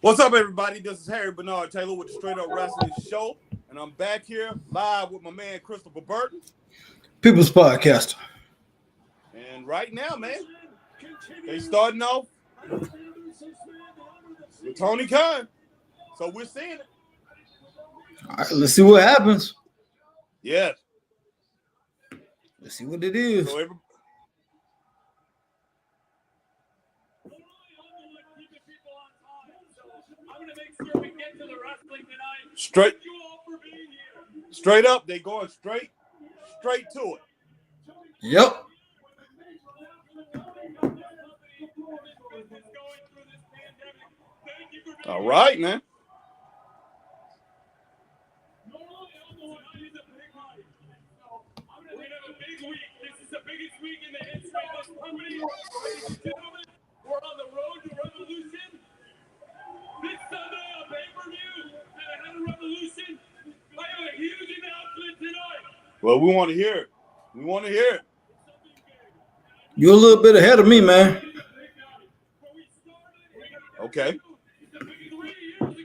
What's up, everybody? This is Harry Bernard Taylor with the Straight Up Wrestling Show, and I'm back here live with my man Christopher Burton, People's Podcaster. And right now, man, they starting off with Tony Kahn, so we're seeing it. All right, let's see what happens. Yes. Let's see what it is. So straight up, they going straight to it. Yep. All right, man. We're on the road to revolution. This Sunday on pay-per-view at Ahead of Revolution. I have a huge announcement tonight. Well, we want to hear it. You're a little bit ahead of me, man. Okay. 3 years ago,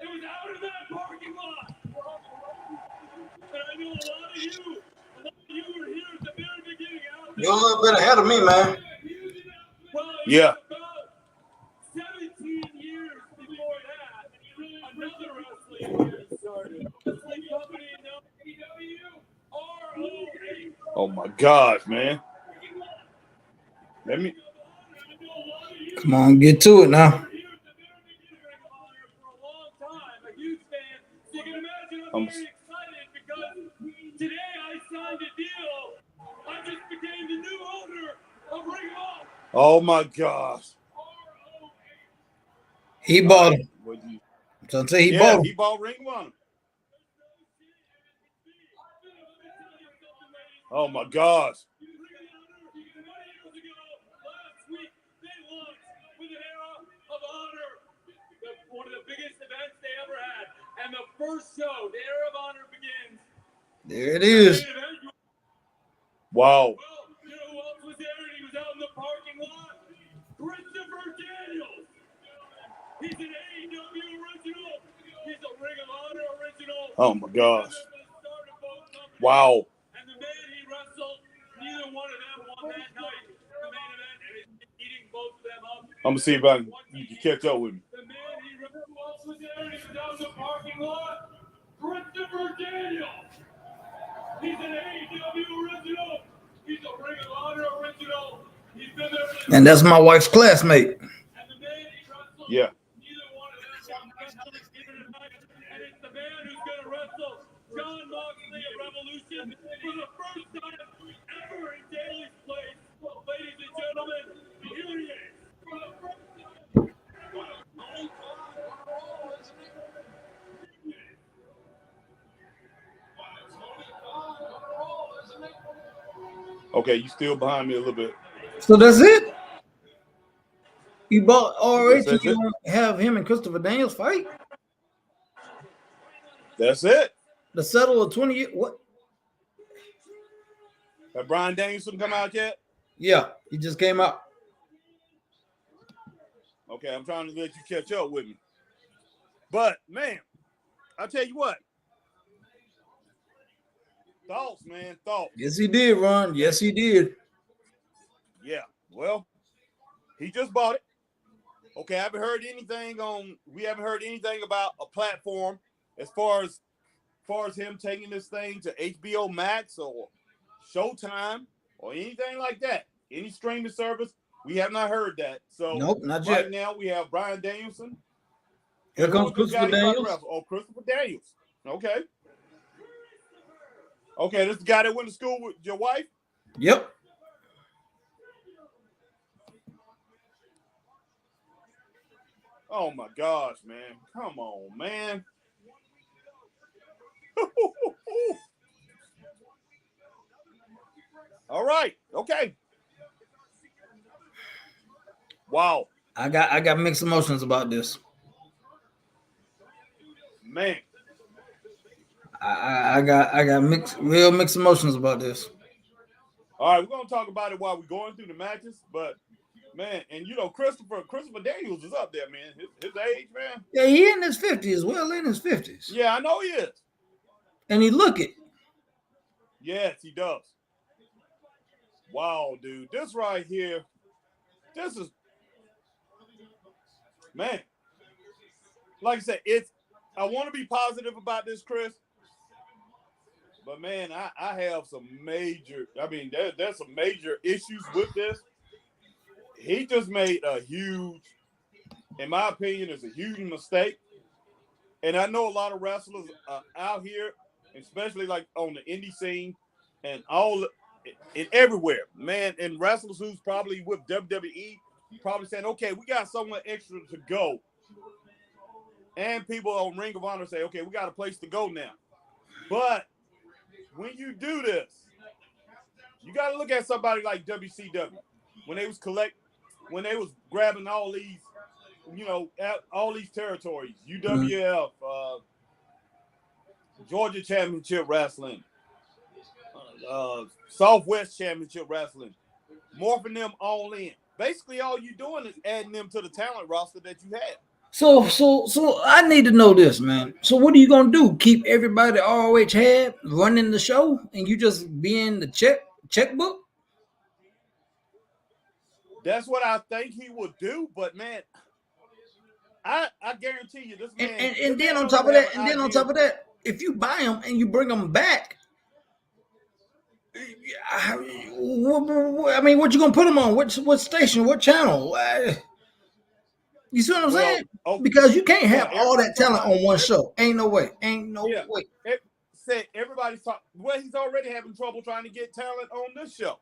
it was out of that parking lot. And I know a lot of you were here at the very beginning. You're a little bit ahead of me, man. Yeah. 17 years before that, another wrestling started. Wrestling company known as AEW. Oh my gosh, man. Come on, get to it now. I'm very excited because today I signed a deal. I just became the new owner of Ring of Honor. Oh my gosh. He bought him. So I'll say he bought him. He bought Ring of Honor. Oh my gosh. One of the biggest events they ever had. And the first show, the Era of Honor begins. There it is. Wow. Well, you know who else was there and he was out in the parking lot? Christopher Daniels. He's an AEW original. He's a Ring of Honor original. Oh my gosh. Wow. And the man he wrestled, neither one of them won that night. The main event, and he's eating both of them up. I'm going to see if you can catch up with me. The man he was there and he was out in the parking lot. Christopher Daniels. He's an AEW original. He's a Ring of Honor original. He's been there. And that's my wife's classmate. And the man he wrestled, yeah. Neither one of them won that night. And it's the man who's going to wrestle John Moxley at Revolution for the first time ever in Daly's place. Ladies and gentlemen, here he is. Okay, you still behind me a little bit. So that's it? You bought RH and you want to have him and Christopher Daniels fight? That's it. To settle a 20-year what? Have Brian Danielson come out yet? Yeah, he just came out. Okay, I'm trying to let you catch up with me. But, man, I'll tell you what. Thoughts, man, thoughts. Yes, he did, Ron. Yes, he did. Yeah, well, he just bought it. Okay, we haven't heard anything about a platform as far as him taking this thing to HBO Max or Showtime or anything like that. Any streaming service, we have not heard that. So nope, not right yet. now we have Brian Danielson. Here comes Christopher Daniels. Oh, Christopher Daniels. Okay. Okay, this is the guy that went to school with your wife? Yep. Oh my gosh, man. Come on, man. All right. Okay. Wow. I got mixed emotions about this. Man. I got real mixed emotions about this. All right, we're gonna talk about it while we're going through the matches, but Man, and Christopher Daniels is up there, man. His age, man. Yeah, he in his 50s, well in his 50s. Yeah, I know he is. And he look it. Yes, he does. Wow, dude. This right here, this is, man. Like I said, I want to be positive about this, Chris. But, man, I have some major, there's some major issues with this. He just made a huge, in my opinion, is a huge mistake. And I know a lot of wrestlers out here, especially like on the indie scene and everywhere, man, and wrestlers who's probably with WWE probably saying, okay, we got somewhere extra to go. And people on Ring of Honor say, okay, we got a place to go now. But when you do this, you got to look at somebody like WCW when they was grabbing all these, all these territories, UWF, Georgia Championship Wrestling, Southwest Championship Wrestling, morphing them all in. Basically, all you're doing is adding them to the talent roster that you have. So I need to know this, man. So what are you gonna do? Keep everybody ROH had running the show, and you just be in the checkbook? That's what I think he would do, but man, I guarantee you, this man. And then on top of that, if you buy them and you bring them back, I mean, what you gonna put them on? What station? What channel? You see what I'm saying? Okay. Because you can't have all that talent on one show. Ain't no way. Way. Everybody's talking. Well, he's already having trouble trying to get talent on this show.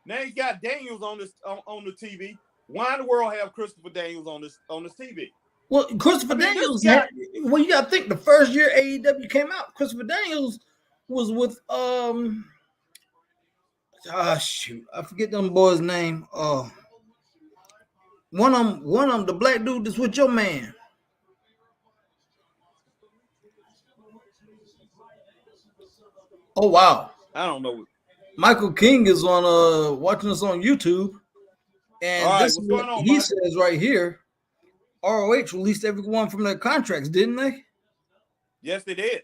Now he's got Daniels on the TV. Why in the world have Christopher Daniels on this TV? Well, Christopher Daniels. You got to think the first year AEW came out, Christopher Daniels was with shoot, I forget them boys' name. One of them, the black dude that's with your man. Oh wow. I don't know. Michael King is on watching us on YouTube. And all right, this is what on, he says right here. ROH released everyone from their contracts, didn't they? Yes, they did.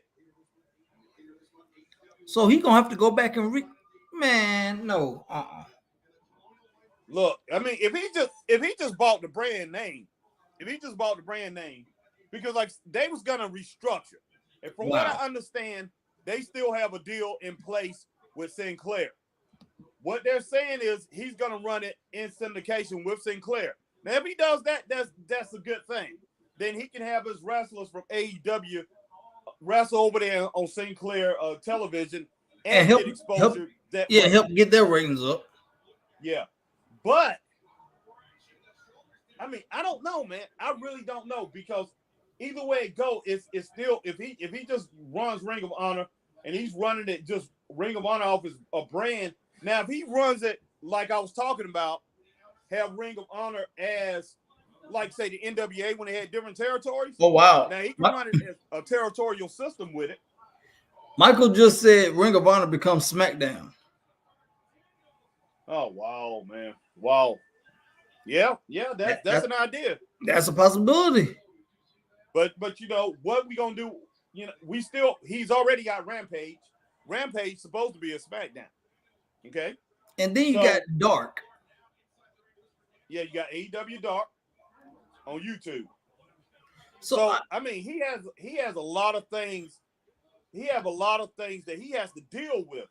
So he gonna have to go back and man, no. Look, I mean, if he just bought the brand name, because like they was gonna restructure. And from what I understand, they still have a deal in place with Sinclair. What they're saying is he's gonna run it in syndication with Sinclair. Now, if he does that, that's a good thing. Then he can have his wrestlers from AEW wrestle over there on Sinclair television and get exposure. Help get their ratings up. Yeah, but I mean, I don't know, man. I really don't know, because either way it go, it's still if he just runs Ring of Honor and he's running it just Ring of Honor off as a brand. Now, if he runs it like I was talking about, have Ring of Honor as, like, say, the NWA when they had different territories. Oh, wow. Now, he can run it as a territorial system with it. Michael just said Ring of Honor becomes SmackDown. Oh, wow, man. Wow. Yeah, that's an idea. That's a possibility. But what we going to do, he's already got Rampage. Rampage supposed to be a SmackDown. Okay? And then you got Dark. Yeah, you got AEW Dark on YouTube. So I mean, he has a lot of things. He have a lot of things that he has to deal with.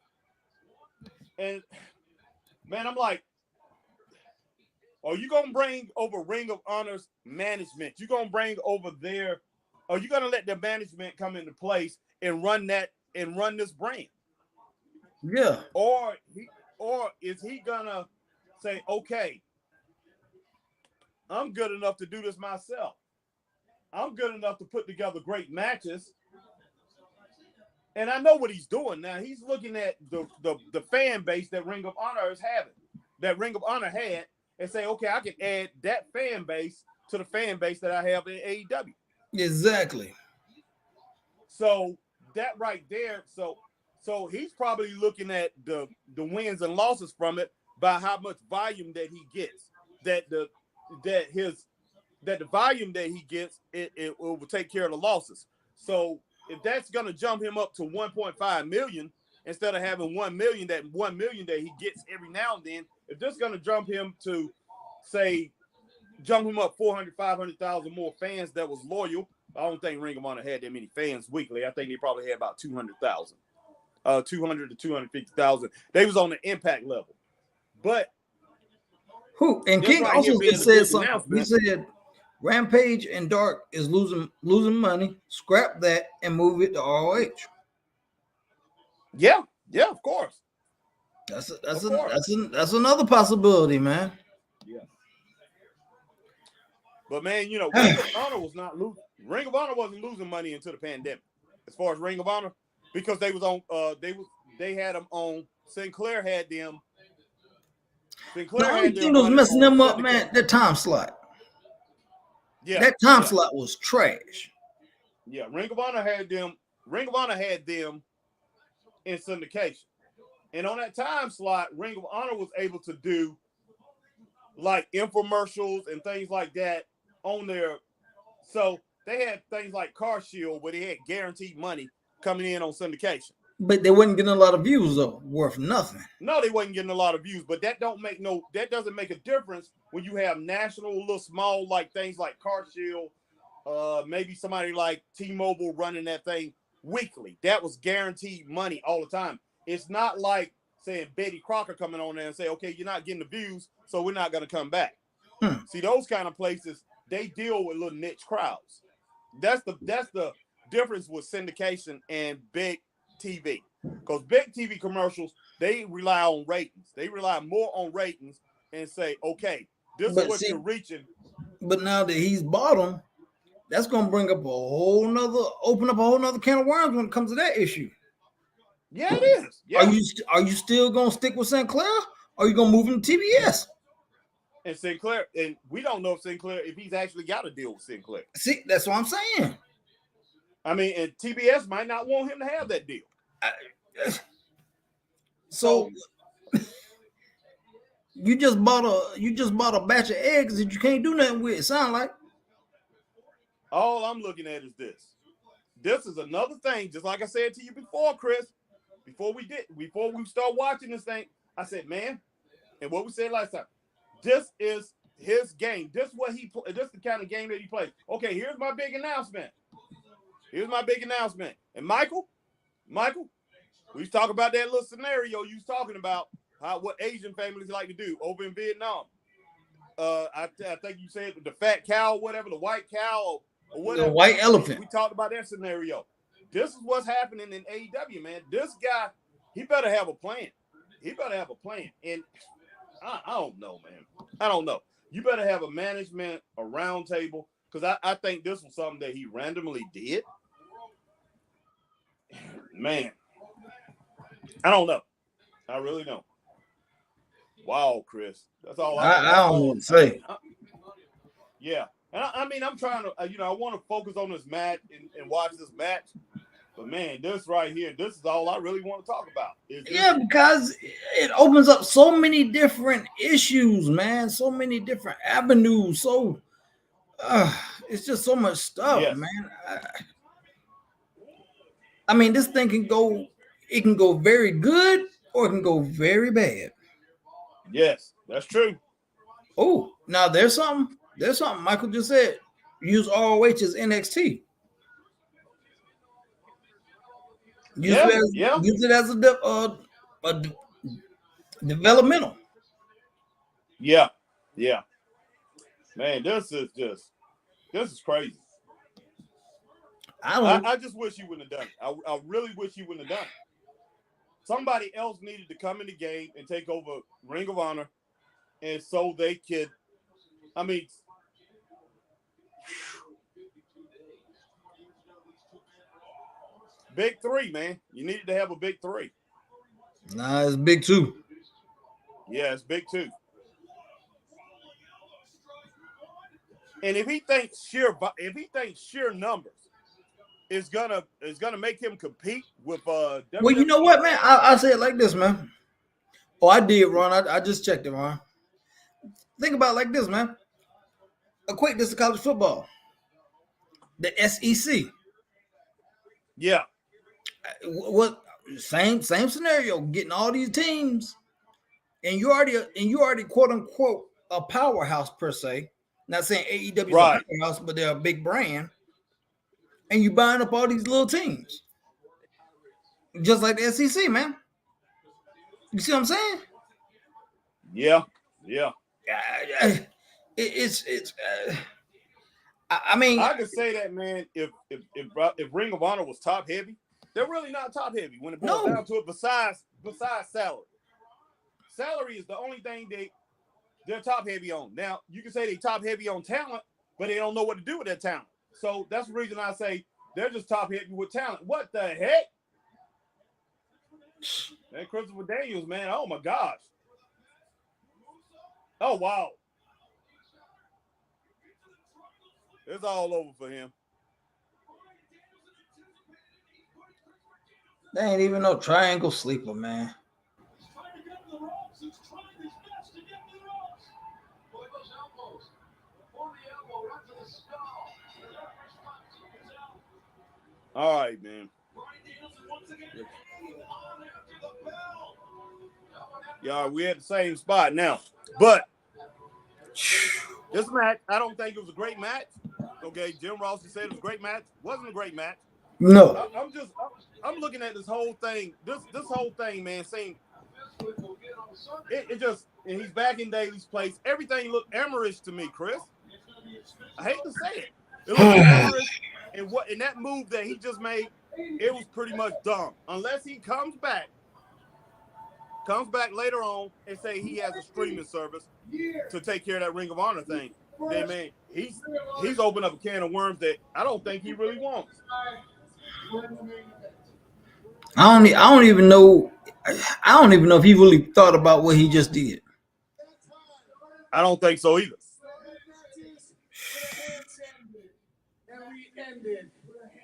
And man, I'm like, are you gonna bring over Ring of Honor's management? You gonna bring over are you gonna let the management come into place and run this brand? Yeah. Or is he gonna say, okay, I'm good enough to do this myself. I'm good enough to put together great matches. And I know what he's doing now. He's looking at the fan base that Ring of Honor is having, that Ring of Honor had, and say, okay, I can add that fan base to the fan base that I have in AEW. Exactly. So that right there, so he's probably looking at the wins and losses from it by how much volume that he gets. that the volume that he gets, it will take care of the losses. So if that's going to jump him up to 1.5 million instead of having 1 million, that 1 million that he gets every now and then, if this is going to jump him to, say, jump him up 400, 500,000 more fans that was loyal. I don't think Ring of Honor had that many fans weekly. I think they probably had about 200,000, 200 to 250,000. They was on the Impact level. But who and King right also just said something. He said Rampage and Dark is losing money. Scrap that and move it to ROH. Yeah, of course. That's another possibility, man. Yeah. But man, you know, Ring of Honor was not losing. Ring of Honor wasn't losing money into the pandemic, as far as Ring of Honor, because they was on. They had them on. Sinclair had them. The only thing that was messing them up, man, that time slot. Yeah, that time slot was trash. Yeah, Ring of Honor had them. Ring of Honor had them in syndication, and on that time slot, Ring of Honor was able to do like infomercials and things like that on there. So they had things like Car Shield where they had guaranteed money coming in on syndication. But they wasn't getting a lot of views though, worth nothing. No, they wasn't getting a lot of views, but that doesn't make a difference when you have national, little small like things like Car Shield, maybe somebody like T-Mobile running that thing weekly. That was guaranteed money all the time. It's not like saying Betty Crocker coming on there and say, okay, you're not getting the views, so we're not going to come back. See, those kind of places, they deal with little niche crowds. That's the difference with syndication and big TV. Because big TV commercials, they rely on ratings. They rely more on ratings and say, okay, this is what you're reaching. But now that he's bought them, that's going to open up a whole nother can of worms when it comes to that issue. Yeah, it is. Yeah. Are you still going to stick with Sinclair? Or are you going to move him to TBS? And Sinclair, and we don't know if he's actually got a deal with Sinclair. See, that's what I'm saying. I mean, and TBS might not want him to have that deal. So you just bought a batch of eggs that you can't do nothing with. It sound like. All I'm looking at is this. This is another thing, just like I said to you before, Chris. Before we start watching this thing, I said, man, and what we said last time, this is his game. This is the kind of game that he plays. Okay, here's my big announcement. And Michael, we was talking about that little scenario you was talking about, what Asian families like to do over in Vietnam. I think you said the fat cow, whatever, the white cow or whatever. The white elephant. We talked about that scenario. This is what's happening in AEW, man. This guy, he better have a plan. And I don't know, man. I don't know. You better have a management, a round table, because I think this was something that he randomly did. Man, I don't know. I really don't. Wow, Chris. That's all I don't want to say. Yeah. And I mean, I'm trying to, I want to focus on this match and watch this match. But man, this right here, this is all I really want to talk about. Yeah, because it opens up so many different issues, man. So many different avenues. So it's just so much stuff, man. I mean, this thing can go very good or it can go very bad. Yes, that's true. Oh, now there's something Michael just said. Use ROH as NXT. Use it as a developmental. Yeah. Man, this is crazy. I just wish you wouldn't have done it. I really wish you wouldn't have done it. Somebody else needed to come in the game and take over Ring of Honor, and so they could. I mean, big three, man. You needed to have a big three. Nah, it's big two. Yeah, it's big two. And if he thinks sheer numbers is gonna make him compete with WWE. Well, you know what, man? I say it like this, man. Oh, I did, Ron. I just checked it, Ron. Think about it like this, man. Equate this to college football. The SEC. Yeah. What same scenario, getting all these teams, and you already quote unquote a powerhouse per se. Not saying AEW is a powerhouse, but they're a big brand. And you buying up all these little teams. Just like the SEC, man. You see what I'm saying? Yeah. I mean, I could say that, man. If Ring of Honor was top heavy, they're really not top heavy when it boils down to it. Besides salary is the only thing they're top heavy on. Now you can say they top heavy on talent, but they don't know what to do with that talent. So that's the reason I say they're just top heavy with talent. What the heck? Man, Christopher Daniels, man. Oh my gosh. Oh wow. It's all over for him. They ain't even no triangle sleeper, man. All right, man. Yeah, we're at the same spot now. But this match, I don't think it was a great match. Okay, Jim Ross said it was a great match. Wasn't a great match. No. I'm looking at this whole thing. This whole thing, man, saying it just, and he's back in Daily's place. Everything looked Emerish to me, Chris. I hate to say it. It looked Emerish, and that move that he just made, it was pretty much dumb. Unless he comes back later on and say he has a streaming service to take care of that Ring of Honor thing. Then, man, he's opened up a can of worms that I don't think he really wants. I don't even know if he really thought about what he just did. I don't think so either. And we ended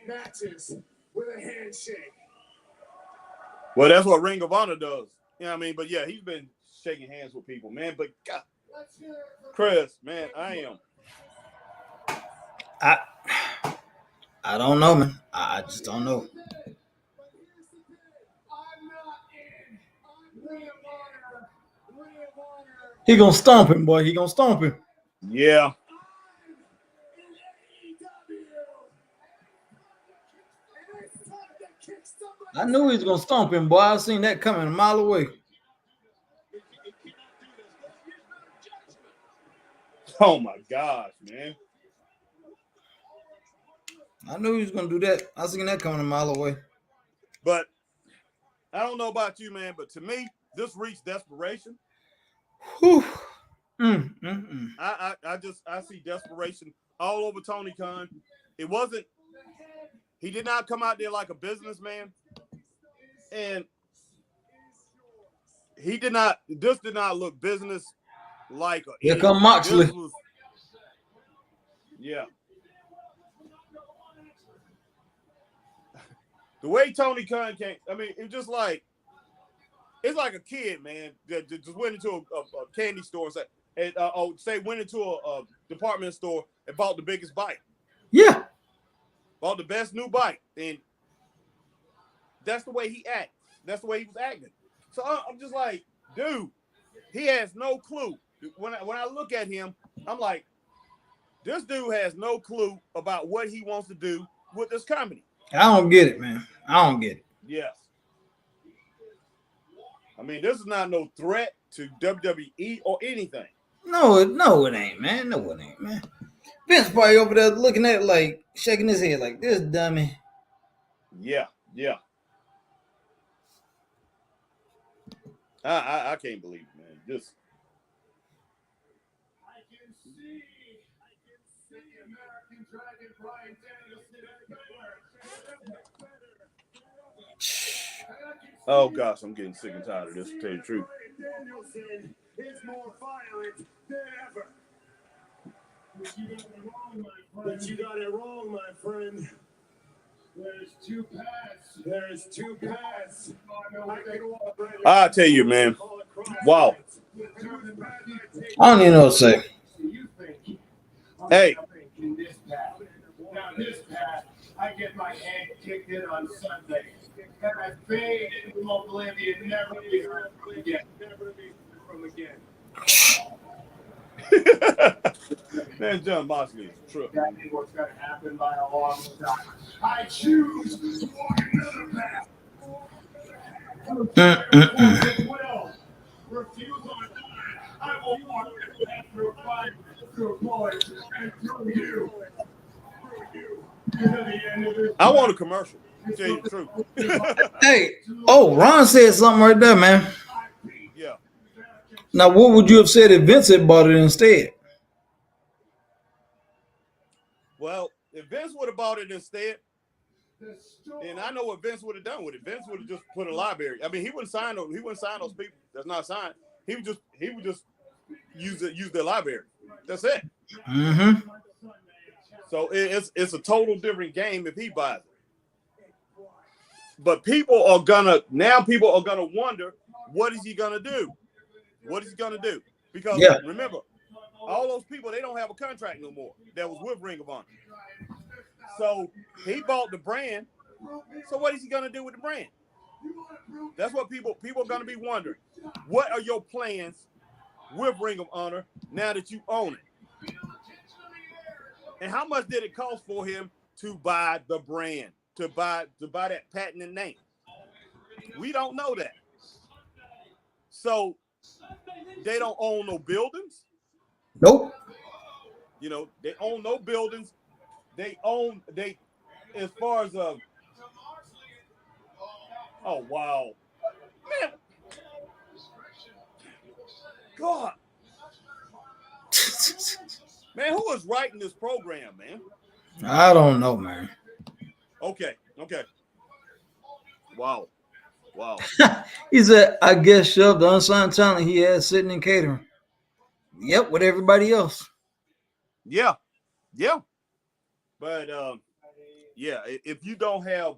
matches with a handshake. Well, that's what Ring of Honor does. You know what I mean? But yeah, he's been shaking hands with people, man. But God, Chris, man, I don't know, man. I just don't know. He gonna stomp him, boy. He gonna stomp him. Yeah. I knew he was gonna stomp him, boy. I seen that coming a mile away. Oh my gosh, man. I knew he was gonna do that. I seen that coming a mile away. But I don't know about you, man, but to me, this reached desperation. Whew. I see desperation all over Tony Khan. He did not come out there like a businessman. And this did not look business like. Here come Moxley. Yeah. The way Tony Khan came, I mean, it's like a kid, man, that just went into a candy store and went into a department store and bought the biggest bike. Yeah. Bought the best new bike. And that's the way he acts. That's the way he was acting. So I'm just like, dude, he has no clue. When I look at him, I'm like, this dude has no clue about what he wants to do with this company. I don't get it, man. I don't get it. Yes. I mean, this is not no threat to WWE or anything. No, it ain't, man. No, it ain't, man. Vince probably over there looking at it like, shaking his head like, this dummy. Yeah. I can't believe it, man. Just. I can see American Dragon Brian Danielson. Oh gosh, I'm getting sick and tired of this, to tell you the truth. Danielson is more violent than ever. But you got it wrong, my friend. There's two paths. I'll tell you, man. Wow. I don't even know what to say. Hey. Now this path, I get my head kicked in on Sunday. And I fade into oblivion, never be heard from again. Never be heard from again. Man, John Moxley is a trip. Exactly what's going to happen by a long shot. I choose to walk another path. Refuse on time. I will walk this path through fire, through bullets, and through you. I want a commercial. Tell you the truth. Hey, Ron said something right there, man. Yeah. Now, what would you have said if Vince had bought it instead? Well, if Vince would have bought it instead, then I know what Vince would have done with it. Vince would have just put a library. I mean, he wouldn't sign those people that's not signed. He would just use their library. That's it. Mm-hmm. So it's a total different game if he buys it. But people are gonna wonder, what is he gonna do? What is he gonna do? Because remember, all those people, they don't have a contract no more that was with Ring of Honor. So he bought the brand. So what is he gonna do with the brand? That's what people are gonna be wondering. What are your plans with Ring of Honor now that you own it? And how much did it cost for him to buy the brand, to buy that patented name? We don't know that. So they don't own no buildings. Nope. You know, they own no buildings. As far as oh wow, man, God, man, who is writing this program, man? I don't know, man. Okay. Wow. He said, I guess shoved the unsigned talent he has sitting in catering. Yep, with everybody else. Yeah. But if you don't have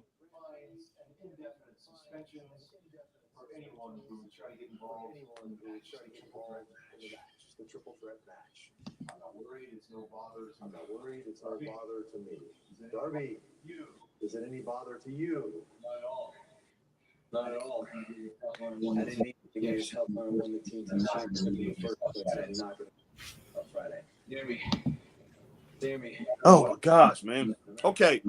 the triple threat match. I'm not worried. It's no bother. I'm not worried. It's no bother to me. Darby, is it any bother to you? Not at all. Not at all. I didn't need to get his help on when the team's in the first place. I'm not going to on Friday. Hear me. Oh my gosh, man. Okay.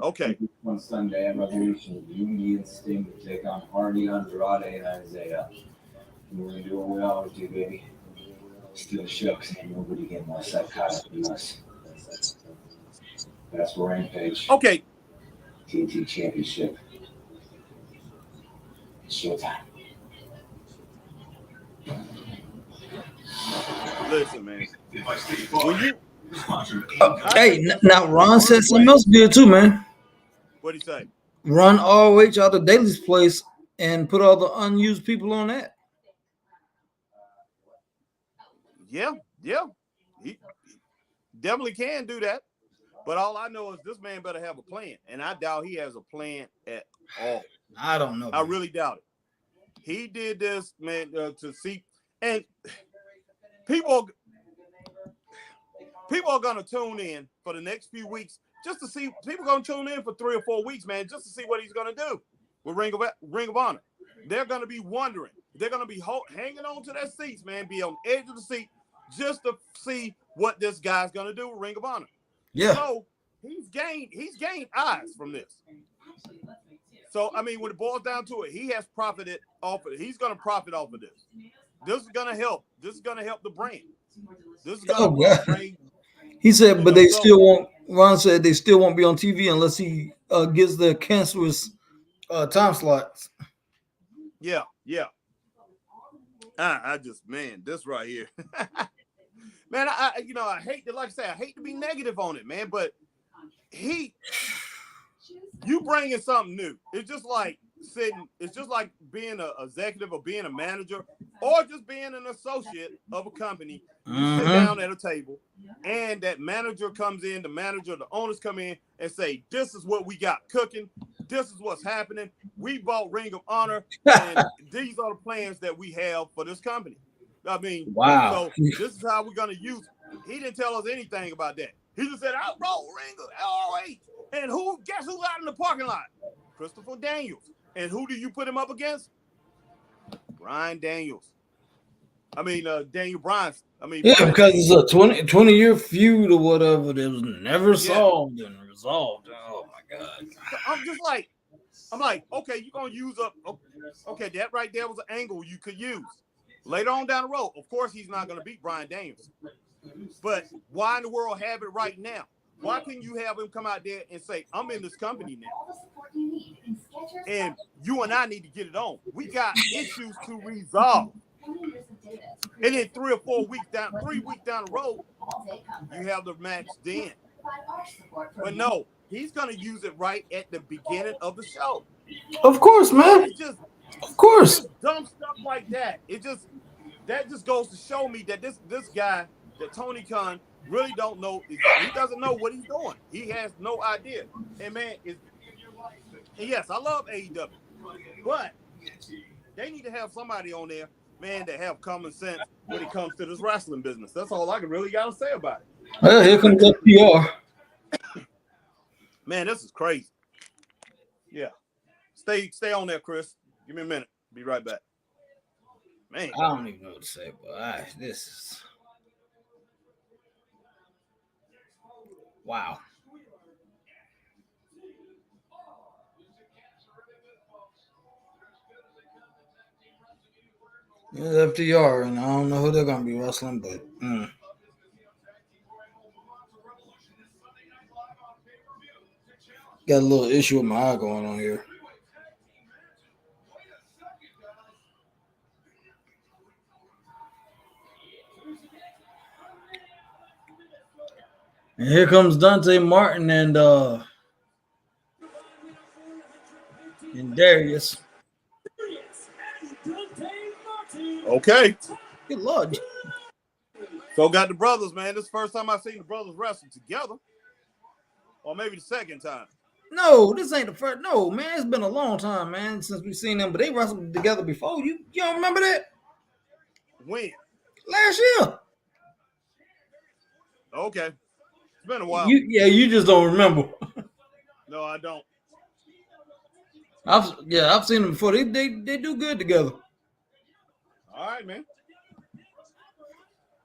On Sunday at Revolution, you, me, and Sting to take on Hardy, Andrade, and Isaiah. We're going to do what we always do, baby. Steal the show, because ain't nobody getting more psychotic than us. That's Rampage. Okay. TNT Championship. It's showtime. Listen, man. Now Ron said something else good too, man. What'd he say? Run ROH out of Daly's place and put all the unused people on that. Yeah. He definitely can do that. But all I know is this man better have a plan. And I doubt he has a plan at all. I don't know. I really doubt it. He did this, man, to see. And people are going to tune in for the next few weeks just to see. People are going to tune in for 3 or 4 weeks, man, just to see what he's going to do with Ring of Honor. They're going to be wondering. They're going to be hanging on to their seats, man, be on the edge of the seat just to see what this guy's going to do with Ring of Honor. Yeah. So he's gained eyes from this. So, I mean, when it boils down to it, he has profited off of it. He's going to profit off of this. This is going to help. This is going to help the brand. This is going to bring. He said, but they still won't. Ron said they still won't be on TV unless he gives the cancerous time slots. Yeah. I just, man, this right here. Man, I hate to, like I say, I hate to be negative on it, man, but you bringing something new. It's just like being an executive or being a manager or just being an associate of a company. You sit down at a table and that manager comes in, the owners come in and say, this is what we got cooking. This is what's happening. We bought Ring of Honor and these are the plans that we have for this company. I mean, wow. So this is how we're gonna use it. He didn't tell us anything about that. He just said, "I'll roll Ringo, LOH." And guess who's out in the parking lot? Christopher Daniels. And who do you put him up against? Bryan Daniels. I mean, Daniel Bryan. Yeah, Bryan because Daniels. it's a 20-year feud or whatever that was never solved and resolved. Oh my God. So I'm like, okay, you're gonna use up. Okay, that right there was an angle you could use later on down the road. Of course, he's not gonna beat Bryan Daniels, but why in the world have it right now? Why couldn't you have him come out there and say, "I'm in this company now, and you and I need to get it on. We got issues to resolve." And then 3 weeks down the road, you have the match then. But no, he's gonna use it right at the beginning of the show. Of course, man. It's just, of course, just dumb stuff like that. That just goes to show me that this guy, that Tony Khan, really don't know. He doesn't know what he's doing. He has no idea. And man, yes, I love AEW, but they need to have somebody on there, man, that have common sense when it comes to this wrestling business. That's all I really got to say about it. Well, here comes FTR. Man, this is crazy. Yeah. Stay on there, Chris. Give me a minute. Be right back. Man. I don't even know what to say, but this is wow. It's FTR, and I don't know who they're gonna be wrestling, but got a little issue with my eye going on here. And here comes Dante Martin and Darius. Okay. Good Lord. So got the brothers, man. This is the first time I've seen the brothers wrestle together. Or maybe the second time. No, this ain't the first. No, man, it's been a long time, man, since we've seen them. But they wrestled together before. You don't remember that? When? Last year. Okay. It's been a while. You just don't remember. No, I don't. I've seen them before. They do good together. All right, man.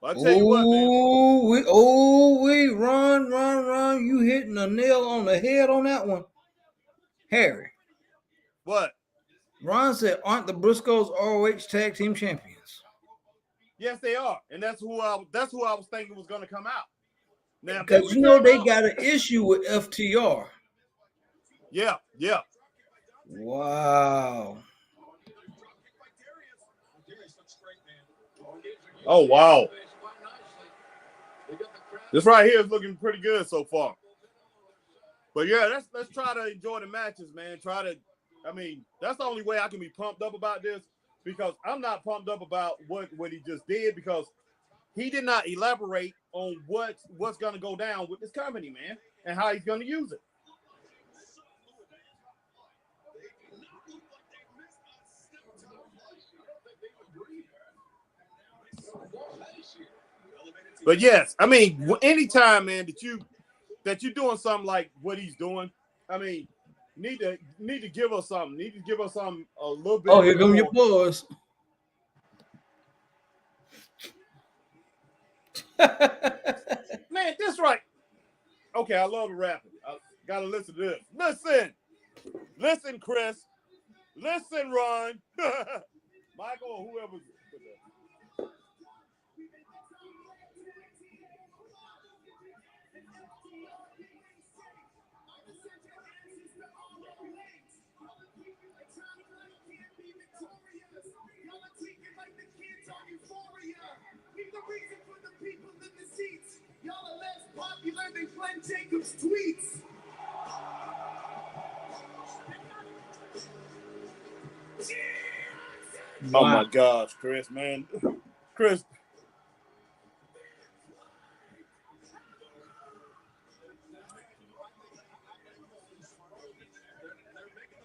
Well, I tell you what, man. Run. You hitting a nail on the head on that one. Harry. What? Ron said, aren't the Briscoes ROH tag team champions? Yes, they are. And that's who I was thinking was going to come out. Now, because they got an issue with FTR. Yeah. Wow. Oh, wow. This right here is looking pretty good so far. But yeah, let's try to enjoy the matches, man. That's the only way I can be pumped up about this, because I'm not pumped up about what he just did, because he did not elaborate on what's going to go down with this company, man, and how he's going to use it. But yes, anytime, man, that you're doing something like what he's doing, need to give us something. Need to give us something a little bit. Oh, here come your boys. Man, this right. Okay, I love the rapping. I gotta listen to this. Listen, Chris. Listen, Ron. Michael, or whoever. Y'all are less popular than Glenn Jacobs' tweets. Wow. Oh my gosh, Chris, man. Chris.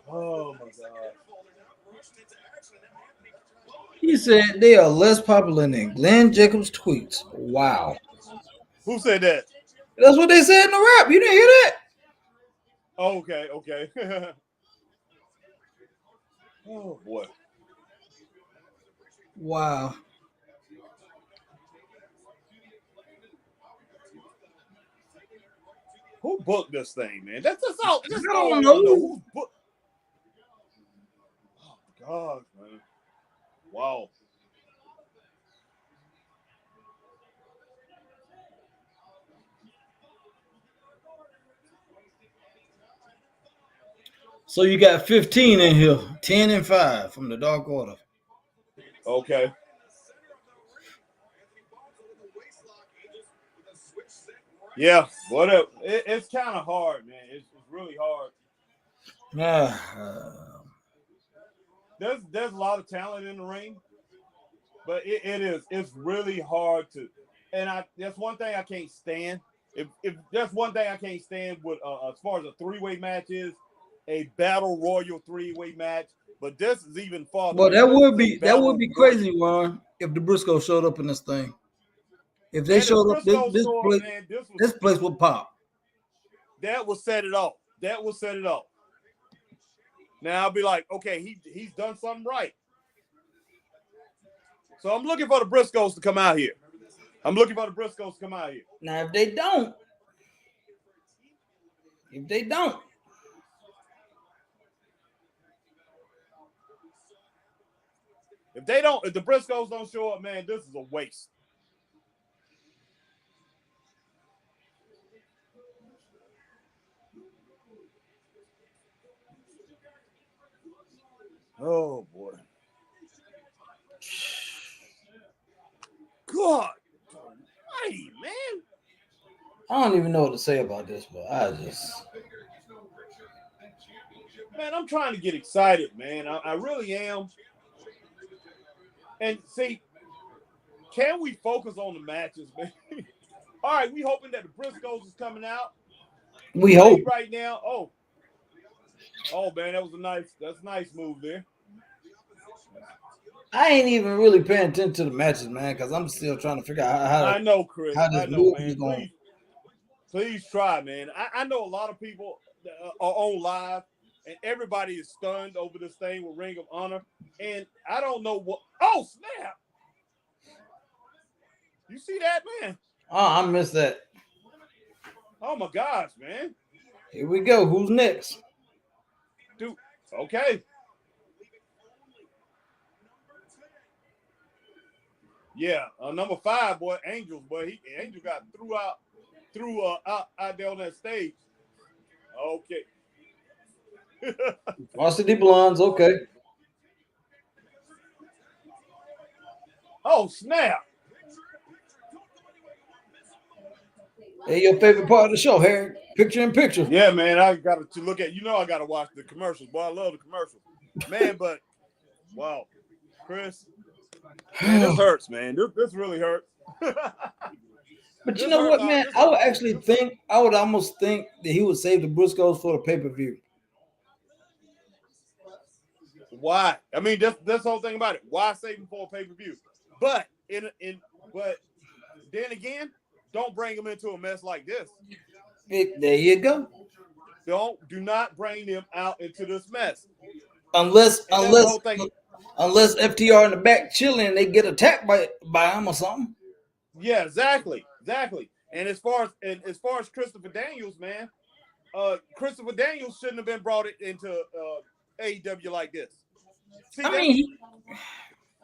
Oh my God. He said they are less popular than Glenn Jacobs' tweets. Wow. Who said that? That's what they said in the rap. You didn't hear that? Oh, okay. Oh boy. Wow. Who booked this thing, man? That's all. That's I all I don't want to know. know. Who's booked? Oh God, man! Wow. So you got 15 in here, 10 and 5 from the Dark Order. Okay. Yeah, whatever. It's kind of hard, man. It's really hard. There's a lot of talent in the ring, but it's really hard to. And that's one thing I can't stand. If that's one thing I can't stand with as far as a 3-way match is, a battle royal 3-way match. But this is even farther. Well, Man. that would be crazy, Ron, if the Briscoe showed up in this thing. If they showed up, this place would pop. That will set it off. Now I'll be like, okay, he's done something right. So I'm looking for the Briscoes to come out here. Now, if they don't, if the Briscoes don't show up, man, this is a waste. Oh boy. God. Hey, man. I don't even know what to say about this, but Man, I'm trying to get excited, man. I really am. And see, can we focus on the matches, man? All right, we hoping that the Briscoes is coming out. We hope right now. Oh man, that's a nice move there. I ain't even really paying attention to the matches, man, because I'm still trying to figure out how. I know, Chris. How this move is going. Please try, man. I know a lot of people are on live, and everybody is stunned over this thing with Ring of Honor, and I don't know what. Oh snap! You see that, man? Oh, I missed that. Oh my gosh, man! Here we go. Who's next? Dude, okay. Yeah, number 5, boy, Angels, boy. Angel got threw out there on that stage. Okay. Varsity Blondes, okay. Oh, snap. Hey, your favorite part of the show, Harry? Picture in picture. Yeah, man, I got to look at, I got to watch the commercials. Boy, I love the commercials. Man, but, wow. Chris, man, this hurts, man. This really hurts. But you know what, man? I would almost think that he would save the Briscoes for the pay-per-view. Why? I mean, that's the whole thing about it. Why save him for a pay-per-view? But but then again, don't bring him into a mess like this. There you go. Do not bring them out into this mess. Unless FTR in the back chilling, they get attacked by him or something. Yeah, exactly. And as far as Christopher Daniels, man, Christopher Daniels shouldn't have been brought into AEW like this. See,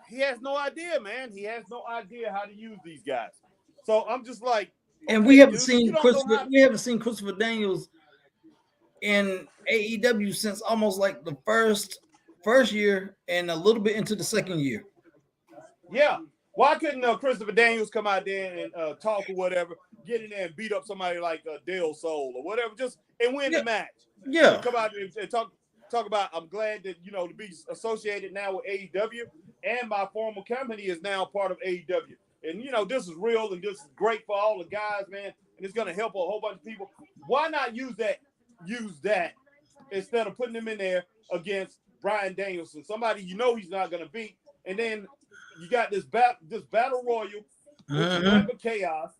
he has no idea, man. He has no idea how to use these guys. So I'm just like, and we haven't seen Christopher Daniels in AEW since almost like the first year and a little bit into the second year. Yeah. Why couldn't Christopher Daniels come out there and talk or whatever, get in there and beat up somebody like Dale Soul or whatever, and win the match? Yeah. Come out and talk about, I'm glad that, to be associated now with AEW, and my former company is now part of AEW. And, this is real, and this is great for all the guys, man, and it's going to help a whole bunch of people. Why not use that instead of putting him in there against Bryan Danielson, somebody he's not going to beat, and then you got this battle royal, which is Web of Chaos.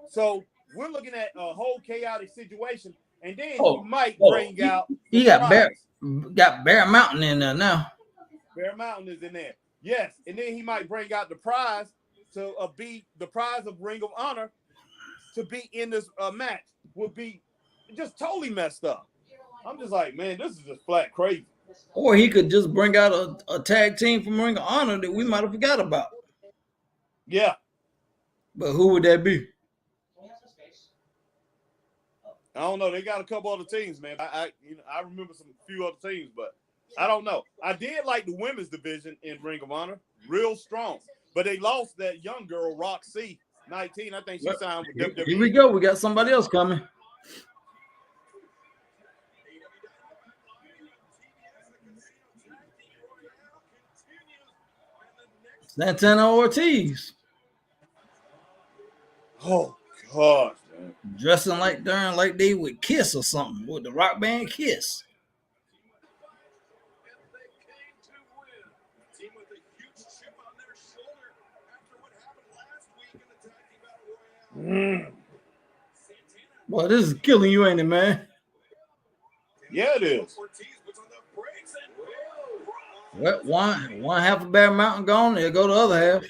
So we're looking at a whole chaotic situation, and then he might bring out. He got Bear Mountain in there now. Bear Mountain is in there, yes, and then he might bring out the prize to be the prize of Ring of Honor to be in this match. Would be just totally messed up. I'm just like, man, this is just flat crazy. Or he could just bring out a tag team from Ring of Honor that we might have forgot about. Yeah. But who would that be? I don't know. They got a couple other teams, man. I remember some few other teams, but I don't know. I did like the women's division in Ring of Honor, real strong. But they lost that young girl, Roxy, 19. I think she signed with WWE. Here we go. We got somebody else coming. Santana Ortiz. Oh gosh, man. Dressing like they would Kiss or something with the rock band Kiss. Boy, this is killing you, ain't it, man? Yeah, it is. Well, one half of Bear Mountain gone. There go the other half.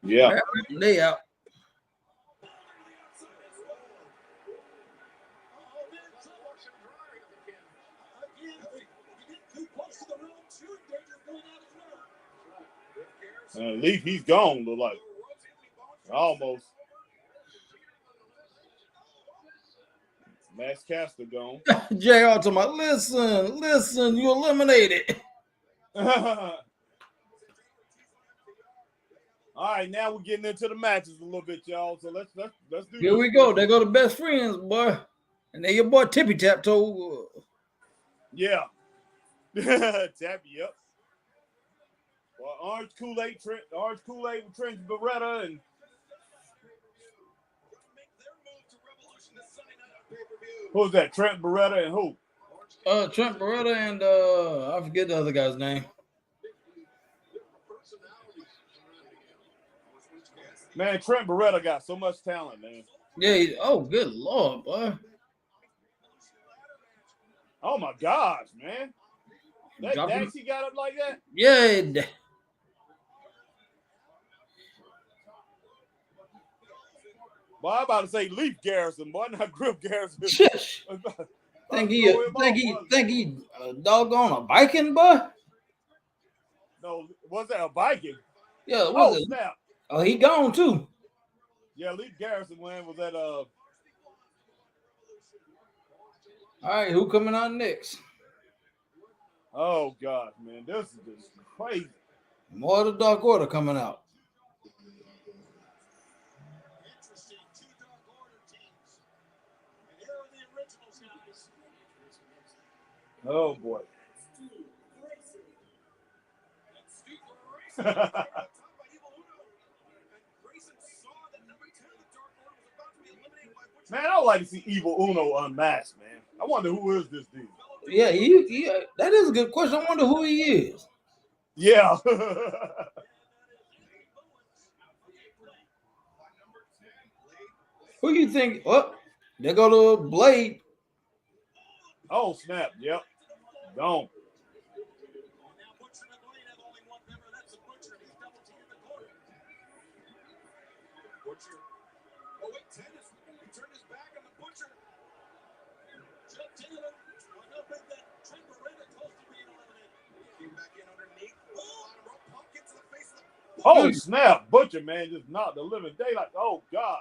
Yeah. Bear Mountain, they out. At least he's gone, look like. Almost. Max Caster gone. JR to my listen, you eliminated. All right, now we're getting into the matches a little bit, y'all. So let's do Here we go. There go the best friends, boy. And then your boy Tippy Tap Toe. Yeah. Tappy, yep. Well, Orange Kool-Aid with Trent Beretta and who's that? Trent Beretta and who? Trent Beretta and I forget the other guy's name. Man, Trent Beretta got so much talent, man. Yeah. Oh, good Lord, boy. Oh my gosh, man. That Daxie got up like that? Yeah. Boy, I'm about to say Leaf Garrison, boy, not Grip Garrison. Shush. think he doggone a Viking, boy? No, was that a Viking? Yeah. Snap. Oh, he gone too. Yeah, Leaf Garrison, man, was that All right, who coming on next? Oh God, man, this is just crazy. More of the Dark Order coming out. Oh boy. Man, I would like to see Evil Uno unmasked, man. I wonder who is this dude. Yeah, that is a good question. I wonder who he is. Yeah. Who you think? Oh, they go to Blade. Oh, snap. Yep. Gone. Oh, snap. Butcher, man, just knocked the living daylight. Oh, God.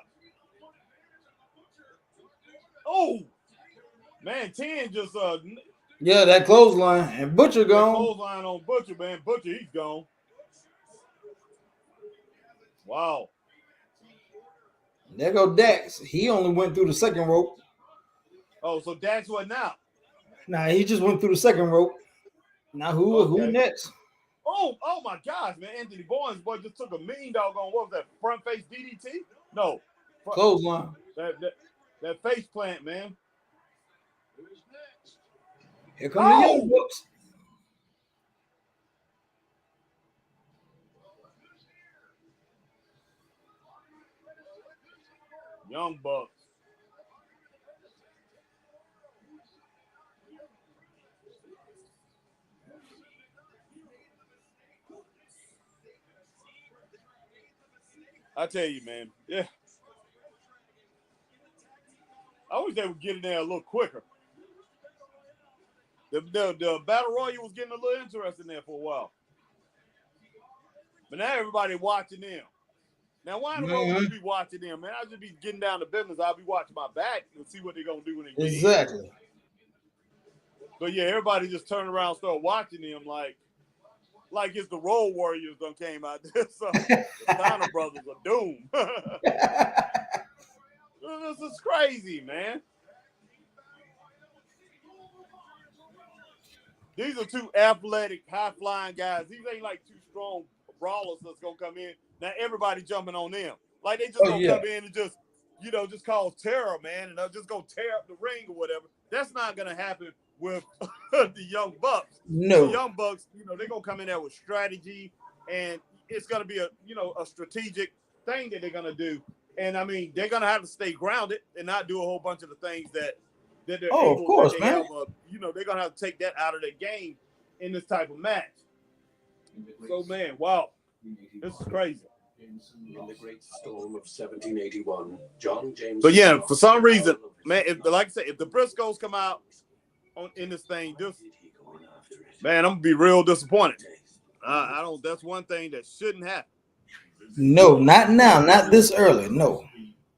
Oh, man, 10 just yeah, that clothesline and Butcher gone. Clothesline on Butcher, man. Butcher, he's gone. Wow. There go Dax. He only went through the second rope. Oh, so Dax what now? Nah, he just went through the second rope. Now who next? Oh my gosh, man. Anthony Bourne's boy just took a mean doggone, what was that, front face DDT? No. Clothesline. That face plant, man. Here come the Young Bucks. Young Bucks. I tell you, man. Yeah. I wish they would get in there a little quicker. The Battle Royal was getting a little interesting there for a while. But now everybody watching them. Now, why in the world would you be watching them, man? I'll just be getting down to business. I'll be watching my back and see what they're going to do when they get exactly. in. But, yeah, everybody just turn around and start watching them like it's the Road Warriors done came out there. So the Steiner brothers are doomed. This is crazy, man. These are two athletic, high-flying guys. These ain't like two strong brawlers that's going to come in. Now everybody jumping on them. Like they just going to come in and just, just cause terror, man, and they'll just go tear up the ring or whatever. That's not going to happen with the Young Bucks. No. The Young Bucks, they're going to come in there with strategy, and it's going to be a strategic thing that they're going to do. And, I mean, they're going to have to stay grounded and not do a whole bunch of the things that they're able, of course, that they man. have, they're going to have to take that out of their game in this type of match. So, man, wow. This is crazy. In the great storm of 1781, John James. But yeah, for some reason, man, like I said, if the Briscoes come out in this thing, man, I'm gonna be real disappointed. I don't. That's one thing that shouldn't happen. No, not now, not this early. No.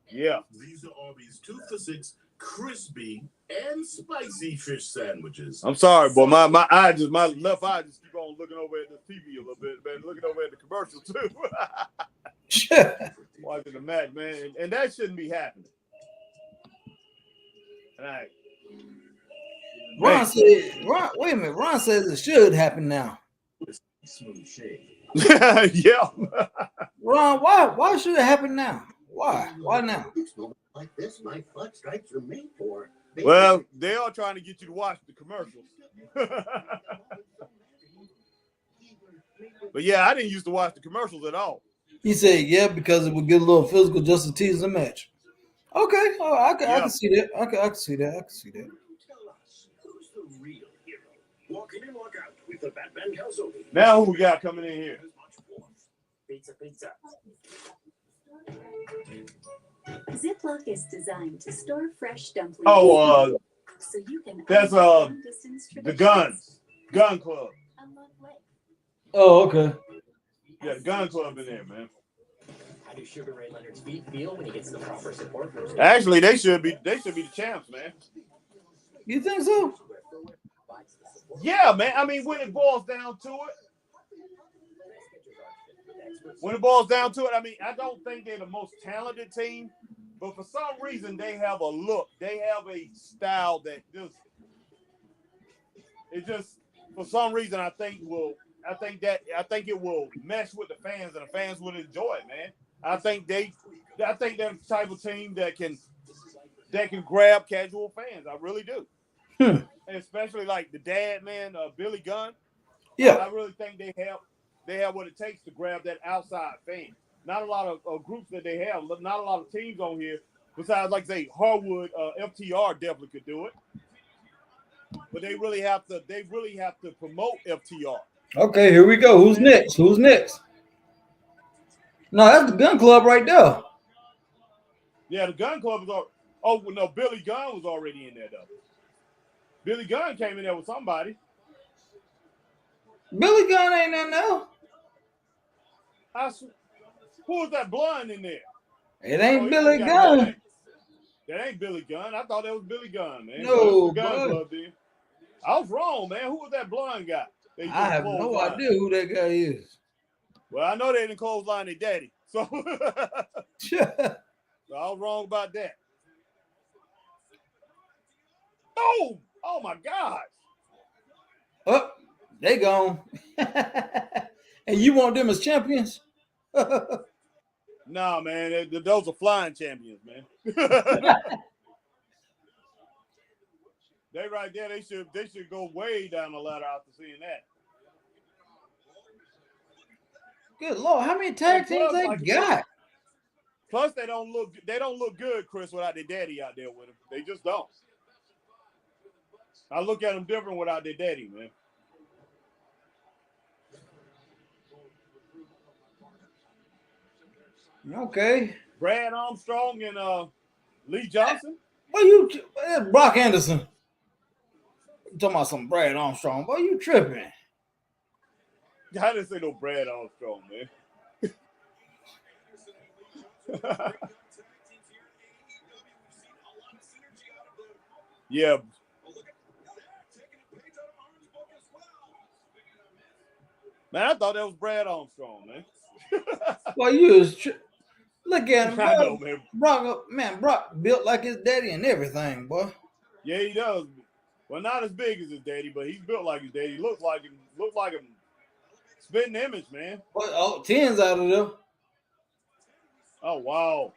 Yeah. These are Arby's 2 for $6 crispy and spicy fish sandwiches. I'm sorry, boy. My left eye just keep on looking over at the TV a little bit, man. Looking over at the commercial too. Watching the match, man, and that shouldn't be happening. All right. Ron said, wait a minute. Ron says it should happen now. Smooth shade. Yeah. Ron, why should it happen now? Why? Why now? Like this, my butt stripes are made for. Well, they are trying to get you to watch the commercials. But yeah, I didn't used to watch the commercials at all. He said, yeah, because it would get a little physical just to tease the match. Okay, I can see that. I can see that. I can see that. Tell us, who's the real hero? Walk in and walk out with the Batman Calzone. Now who we got coming in here? Pizza. Ziploc is designed to store fresh dumplings. Oh, so you can that's the Gun Club. Oh, okay. Yeah, the Gun Club in there, man. How do Sugar Ray Leonard's feet feel when he gets the proper support from his Actually, they should be the champs, man. You think so? Yeah, man. I mean, when it boils down to it, I mean, I don't think they're the most talented team, but for some reason they have a look. They have a style that for some reason I think it will mesh with the fans and the fans will enjoy it, man. I think they're the type of team that can grab casual fans. I really do. Especially like the dad, man, Billy Gunn. Yeah. I really think they have what it takes to grab that outside fan. Not a lot of groups that they have, not a lot of teams on here. Besides, like say Harwood, FTR definitely could do it. But they really have to promote FTR. Okay, here we go. Who's next? No, that's the Gun Club right there. Yeah, the Gun Club is already. Oh no, Billy Gunn was already in there though. Billy Gunn came in there with somebody. Billy Gunn ain't there now. Who was that blonde in there? It ain't Billy Gunn. That ain't Billy Gunn. I thought that was Billy Gunn, man. No, Gun Club, then. I was wrong, man. Who was that blonde guy? I have no idea who that guy is. Well, I know they didn't clothesline their daddy, so so I was wrong about that. Oh my gosh! Oh, they gone. And you want them as champions? Nah, man, those are flying champions, man. They right there. They should go way down the ladder after seeing that. Good Lord, how many tag teams they got? Plus, they don't look good, Chris, without their daddy out there with them. They just don't. I look at them different without their daddy, man. Okay. Brad Armstrong and Lee Johnson. Brock Anderson. You talking about some Brad Armstrong? Boy, you tripping. I didn't say no Brad Armstrong, man. Yeah. Man, I thought that was Brad Armstrong, man. Well, you was look at him. I know, man. Brock built like his daddy and everything, boy. Yeah, he does. Well, not as big as his daddy, but he's built like his daddy. He looks like him. Spitting image, man. Oh, 10's out of there. Oh, wow.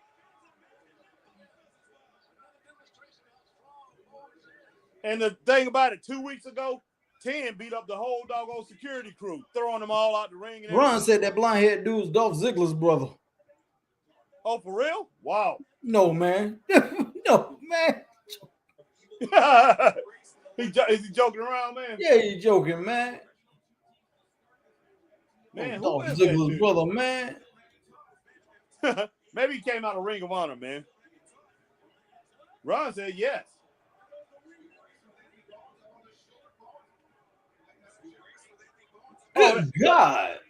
And the thing about it, 2 weeks ago, 10 beat up the whole doggone security crew, throwing them all out the ring. And Ron said that blonde-haired dude was Dolph Ziggler's brother. Oh, for real? Wow. No, man. No, man. Is he joking around, man? Yeah, you joking, man. Man, who Dolph is Ziggler's that brother, man. Maybe he came out of Ring of Honor, man. Ron said yes. Good God.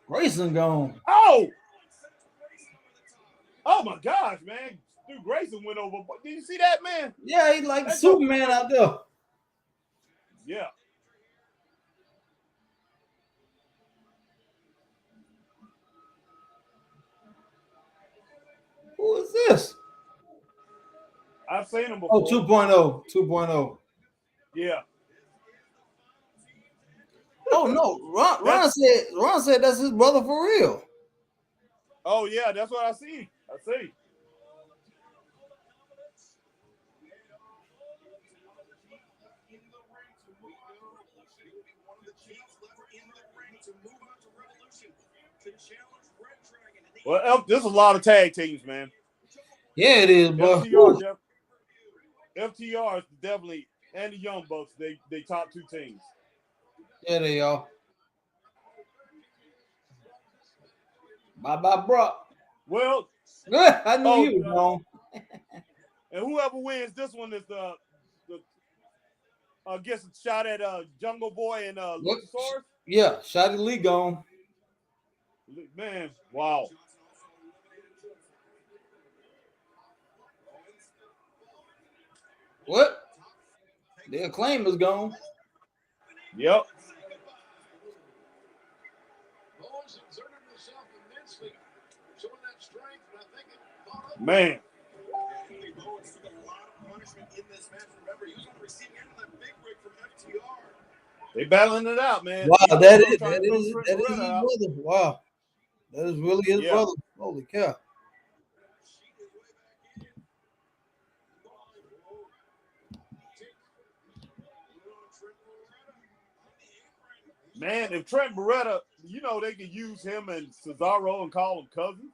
Grayson gone. Oh my gosh, man. Dude, Grayson went over. Did you see that, man? Yeah, he's like Superman out there. Yeah. Who is this? I've seen him before. Oh, 2.0. 2.0. Yeah. Oh no, Ron said that's his brother for real. Oh yeah, that's what I see. I see. Well, this is a lot of tag teams, man. Yeah, it is, bro. FTR is definitely, and the Young Bucks, they top two teams. Yeah, they are. Bye, Brock. Well, I knew you was wrong. And whoever wins this one is gets a shot at Jungle Boy and Luchasaurus. Yeah, Shotty Lee gone. Man, wow. What? The Acclaim is gone. Yep. Man. They battling it out, man. Wow, that is his brother. Wow. That is really his brother. Holy cow. Man, if Trent Beretta, they could use him and Cesaro and call them cousins.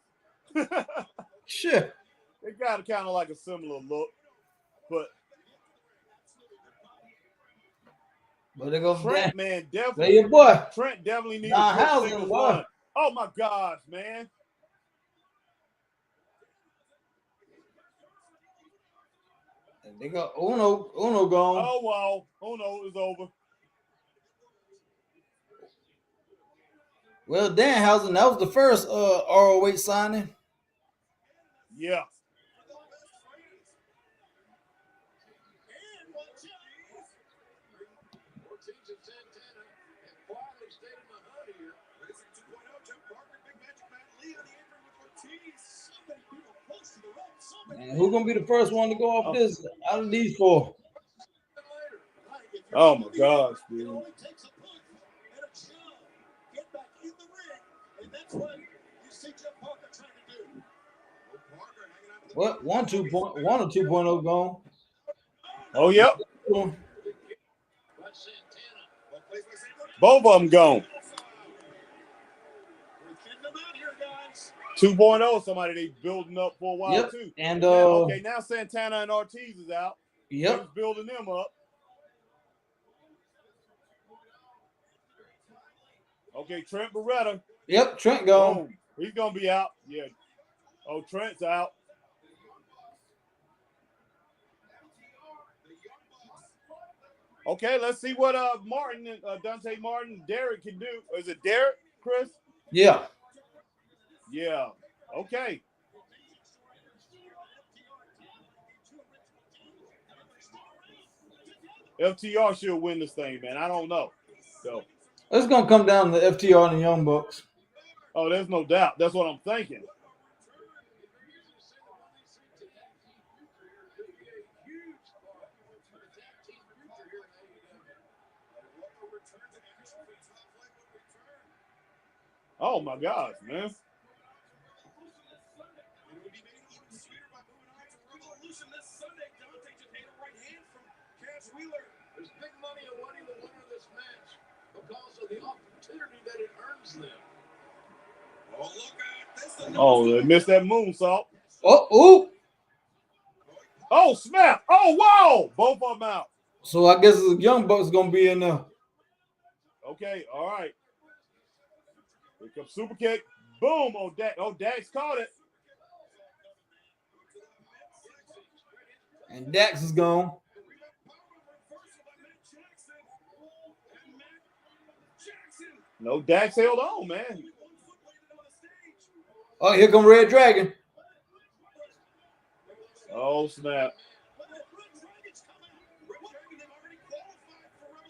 Sure. They got kind of like a similar look, but they go Trent, man, definitely. There your boy. Trent definitely needs a good singles run. Oh my gosh, man. And they got Uno gone. Oh wow, Uno is over. Well, Danhausen, that was the first ROH signing. Yeah. And who's gonna be the first one to go off this out of these four? Oh my gosh, dude. What? 1 or 2.0 gone. Oh, yep. Both of them gone. 2.0, somebody they building up for a while too. And now Santana and Ortiz is out. Yep. He's building them up. Okay, Trent Beretta. Yep, Trent gone. Boom. He's gonna be out. Yeah. Oh, Trent's out. Okay, let's see what Martin, Dante Martin, Derek can do. Is it Derek, Chris? Yeah. Yeah. Okay. FTR should win this thing, man. I don't know. So it's gonna come down to FTR and the Young Bucks. Oh, there's no doubt. That's what I'm thinking. Oh my gosh, man. There's big money awaiting the winner of this match because of the opportunity that it earns them. Oh, look out. Oh, they missed that moonsault. Oh, snap. Oh, whoa. Both of them out. So I guess the Young Bucks going to be in there. Okay, all right. Here comes super kick. Boom. Oh, Dax caught it. And Dax is gone. No, Dax held on, man. Oh, here come Red Dragon. Oh, snap.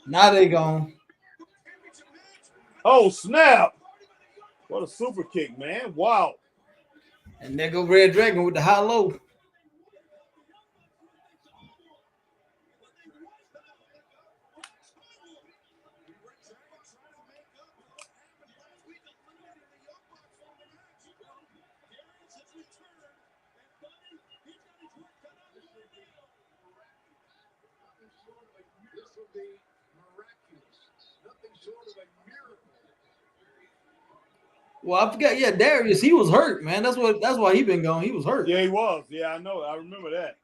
Now they gone. Oh, snap. What a super kick, man. Wow. And there go Red Dragon with the high low. Well, I forgot. Yeah, Darius, he was hurt, man. That's why he been gone. He was hurt. Yeah, he was. Yeah, I know. I remember that.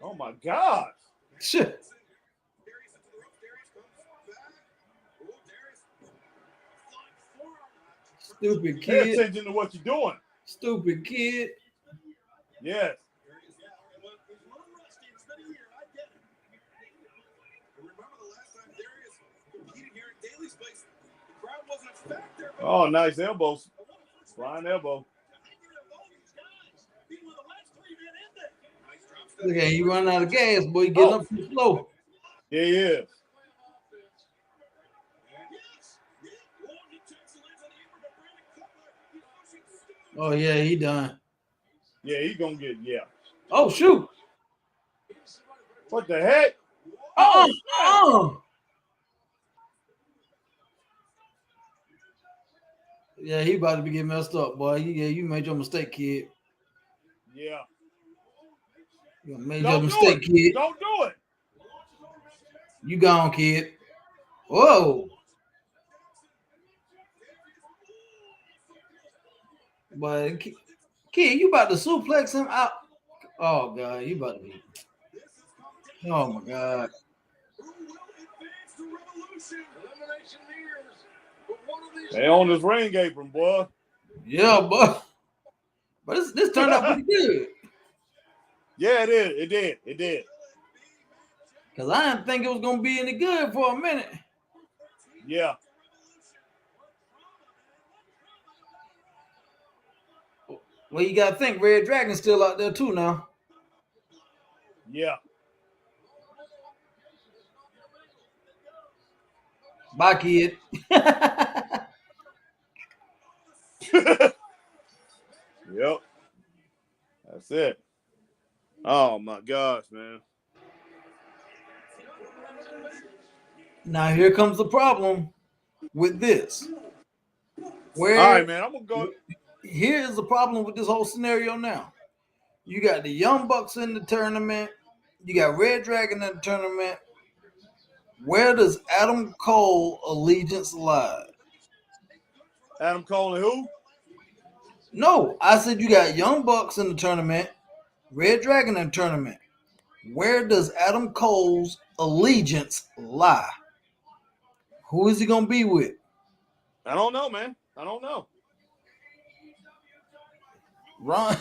Oh my God. Shit. Stupid kid. Pay attention to what you're doing. Stupid kid. Yes. Oh, nice elbows. Flying elbow. Look at him. He running out of gas, boy. He getting up too slow. Yeah, he is. Oh, yeah, he done. Yeah, he gonna get, yeah. Oh, shoot. What the heck? Oh. Yeah, he about to be getting messed up, boy. You made your mistake, kid. Yeah. You made your mistake, kid. Don't do it. You gone, kid. Whoa. But kid, you about to suplex him out. Oh God, you about to be. Oh my God. They on this ring apron, boy. Yeah, but this turned out pretty good. Yeah, it is. It did. Cause I didn't think it was gonna be any good for a minute. Yeah. Well, you gotta think Red Dragon's still out there too now. Yeah. Bye, kid. Yep. That's it. Oh my gosh, man. Now here comes the problem with this. All right, man. I'm gonna go. Here's the problem with this whole scenario now. You got the Young Bucks in the tournament. You got Red Dragon in the tournament. Where does Adam Cole allegiance lie? Adam Cole and who? No, I said you got Young Bucks in the tournament, Red Dragon in the tournament. Where does Adam Cole's allegiance lie? Who is he gonna be with? I don't know, man. I don't know. Ron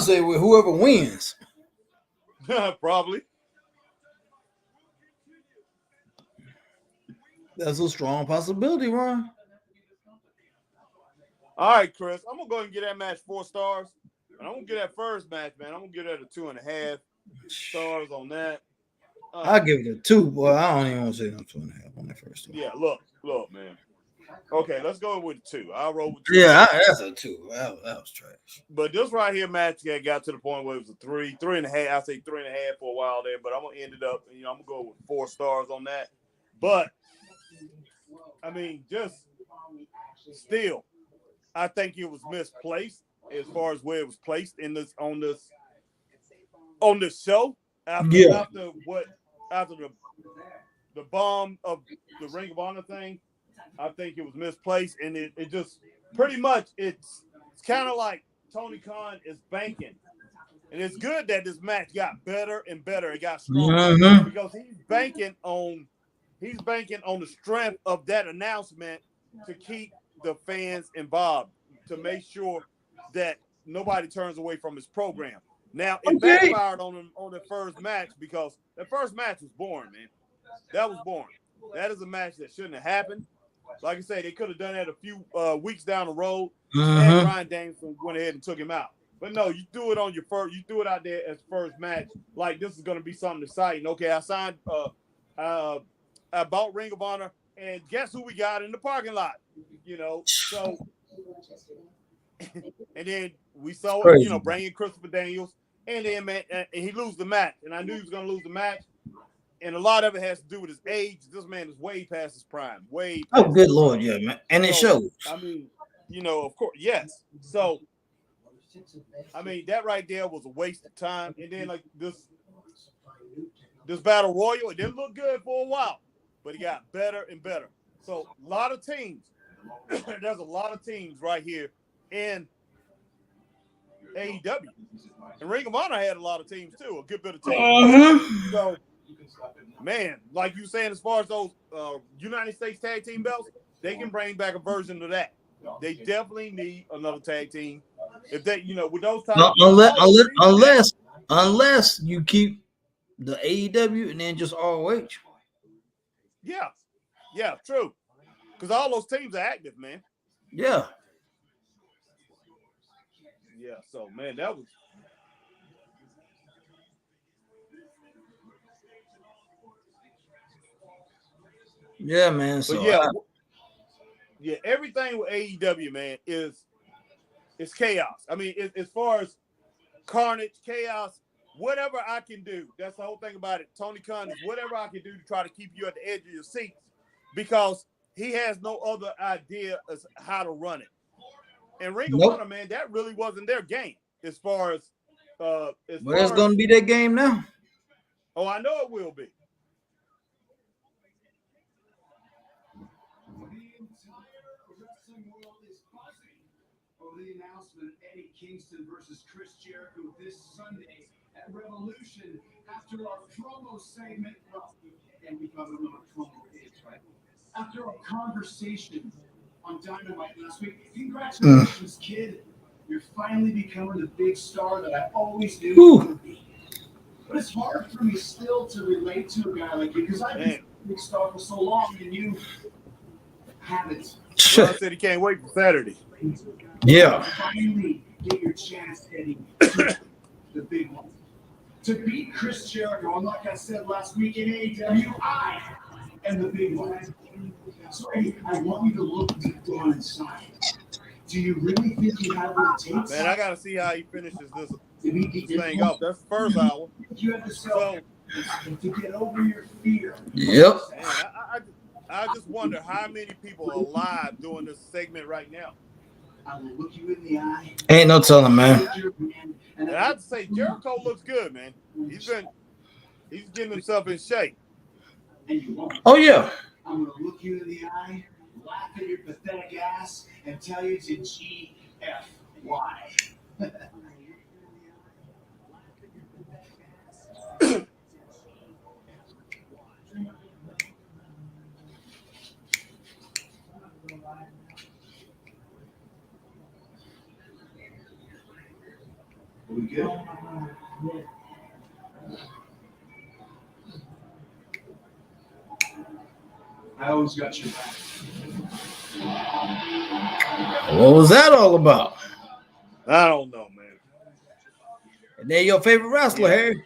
said with whoever wins. Probably. That's a strong possibility, Ron. All right, Chris. I'm gonna go ahead and give that match 4 stars. And I'm gonna give that first match, man. I'm gonna give that a 2.5 stars on that. I'll give it a 2, boy. I don't even want to say no 2.5 on that first one. Yeah, look, man. Okay, let's go with 2. I'll roll with 2. Yeah, that's a 2. That was trash. But this right here match got to the point where it was a 3.5. I say 3.5 for a while there, but I'm gonna end it up. I'm gonna go with 4 stars on that. But I mean, just still, I think it was misplaced as far as where it was placed in this on this show after the bomb of the Ring of Honor thing. I think it was misplaced, and it just pretty much it's kind of like Tony Khan is banking, and it's good that this match got better and better. It got stronger because he's banking on the strength of that announcement to keep the fans involved, to make sure that nobody turns away from his program. Now, it backfired on the first match because the first match was boring, man. That was boring. That is a match that shouldn't have happened. Like I said, they could have done that a few weeks down the road, and Bryan Danielson went ahead and took him out. But no, you do it on your first. You do it out there as first match. Like, this is going to be something exciting. Okay, I signed. I bought Ring of Honor, and guess who we got in the parking lot? So, and then we saw bring in Christopher Daniels, and then man, and he lose the match, and I knew he was going to lose the match. And a lot of it has to do with his age. This man is way past his prime. Way past good Lord, yeah, man. And it shows. I mean, of course, yes. So, I mean, that right there was a waste of time. And then, like, this Battle Royal, it didn't look good for a while, but it got better and better. So, a lot of teams. There's a lot of teams right here in AEW. And Ring of Honor had a lot of teams, too. A good bit of teams. So, man, like you saying, as far as those United States tag team belts, they can bring back a version of that. They definitely need another tag team. If they, with those times, unless you keep the AEW and then just ROH. Yeah, true. Because all those teams are active, man. Yeah. Yeah. So, man, that was. Yeah, man. So everything with AEW, man, is chaos. I mean, as far as carnage, chaos, whatever I can do. That's the whole thing about it. Tony Khan is whatever I can do to try to keep you at the edge of your seat, because he has no other idea as how to run it. And Ring of Honor, man, that really wasn't their game as far as it's going to be their game now. Oh, I know it will be. The announcement of Eddie Kingston versus Chris Jericho this Sunday at Revolution after our promo segment. Well, and we probably know what promo is, right? After our conversation on Dynamite last week. Congratulations, kid. You're finally becoming the big star that I always knew you would be. But it's hard for me still to relate to a guy like you because I've been a big star for so long and you haven't. Ron said he can't wait for Saturday. Yeah. Finally get your chance, Eddie, to the big one. To beat Chris Jericho, and like I said last week in AEW, I am the big one. So, Eddie, I want you to look deep down inside. Do you really think you have what it takes? Man, I got to see how he finishes this thing up. That's the first hour. You have to get over your fear. Yep. Man, I just wonder how many people are alive doing this segment right now. I will look you in the eye. Ain't no telling, man. And I have to say, Jericho looks good, man. He's getting himself in shape. Oh yeah. I'm gonna look you in the eye, laugh at your pathetic ass, and tell you to GFY. We good? I always got your back. What was that all about? I don't know, man. And they're your favorite wrestler, Yeah. Harry.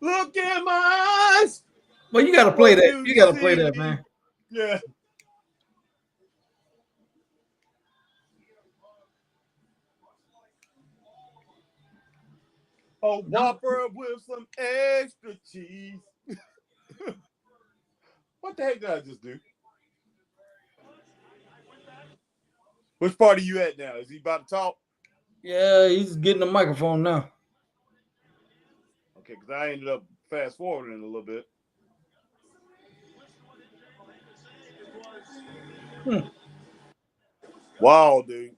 Look in my eyes. Well, you got to play that. You got to play that, man. Yeah. Oh, Whopper with some extra cheese. What the heck did I just do? Which part are you at now? Is he about to talk? Yeah, he's getting the microphone now. Okay, because I ended up fast forwarding a little bit. Wow, dude.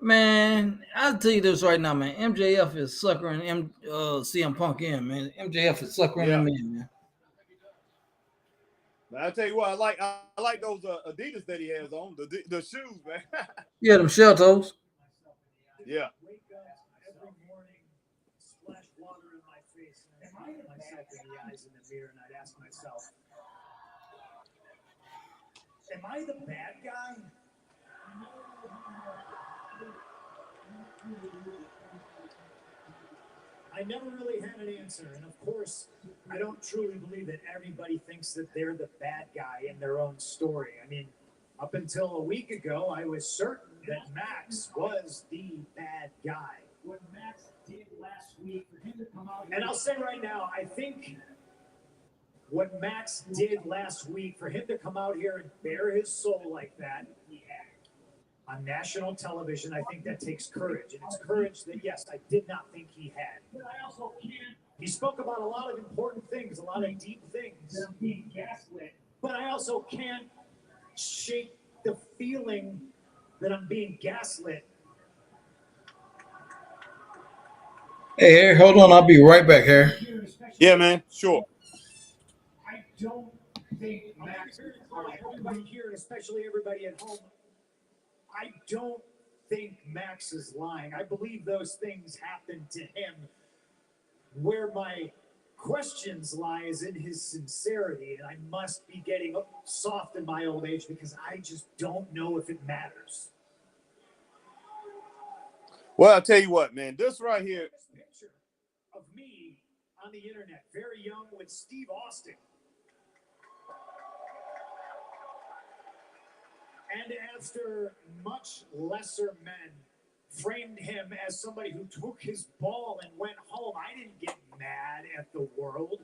Man, I'll tell you this right now, man. MJF is suckering CM Punk in, man. MJF is suckering him in, man. I tell you what, I like those Adidas that he has on, the shoes, man. Yeah, them shell toes. Yeah. Every morning, splash water in my face, and I look myself in the eyes in the mirror, and I'd ask myself, am I the bad guy? I never really had an answer, and of course, I don't truly believe that everybody thinks that they're the bad guy in their own story. I mean, up until a week ago, I was certain that Max was the bad guy. What Max did last week for him to come out, and I'll say right now, I think what Max did last week for him to come out here and bare his soul like that on national television, I think that takes courage. And it's courage that, yes, I did not think he had. But I also can't. He spoke about a lot of important things, a lot of deep things. Being gaslit. But I also can't shake the feeling that I'm being gaslit. Hey, Harry, hold on. I'll be right back, Harry. Yeah, man. Sure. I don't think Max, everybody here, and especially everybody at home, I don't think Max is lying. I believe those things happened to him. Where my questions lie is in his sincerity, and I must be getting soft in my old age because I just don't know if it matters. Well, I'll tell you what, man. This right here. This picture of me on the internet, very young, with Steve Austin. And after much lesser men framed him as somebody who took his ball and went home, I didn't get mad at the world.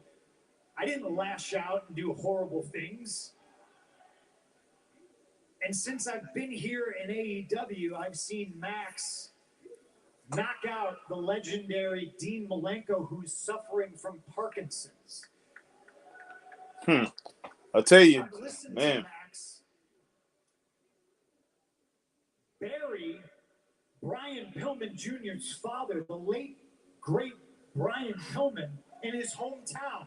I didn't lash out and do horrible things. And since I've been here in AEW, I've seen Max knock out the legendary Dean Malenko, who's suffering from Parkinson's. I'll tell you, man. Bury Brian Pillman Jr.'s father, the late, great Brian Pillman, in his hometown.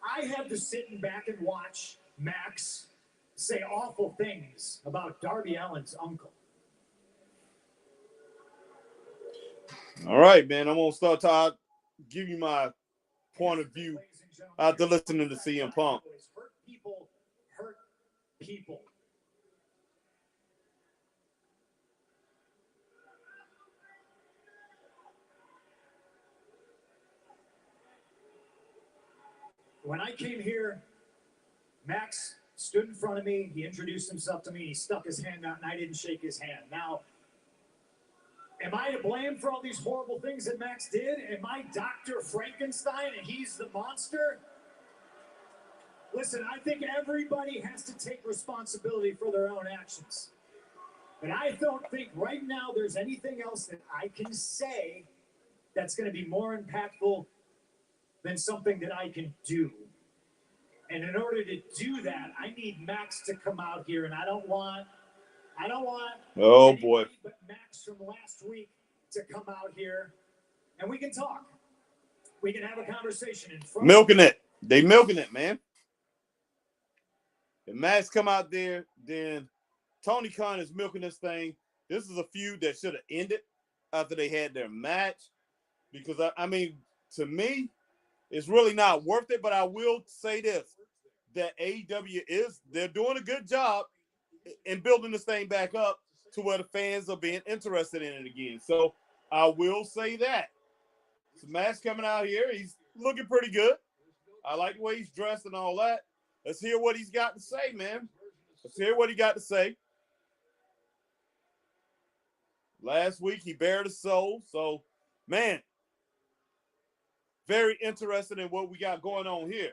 I had to sit back and watch Max say awful things about Darby Allin's uncle. All right, man. I'm going to start to give you my point of view after listening to CM Punk. Hurt people hurt people. When I came here, Max stood in front of me. He introduced himself to me. He stuck his hand out, and I didn't shake his hand. Now, Am I to blame for all these horrible things that Max did? Am I Dr. Frankenstein and he's the monster? Listen, I think everybody has to take responsibility for their own actions. And I don't think right now there's anything else that I can say that's going to be more impactful than something that I can do. And in order to do that, I need Max to come out here, and I don't want oh boy, but Max from last week to come out here, and we can talk. We can have a conversation in front. Milking it. They milking it, man. If Max come out there, then Tony Khan is milking this thing. This is a feud that should have ended after they had their match. Because, I mean, to me, it's really not worth it. But I will say this, that AEW they're doing a good job in building this thing back up to where the fans are being interested in it again. So I will say that. So Max coming out here, he's looking pretty good. I like the way he's dressed and all that. Let's hear what he's got to say, man. Let's hear what he got to say. Last week, he bared his soul. So, man, very interested in what we got going on here.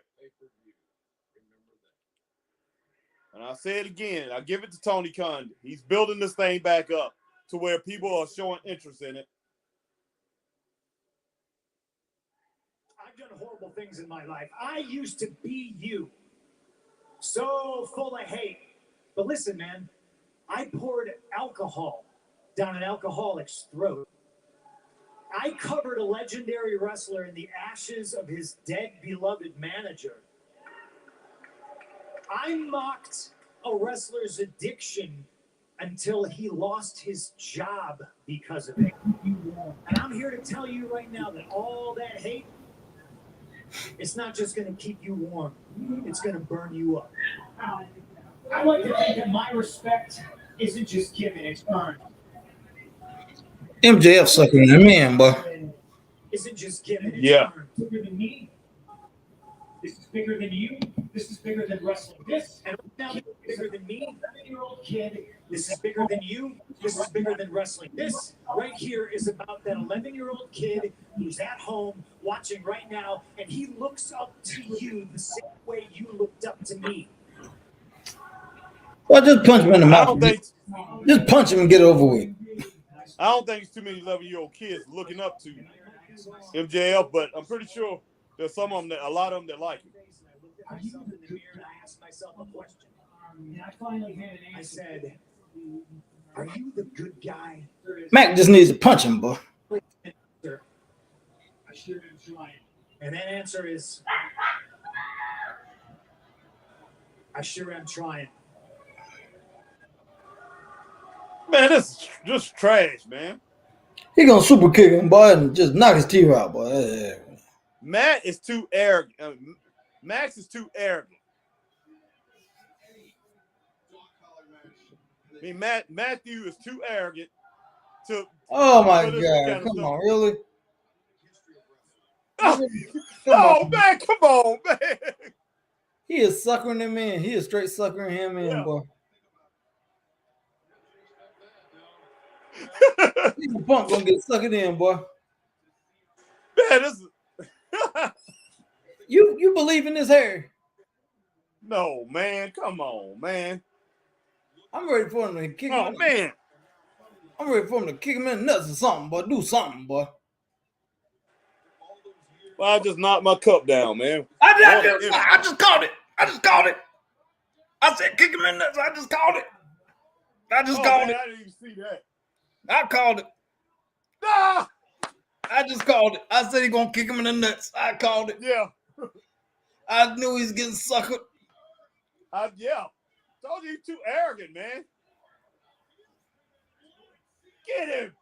And I'll say it again. I give it to Tony Khan. He's building this thing back up to where people are showing interest in it. I've done horrible things in my life. I used to be you. So full of hate. But listen, man, I poured alcohol down an alcoholic's throat. I covered a legendary wrestler in the ashes of his dead beloved manager. I mocked a wrestler's addiction until he lost his job because of it. And I'm here to tell you right now that all that hate, it's not just going to keep you warm. It's going to burn you up. I like to think that my respect isn't just given, it's earned. MJF sucking him in, boy. Isn't just given, it's earned. Bigger than me. This is bigger than you. This is bigger than wrestling. This and now this is bigger than me. 11-year-old kid. This is bigger than you. This is bigger than wrestling. This right here is about that 11-year-old kid who's at home watching right now, and he looks up to you the same way you looked up to me. Well, just punch him in the mouth. Just punch him and get it over with. I don't think it's too many 11-year-old kids looking up to MJF, but I'm pretty sure there's some of them, a lot of them that like him. I asked myself a question. I finally had an answer. I said, are you the good guy? Mac just needs to punch him, boy. I sure am trying. And that answer is, I sure am trying. Man, this is just trash, man. He gonna super kick him, boy, and just knock his teeth out, boy. Matt is too arrogant. Max is too arrogant. I mean, Matthew is too arrogant to. Oh my God! Come on, really? Oh man, come on, man! He is suckering him in. He is straight suckering him in, boy. He's a punk gonna get suckered in, boy. Man, this is. You believe in this hair? No, man. Come on, man. I'm ready for him to kick him. Oh, man. I'm ready for him to kick him in the nuts or something, boy. Do something, boy. Well, I just knocked my cup down, man. I just called it. I said kick him in the nuts. I just called it. I didn't even see that. I called it. Ah! I just called it. I said he gonna kick him in the nuts. I called it. Yeah. I knew he was getting suckered. Yeah. Told you he's too arrogant, man. Get him.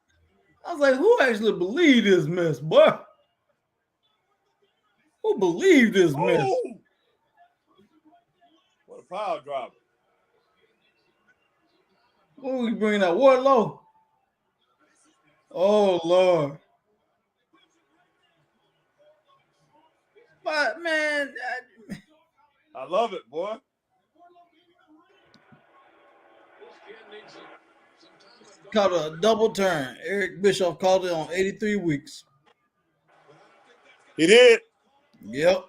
I was like, who actually believed this mess, boy? Who believed this mess? What a power driver. What are we bringing out? Wardlow? Oh, Lord. But, man. I love it, boy. Called a double turn. Eric Bischoff called it on 83 weeks. He did. Yep.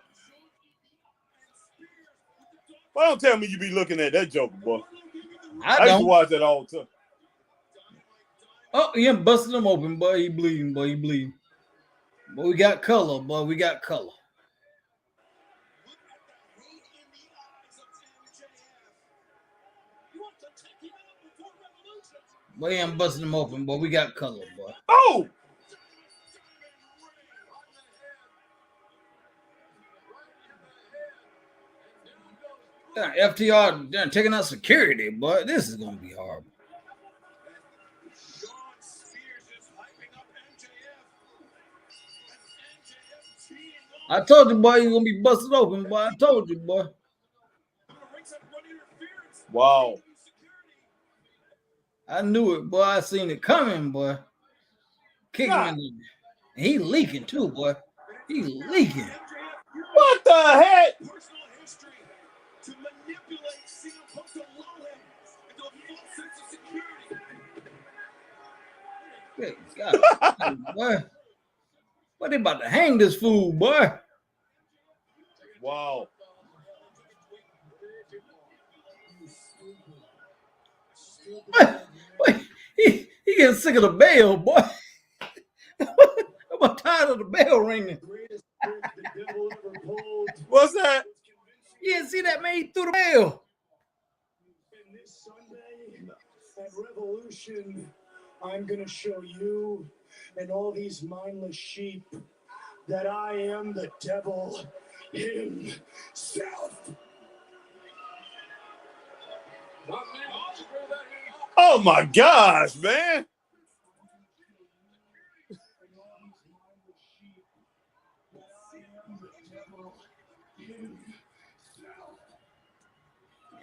Well, don't tell me you be looking at that Joker, boy. I used to don't. watch that all the time. Oh, he busted him open, boy. He bleeding, boy. He bleeding. But we got color, boy. We got color. Boy, he ain't busting him open, boy. We got color, boy. Oh! FTR done taking out security, boy. This is gonna be horrible. I told you, boy, you're gonna be busted open, boy. I told you, boy. Wow. I knew it, boy. I seen it coming, boy. Kick him in the... He leaking too, boy. He leaking. What the heck? Good God, boy. What they about to hang this fool, boy? Wow. Boy, he getting sick of the bell, boy. I'm tired of the bell ringing. What's that? You didn't see that, man? He threw the bell. And this Sunday at Revolution, I'm going to show you and all these mindless sheep that I am the devil himself. Oh my gosh, man.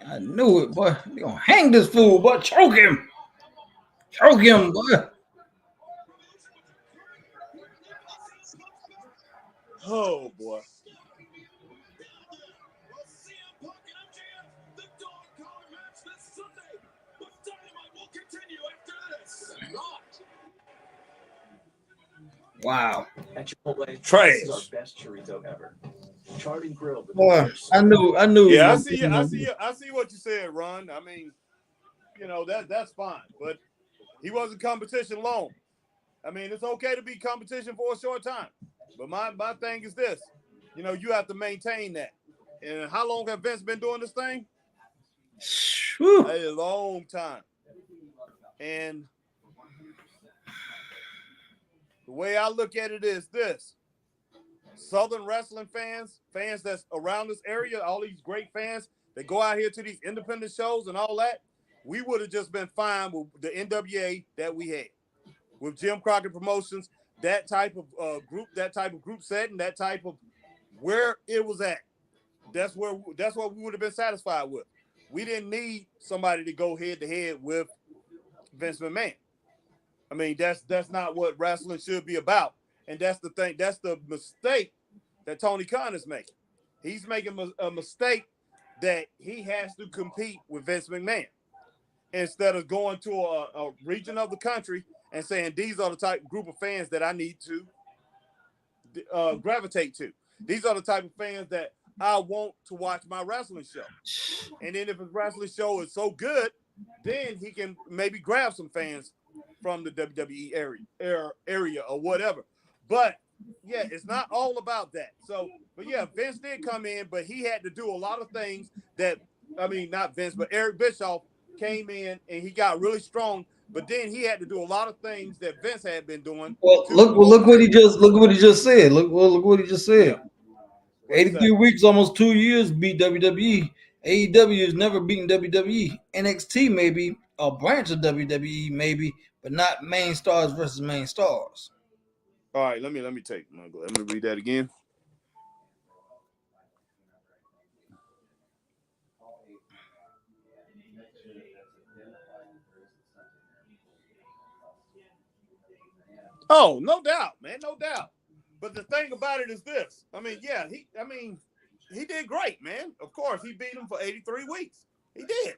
I knew it, boy. They gonna hang this fool, boy. Choke him. Choke him, boy. Oh boy. Wow. At Chipotle, Trash. this is our best chorizo ever. Charred and grilled. Boy, I knew. Yeah, I see what you said, Ron. I mean, you know, that's fine, but he wasn't competition long. I mean, it's okay to be competition for a short time, but my thing is this: you know, you have to maintain that. And how long have Vince been doing this thing? Whew. A long time. And the way I look at it is this: Southern wrestling fans that's around this area, all these great fans that go out here to these independent shows and all that, we would have just been fine with the NWA that we had. With Jim Crockett Promotions, that type of group setting, that type of where it was at. That's what we would have been satisfied with. We didn't need somebody to go head to head with Vince McMahon. I mean, that's not what wrestling should be about. And that's the thing. That's the mistake that Tony Khan is making. He's making a mistake that he has to compete with Vince McMahon instead of going to a region of the country and saying, these are the type group of fans that I need to gravitate to. These are the type of fans that I want to watch my wrestling show. And then if his wrestling show is so good, then he can maybe grab some fans from the WWE area or whatever. But yeah, it's not all about that. So, but yeah, Vince did come in, but he had to do a lot of things that, I mean, not Vince, but Eric Bischoff came in and he got really strong. But then he had to do a lot of things that Vince had been doing. Well, look what he just said. Look what he just said. Yeah. 83 weeks, almost 2 years, beat WWE. AEW has never beaten WWE. NXT maybe a branch of WWE maybe, but not main stars versus main stars. All right, let me read that again. Oh, no doubt, man, no doubt. But the thing about it is this. I mean, yeah, he did great, man. Of course, he beat him for 83 weeks. He did.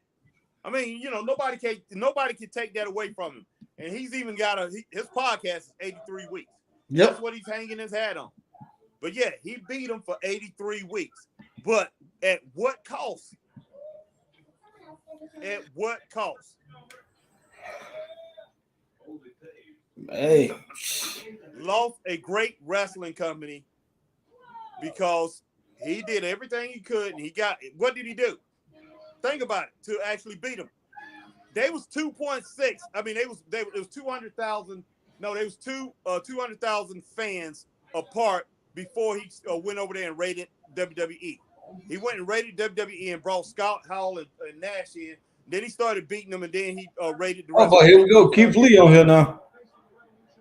I mean, you know, nobody can take that away from him. And he's even got his podcast is 83 weeks. Yep. That's what he's hanging his hat on. But yeah, he beat him for 83 weeks. But at what cost? At what cost? Hey. Lost a great wrestling company because he did everything he could, and he got it. What did he do? Think about it. To actually beat him, they was 2.6. I mean, it was 200,000. No, they was 200,000 fans apart before he went over there and raided WWE. He went and raided WWE and brought Scott Hall and Nash in. Then he started beating them, and then he raided the rest. Oh, boy, here we go. Keith Lee on here now.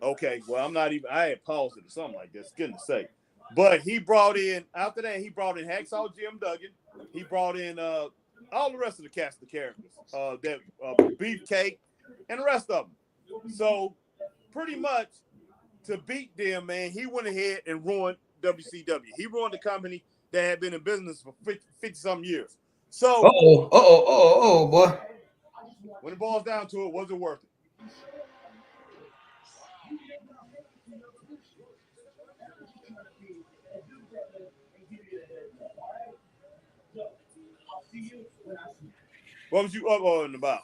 Okay, well, I'm not even. I had paused it or something like this. Goodness sake. But he brought in, after that, he brought in Hacksaw Jim Duggan. He brought in all the rest of the cast of characters, Beefcake, and the rest of them. So, pretty much, to beat them, man, he went ahead and ruined WCW. He ruined the company that had been in business for 50-some years. So, boy. When it boils down to it, was it worth it? What was you up on about?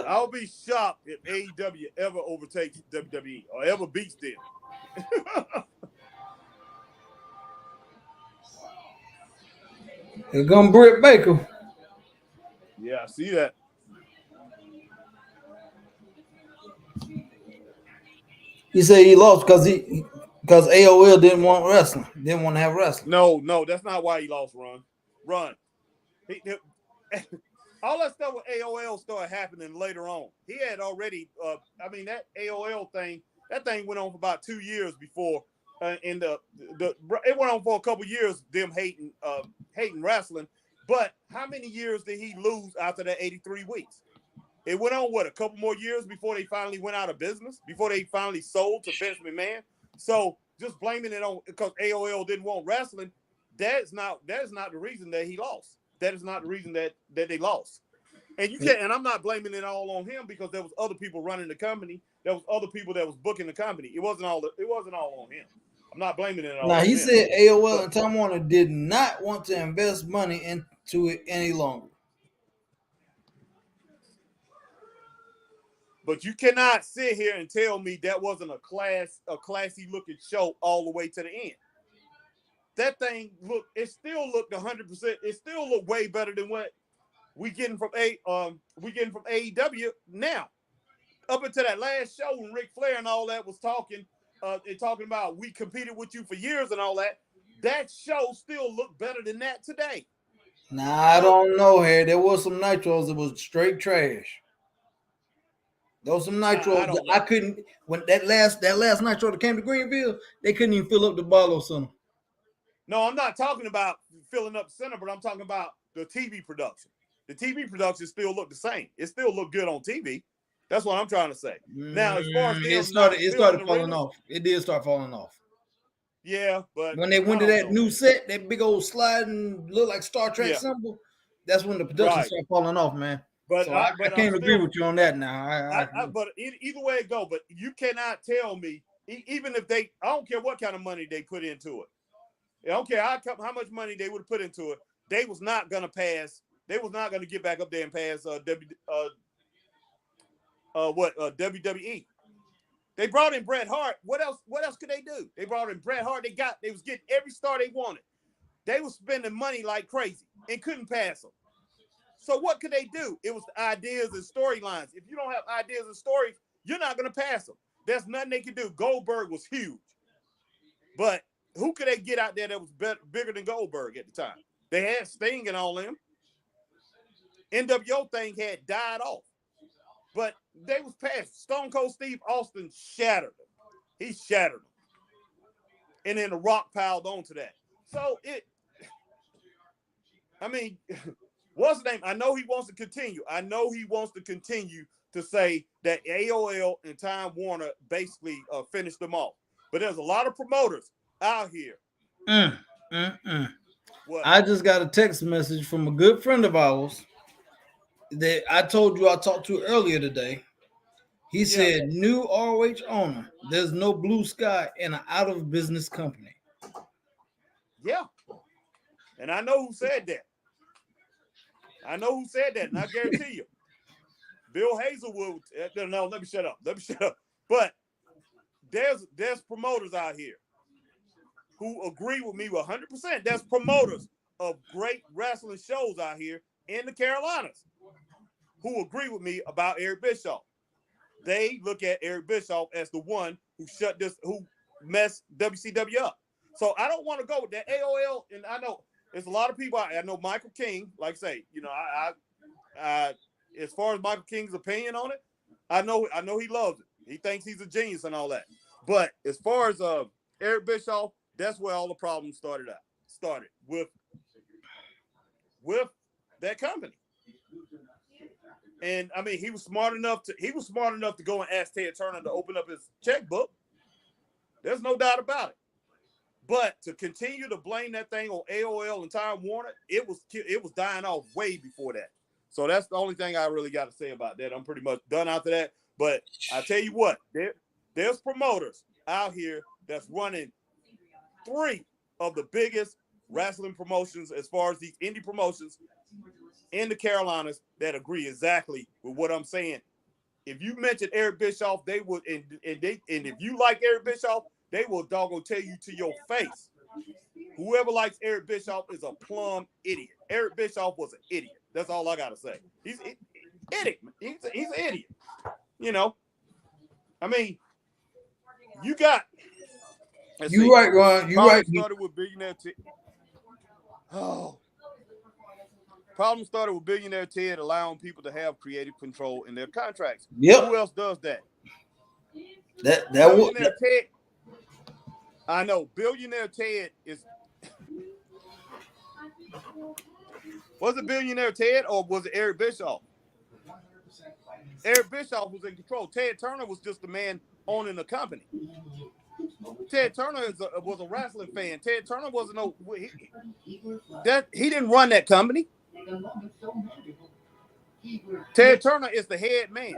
I'll be shocked if AEW ever overtakes WWE or ever beats them. Here come Britt Baker. Yeah, I see that. He said he lost because AOL didn't want wrestling. Didn't want to have wrestling. No, that's not why he lost. Run. All that stuff with AOL started happening later on. He had already. That AOL thing. That thing went on for about 2 years before, and it went on for a couple years. Them hating wrestling. But how many years did he lose after that 83 weeks? It went on, a couple more years before they finally went out of business, before they finally sold to Vince McMahon. So just blaming it on because AOL didn't want wrestling, that is not the reason that he lost. That is not the reason that they lost. And you can't, and I'm not blaming it all on him because there was other people running the company. There was other people that was booking the company. It wasn't all on him. I'm not blaming it all on him. Now, he said AOL and Time Warner did not want to invest money into it any longer. But you cannot sit here and tell me that wasn't a classy looking show all the way to the end. That thing it still looked 100%. It still looked way better than what we getting from AEW now. Up until that last show when Ric Flair and all that was talking about we competed with you for years and all that. That show still looked better than that today. Nah, I don't know, Harry. There was some nitros that was straight trash. There was some nitros that I couldn't. When that last nitro that came to Greenville, they couldn't even fill up the Barlow Center. No, I'm not talking about filling up the center, but I'm talking about the TV production. The TV production still looked the same. It still looked good on TV. That's what I'm trying to say. Now, as far as it started falling off. It did start falling off. Yeah, but when they went to that new set, that big old sliding look like Star Trek symbol, that's when the production started falling off, man. But so I can't agree with you on that now. But either way it go, but you cannot tell me, even if I don't care what kind of money they put into it. I don't care how much money they would have put into it. They was not going to pass. They was not going to get back up there and pass WWE. They brought in Bret Hart. What else could they do? They brought in Bret Hart. They was getting every star they wanted. They was spending money like crazy and couldn't pass them. So what could they do? It was the ideas and storylines. If you don't have ideas and stories, you're not going to pass them. There's nothing they could do. Goldberg was huge. But who could they get out there that was bigger than Goldberg at the time? They had Sting and all them. NWO thing had died off. But they was past. Stone Cold Steve Austin shattered them. He shattered them. And then The Rock piled onto that. So what's the name? I know he wants to continue. To say that AOL and Time Warner basically finished them off. But there's a lot of promoters out here. I just got a text message from a good friend of ours that I told you I talked to earlier today. He said, new ROH owner, there's no blue sky in an out of business company. Yeah. And I know who said that. And I guarantee you, Bill Hazelwood. No, let me shut up. But there's promoters out here who agree with me 100%. There's promoters of great wrestling shows out here in the Carolinas who agree with me about Eric Bischoff. They look at Eric Bischoff as the one who messed WCW up. So I don't want to go with that AOL. And I know there's a lot of people. I know Michael King, like I say, I as far as Michael King's opinion on it, I know he loves it. He thinks he's a genius and all that. But as far as Eric Bischoff, that's where all the problems started with that company. And I mean, he was smart enough to go and ask Ted Turner to open up his checkbook. There's no doubt about it. But to continue to blame that thing on AOL and Time Warner, it was dying off way before that. So that's the only thing I really got to say about that. I'm pretty much done after that. But I tell you what, there's promoters out here that's running 3 of the biggest wrestling promotions as far as these indie promotions in the Carolinas that agree exactly with what I'm saying. If you mention Eric Bischoff, they would, and if you like Eric Bischoff, they will doggone tell you to your face. Whoever likes Eric Bischoff is a plumb idiot. Eric Bischoff was an idiot. That's all I gotta say. He's an idiot. He's an idiot. You know, I mean, you got. You right, Ron. You right. Started with billionaire. Problem started with billionaire Ted allowing people to have creative control in their contracts. Yep. Who else does that? Billionaire Ted. I know. Billionaire Ted is. Was it Billionaire Ted or was it Eric Bischoff? Eric Bischoff was in control. Ted Turner was just the man owning the company. Ted Turner was a wrestling fan. Ted Turner wasn't he didn't run that company. Ted Turner is the head man.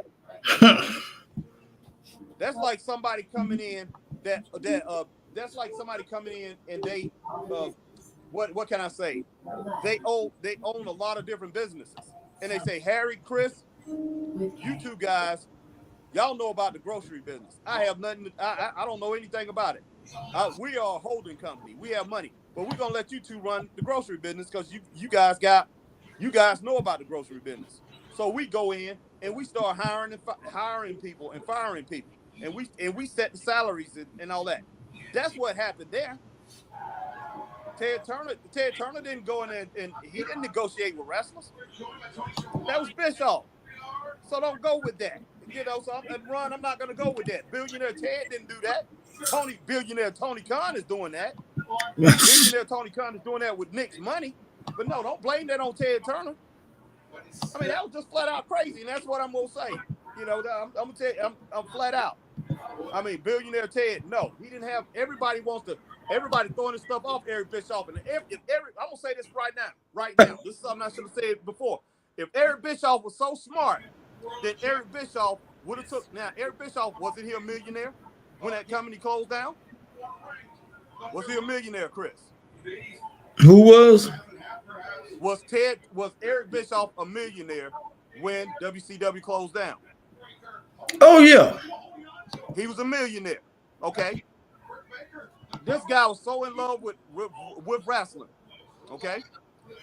That's like somebody coming in that's like somebody coming in and they what can I say? They own a lot of different businesses. And they say, Harry, Chris, you two guys, y'all know about the grocery business. I have nothing. I don't know anything about it. We are a holding company. We have money, but we're gonna let you two run the grocery business because you guys know about the grocery business. So we go in and we start hiring people and firing people, and we set the salaries and all that. That's what happened there. Ted Turner didn't go in there and he didn't negotiate with wrestlers. That was Bischoff. So don't go with that. You know, so I'm not going to go with that. Billionaire Ted didn't do that. Billionaire Tony Kahn is doing that. Billionaire Tony Kahn is doing that with Nick's money. But no, don't blame that on Ted Turner. I mean, that was just flat out crazy, and that's what I'm going to say. You know, I'm going to tell you, I'm flat out. I mean, Billionaire Ted, no. He didn't have, everybody throwing this stuff off Eric Bischoff. And I'm going to say this right now. This is something I should have said before. If Eric Bischoff was so smart, then Eric Bischoff would have took. Now, Eric Bischoff, wasn't he a millionaire when that company closed down? Was he a millionaire, Chris? Who was? Was Eric Bischoff a millionaire when WCW closed down? Oh, yeah. He was a millionaire. Okay. This guy was so in love with wrestling. Okay.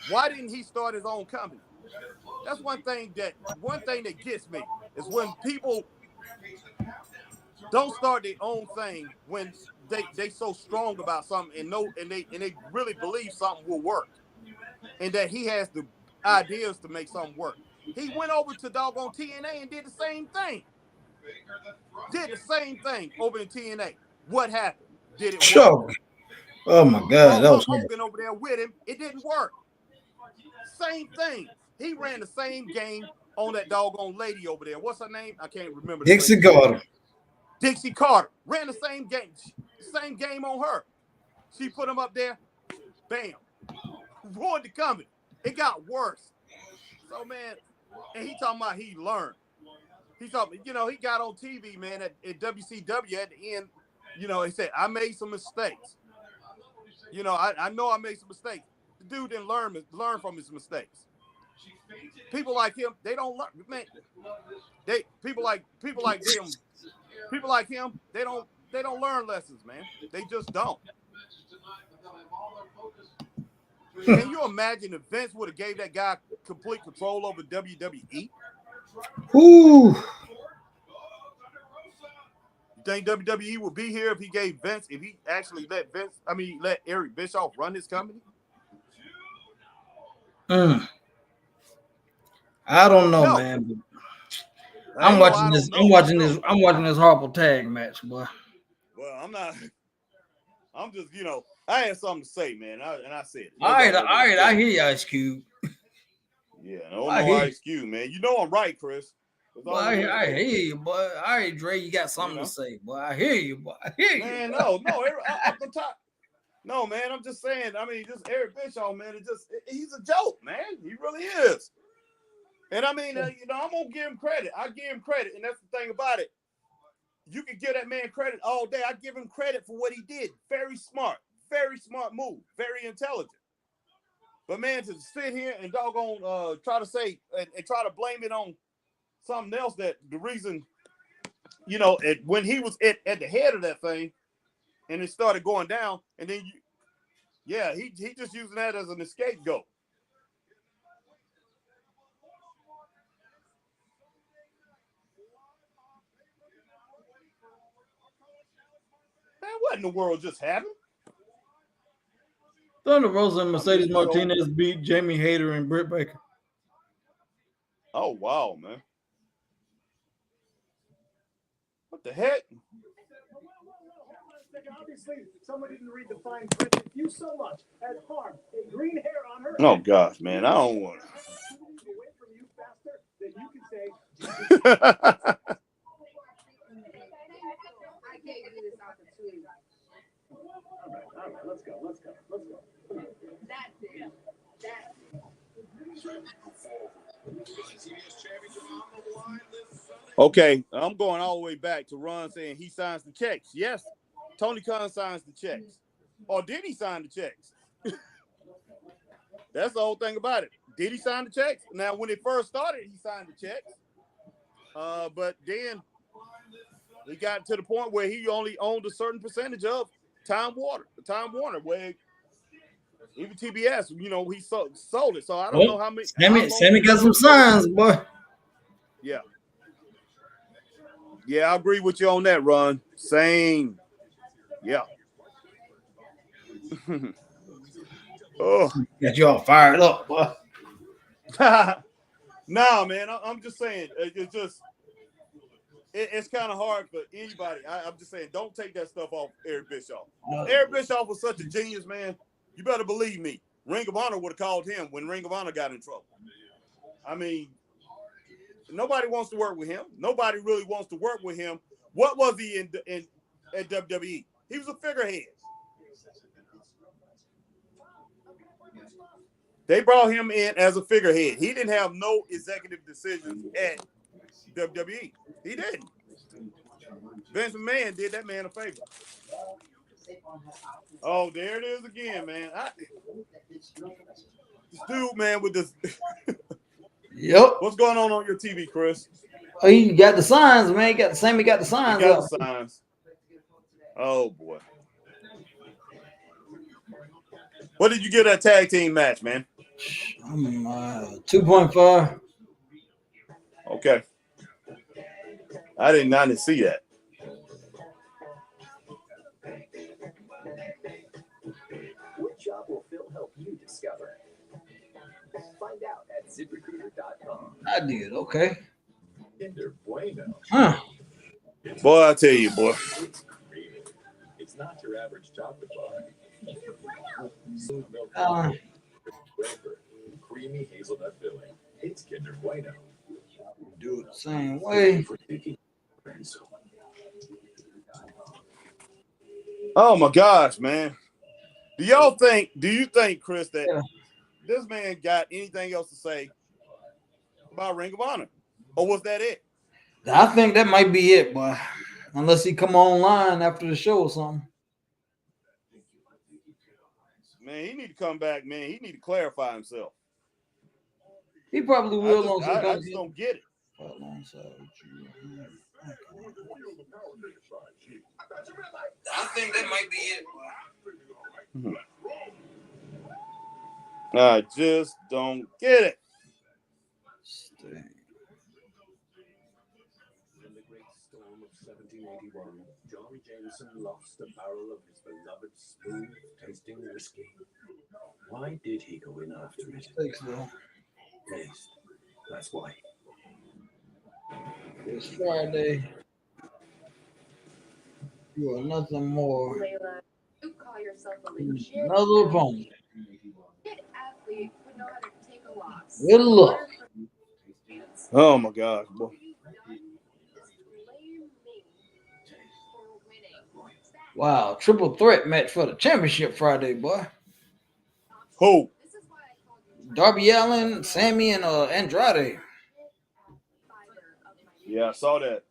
Why didn't he start his own company? That's one thing that gets me is when people don't start their own thing when they so strong about something and they really believe something will work and that he has the ideas to make something work. He went over to doggone TNA and did the same thing. Over in TNA. What happened? Did it work? Oh my God, that was Hogan over there with him. It didn't work. Same thing. He ran the same game on that doggone lady over there. What's her name? I can't remember. Dixie Carter. Dixie Carter ran the same game on her. She put him up there. Bam. Ruined the company. It got worse. So man, and he talking about he learned. he got on TV, man, at WCW at the end. He said, I made some mistakes. I know I made some mistakes. The dude didn't learn from his mistakes. People like him, they don't learn, man. People like him, they don't learn lessons, man. They just don't. Can you imagine if Vince would have gave that guy complete control over WWE? Ooh. You think WWE would be here if he actually let Eric Bischoff run his company? I don't know, man. I'm watching this horrible tag match, boy. Well, I'm not. I'm just, I had something to say, man. I said it. All right. I hear you, Ice Cube. Yeah, no Ice Cube, man. You know I'm right, Chris. I hear you, boy. All right, Dre, you got something to say, boy. I hear you, boy. I hear you. Man, no. No, man. I'm just saying. I mean, just Eric Bischoff, man. He's a joke, man. He really is. And I mean, I'm gonna give him credit. I give him credit, and that's the thing about it. You can give that man credit all day. I give him credit for what he did. Very smart move, very intelligent. But man, to sit here and doggone try to say and try to blame it on something else, that the reason, when he was at the head of that thing, and it started going down, and then he just using that as an scapegoat. Man, what in the world just happened? Thunder Rosa and Mercedes Martinez beat Jamie Hayter and Britt Baker. Oh, wow, man. What the heck? Obviously, somebody didn't read the fine print. If you so much as harm a green hair on her. Oh, gosh, man. I don't want to. Away from you faster than you can say. I gave you this opportunity. All right, let's go. That's it. Okay, I'm going all the way back to Ron saying he signs the checks. Yes, Tony Khan signs the checks. Or did he sign the checks? That's the whole thing about it. Did he sign the checks? Now, when it first started, he signed the checks. But then he got to the point where he only owned a certain percentage of Time Warner, where even TBS, he sold it. So I don't know how many. Sammy got some signs, boy. Yeah. Yeah, I agree with you on that, Ron. Same. Yeah. Oh. Got you all fired up, boy. Nah, man. I'm just saying. It's kind of hard for anybody. I'm just saying, don't take that stuff off Eric Bischoff. Eric Bischoff was such a genius, man. You better believe me. Ring of Honor would have called him when Ring of Honor got in trouble. I mean, nobody wants to work with him. Nobody really wants to work with him. What was he at WWE? He was a figurehead. They brought him in as a figurehead. He didn't have no executive decisions at WWE. He didn't. Vince McMahon did that man a favor. Oh, there it is again, man. This dude, man, with this. Yep. What's going on your TV, Chris? Oh, you got the signs, man. He got the signs. He got the signs. Oh, boy. What did you get that tag team match, man? 2.5. Okay. I didn't see that. What job will Phil help you discover? Find out at ZipRecruiter.com. I did, okay. Kinder Bueno. Huh. Boy, I tell you, boy. It's not your average chocolate bar. Smooth milk, creamy hazelnut filling. It's Kinder Bueno. Do it the same way. Oh my gosh, man. Do you think, Chris, that this man got anything else to say about Ring of Honor? Or was that it? I think that might be it, boy. Unless he come online after the show or something. Man, he need to come back, man. He need to clarify himself. He probably will. I just don't get it. I think that might be it, boy. I just don't get it. In the great storm of 1781, John Jameson lost a barrel of his beloved smooth-tasting whiskey. Why did he go in after it? Taste. That's why. It's Friday. You are nothing more. Layla, you call yourself a legit Another opponent. athlete would know how to take a loss. Good luck. Oh my gosh, boy. Wow, triple threat match for the championship Friday, boy. Who? Darby Allin, Sammy, and Andrade. Yeah, I saw that.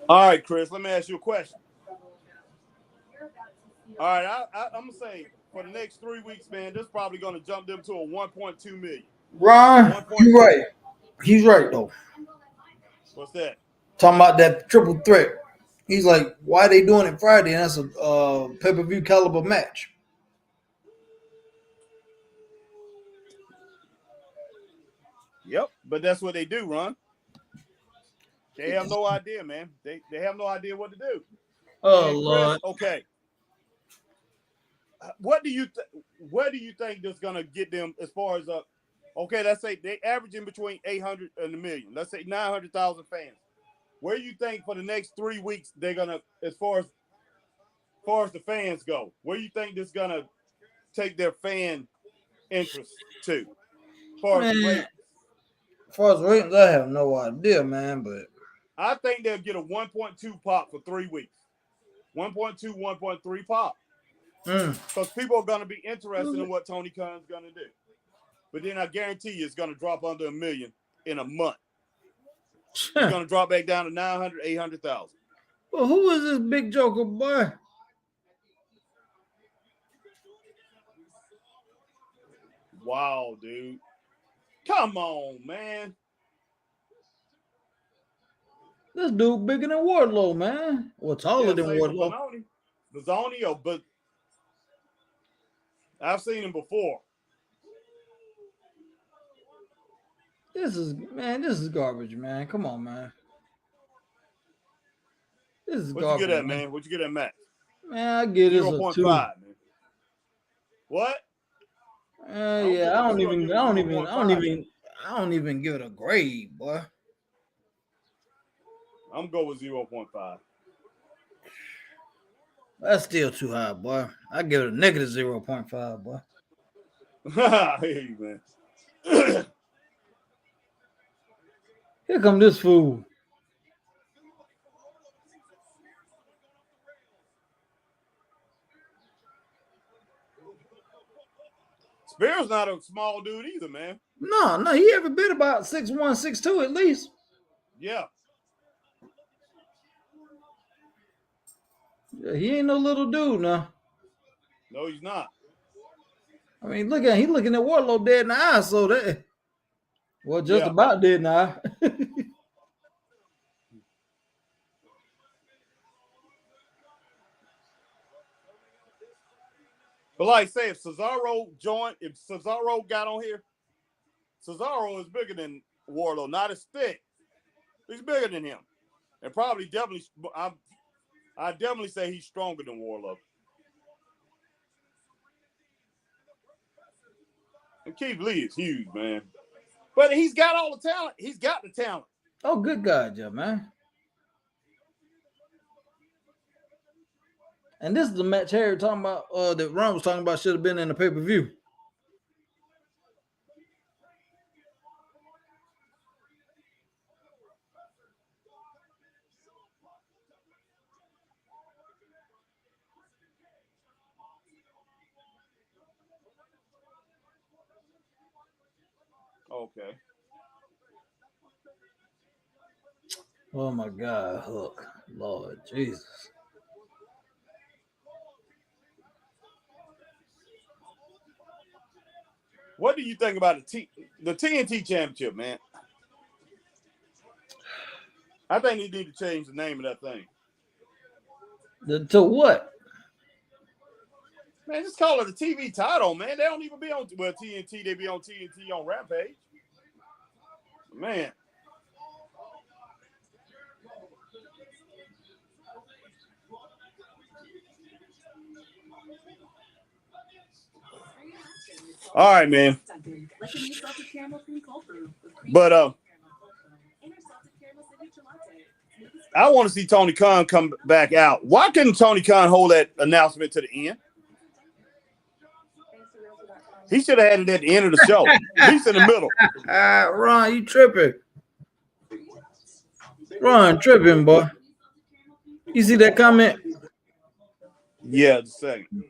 All right, Chris, let me ask you a question. All right, I'm going to say for the next 3 weeks, man, this is probably going to jump them to a 1.2 million. Ron, you're right. He's right, though. What's that? Talking about that triple threat. He's like, why are they doing it Friday? And that's a pay-per-view caliber match. Yep, but that's what they do, Ron. They have no idea, man. They have no idea what to do. Oh, and Chris, Lord. Okay. What do you think that's gonna get them as far as okay, let's say they averaging between 800 and a million. Let's say 900,000 fans. Where do you think for the next 3 weeks they're gonna, as far as the fans go, where do you think this is gonna take their fan interest to? As far as the ratings? As far as ratings, I have no idea, man, but I think they'll get a 1.2 pop for 3 weeks. 1.2, 1.3 pop. Because people are going to be interested in what Tony Khan's going to do. But then I guarantee you it's going to drop under 1 million in a month. It's going to drop back down to 900, 800,000. Well, who is this big joker, boy? Wow, dude. Come on, man. This dude bigger than Wardlow, man. Or taller than Wardlow. Bizzoni, but I've seen him before. This is garbage, man. Come on, man. This is garbage. What you get at, man? What you get at, Max? Man, I get it 0.5, man. What? Yeah, I don't even give it a grade, boy. I'm going with 0.5. That's still too high, boy. I give it a negative 0.5, boy. I hear you, man. Here come this fool. Spears not a small dude either, man. No, he ever been about 6'1", 6'2" at least. Yeah. Yeah, he ain't no little dude now. No, he's not. I mean, he looking at Wardlow dead in the eye, so that just about dead in the eye. But like I say, if Cesaro got on here, Cesaro is bigger than Wardlow, not as thick. He's bigger than him. And I definitely say he's stronger than Wardlow. And Keith Lee is huge, man. But he's got all the talent. He's got the talent. Oh, good God, yeah, man. And this is the match Harry talking about, that Ron was talking about should have been in the pay-per-view. Okay. Oh my God, Hook. Lord Jesus. What do you think about the TNT Championship, man? I think they need to change the name of that thing. To what? Man, just call it a TV title, man. They don't even be on TNT. They be on TNT on Rampage. Man. All right, man. But I want to see Tony Khan come back out. Why couldn't Tony Khan hold that announcement to the end? He should have had it at the end of the show. At least in the middle. Ron, you tripping. Ron, tripping, boy. You see that comment? Yeah, just a second.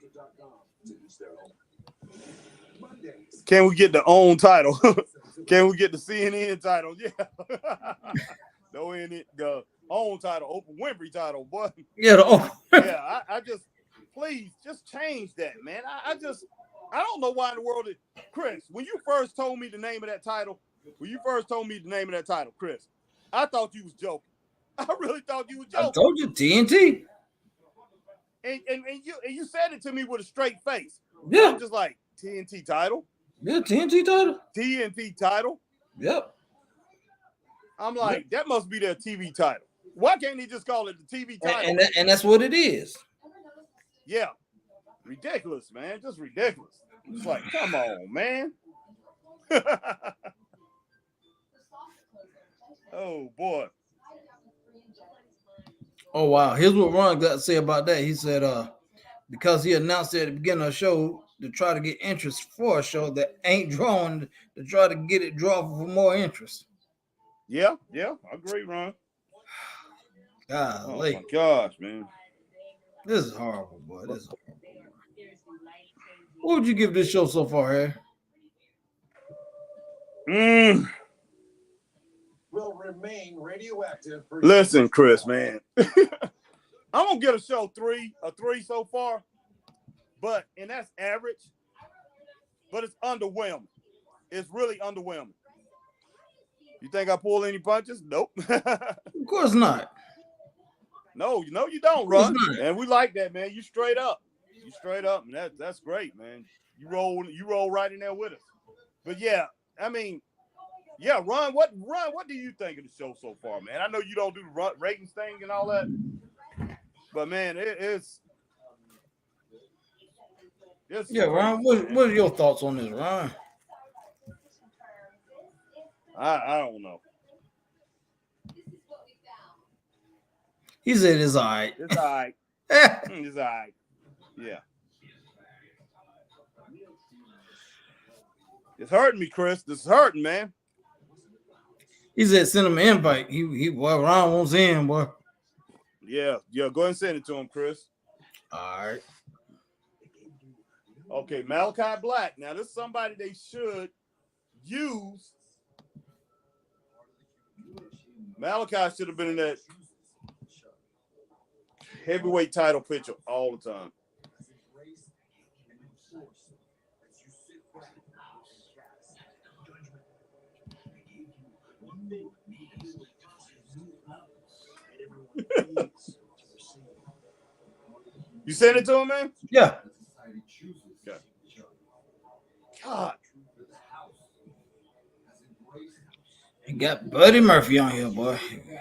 Can we get the own title? Can we get the CNN title? Yeah. The own title, Oprah Winfrey title, boy. Yeah, yeah. I just, please, just change that, man. I don't know why in the world Chris, when you first told me the name of that title, Chris, I thought you was joking. I really thought you was joking. I told you, TNT. And you said it to me with a straight face. Yeah. I'm just like, TNT title? Yeah, TNT title. TNT title? Yep. I'm like, that must be their TV title. Why can't they just call it the TV title? And that's what it is. Yeah. Ridiculous, man. Just ridiculous. It's like, come on, man. Oh, boy. Oh, wow. Here's what Ron got to say about that. He said, because he announced it at the beginning of the show to try to get interest for a show that ain't drawing, to try to get it drawn for more interest. Yeah, I agree, Ron. Golly. Oh my gosh, man. This is horrible, boy. This is horrible. What would you give this show so far, Harry? Will remain radioactive. Listen, Chris, man. I'm gonna get a show a three so far, and that's average, but it's underwhelming. It's really underwhelming. You think I pull any punches? Nope. Of course not. No, you don't, Ron. And we like that, man. You straight up. And that's great, man. You roll right in there with us. But yeah, I mean, yeah, Ron, what do you think of the show so far, man? I know you don't do the ratings thing and all that, but man, it's yeah, Ron. What are your thoughts on this, Ron? I don't know. He said it's all right. It's all right. It's all right. Yeah. It's hurting me, Chris. This is hurting, man. He said send him an invite. Boy, Ron wants in, boy. Yeah. Go ahead and send it to him, Chris. All right. Okay, Malachi Black. Now, this is somebody they should use. Malachi should have been in that heavyweight title picture all the time. You sent it to him, man? Yeah. Okay. God. You got Buddy Murphy on here, boy.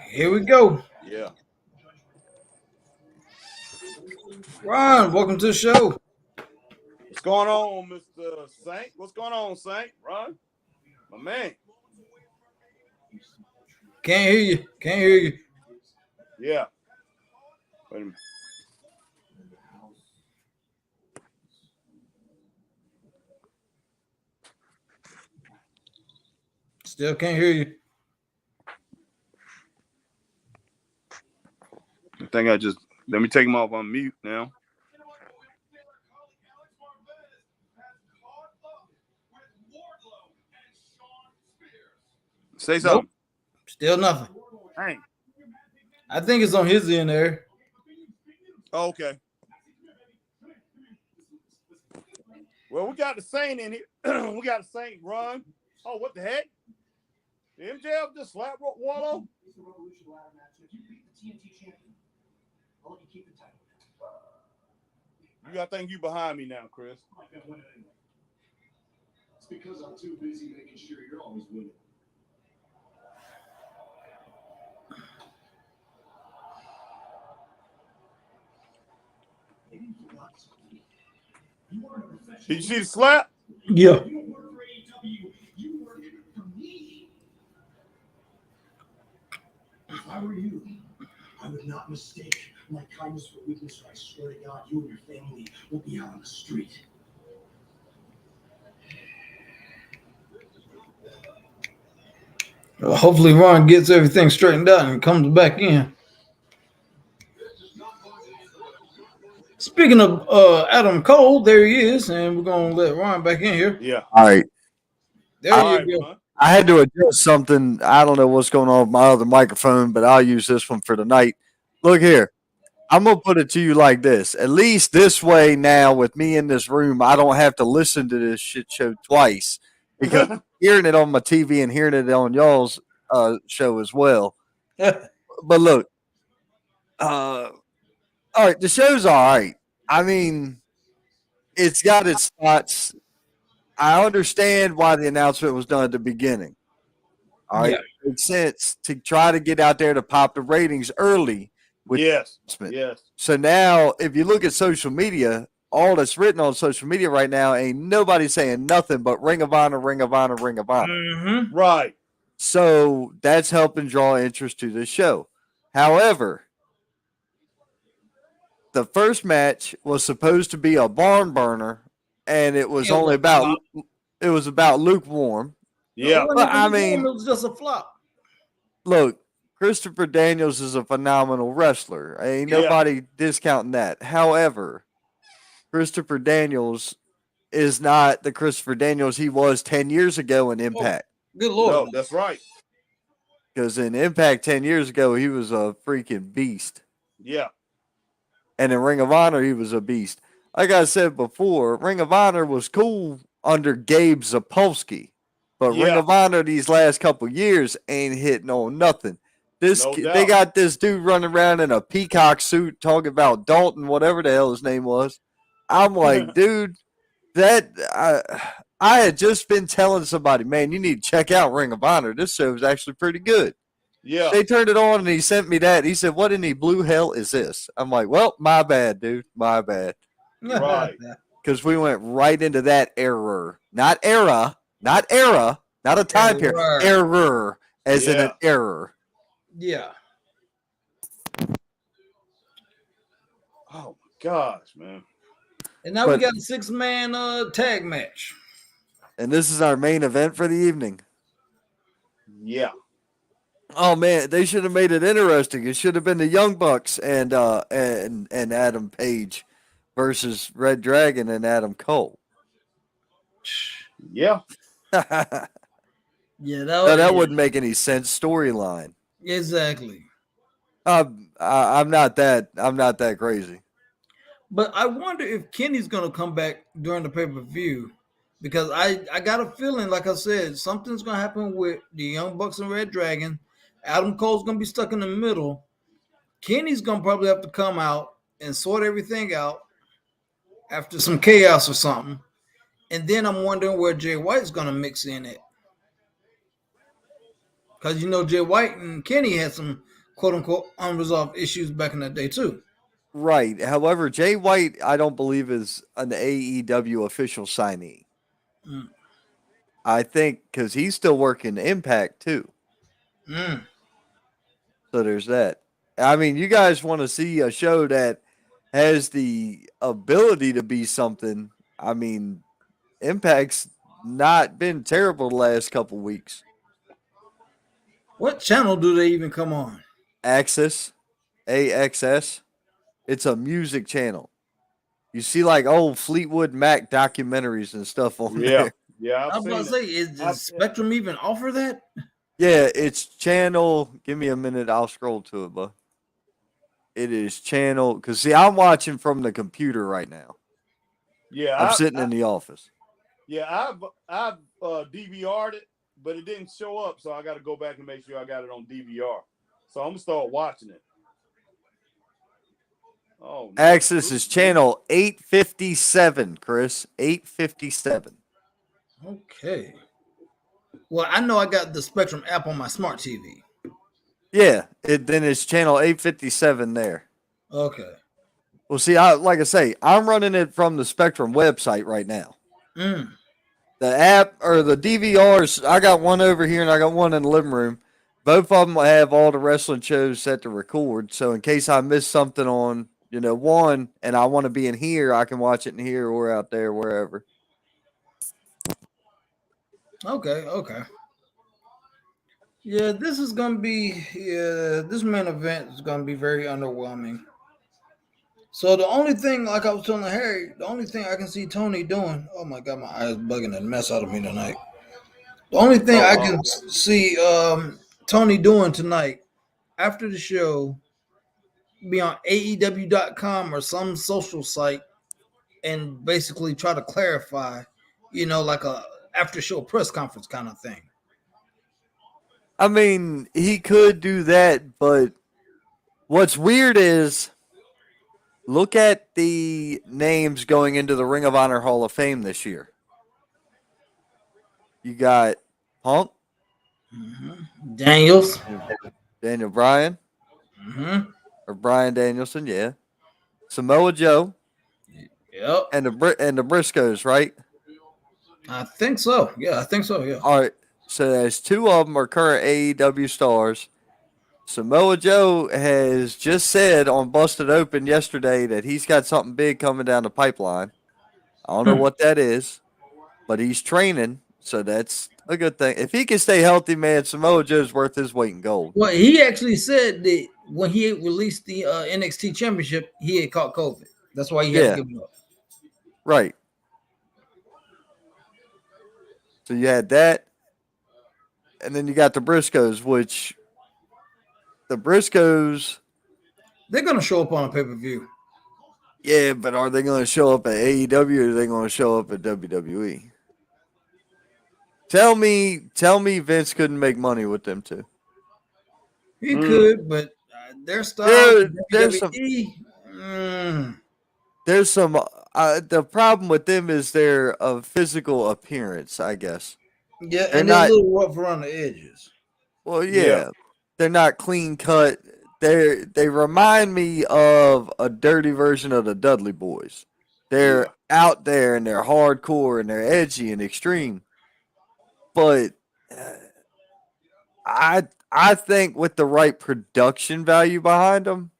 Here we go. Yeah. Ron, welcome to the show. What's going on, Mr. Saint? What's going on, Saint? Ron? My man. Can't hear you. Yeah. Wait a minute. Still can't hear you. I think I just let me take him off on mute now. Say something. Nope. Still nothing. Dang. I think it's on his end there. Oh, okay. Well, we got the Saint in here. We got the Saint run. Oh, what the heck? Did MJF just slap Wallow? You gotta think you behind me now, Chris. It's because I'm too busy making sure you're always winning. Did you see the slap? Yeah. If I were you, I would not mistake my kindness for weakness. I swear to God, you and your family will be out on the street. Well, hopefully Ron gets everything straightened out and comes back in. Speaking of Adam Cole, there he is, and we're gonna let Ron back in here. Yeah. All right. There you go. I had to adjust something. I don't know what's going on with my other microphone, but I'll use this one for tonight. Look here. I'm going to put it to you like this. At least this way now, with me in this room, I don't have to listen to this shit show twice because hearing it on my TV and hearing it on y'all's show as well. But look, all right, the show's all right. I mean, it's got its spots. I understand why the announcement was done at the beginning. All right. Yeah. It makes sense to try to get out there to pop the ratings early with the announcement. Yes. So now, if you look at social media, all that's written on social media right now ain't nobody saying nothing but Ring of Honor, Ring of Honor, Ring of Honor. Mm-hmm. Right. So that's helping draw interest to the show. However, the first match was supposed to be a barn burner, and it was about lukewarm. Yeah. But I mean, it was just a flop. Look, Christopher Daniels is a phenomenal wrestler. Ain't nobody discounting that. However, Christopher Daniels is not the Christopher Daniels he was 10 years ago in Impact. Oh, good Lord. No, that's right. Because in Impact 10 years ago, he was a freaking beast. Yeah. And in Ring of Honor, he was a beast. Like I said before, Ring of Honor was cool under Gabe Zapolsky. But Ring of Honor these last couple years ain't hitting on nothing. They got this dude running around in a peacock suit talking about Dalton, whatever the hell his name was. I'm like, dude, that I had just been telling somebody, man, you need to check out Ring of Honor. This show is actually pretty good. Yeah. They turned it on and he sent me that. He said, what in the blue hell is this? I'm like, well, my bad, dude. My bad. Right. Because we went right into that error. Not era. Not era. Not a time period. Error. As in an error. Yeah. Oh, my gosh, man. And now we got a 6-man tag match. And this is our main event for the evening. Yeah. Oh man, they should have made it interesting. It should have been the Young Bucks and Adam Page versus Red Dragon and Adam Cole. Yeah. Yeah, that wouldn't make any sense storyline. Exactly. I'm not that crazy. But I wonder if Kenny's gonna come back during the pay-per-view. Because I got a feeling, like I said, something's gonna happen with the Young Bucks and Red Dragon. Adam Cole's gonna be stuck in the middle. Kenny's gonna probably have to come out and sort everything out after some chaos or something. And then I'm wondering where Jay White's gonna mix in it. Because Jay White and Kenny had some quote unquote unresolved issues back in that day too. Right. However, Jay White, I don't believe is an AEW official signee. Mm. I think because he's still working Impact too. Mm. So there's that. I mean, you guys want to see a show that has the ability to be something. I mean, Impact's not been terrible the last couple weeks. What channel do they even come on? Axis, AXS. It's a music channel. You see like old Fleetwood Mac documentaries and stuff on Yeah, there. yeah, I've I was about seen to it. say, does Spectrum even offer that? Yeah, it's channel. Give me a minute. I'll scroll to it, but it is channel. Because see, I'm watching from the computer right now. Yeah, I'm sitting in the office. yeah, I've DVR'd it, but it didn't show up, so I got to go back and make sure I got it on DVR. So I'm gonna start watching it. Oh, no. Axis is channel 857, Chris. 857. Okay. Well, I know I got the Spectrum app on my smart TV. Yeah, then it's channel 857 there. Okay. Well, see, like I say, I'm running it from the Spectrum website right now. Mm. The app or the DVRs, I got one over here and I got one in the living room. Both of them have all the wrestling shows set to record. So in case I miss something on, one and I want to be in here, I can watch it in here or out there, wherever. Okay. Yeah, this is gonna be this main event is gonna be very underwhelming. So the only thing, like I was telling Harry, the only thing I can see Tony doing, oh my god, my eyes bugging the mess out of me tonight. The only thing I can see Tony doing tonight after the show be on AEW.com or some social site and basically try to clarify, like a after show press conference kind of thing. I mean, he could do that, but what's weird is look at the names going into the Ring of Honor Hall of Fame this year. You got Punk, Daniels, Daniel Bryan, or Bryan Danielson, yeah. Samoa Joe, yep, and the Briscoes, right? I think so. Yeah, I think so. Yeah. All right. So there's two of them are current AEW stars. Samoa Joe has just said on Busted Open yesterday that he's got something big coming down the pipeline. I don't know what that is, but he's training, so that's a good thing. If he can stay healthy, man, Samoa Joe's worth his weight in gold. Well, he actually said that when he released the NXT Championship, he had caught COVID. That's why he had to give it up. Right. So you had that, and then you got the Briscoes, which the Briscoes, they're going to show up on a pay-per-view. Yeah, but are they going to show up at AEW or are they going to show up at WWE? Tell me Vince couldn't make money with them two. He could, but their style there's WWE. There's some. The problem with them is their physical appearance, I guess. Yeah, and they're a little rough around the edges. Well, yeah. They're not clean cut. They remind me of a dirty version of the Dudley Boys. They're out there and they're hardcore and they're edgy and extreme. But I think with the right production value behind them,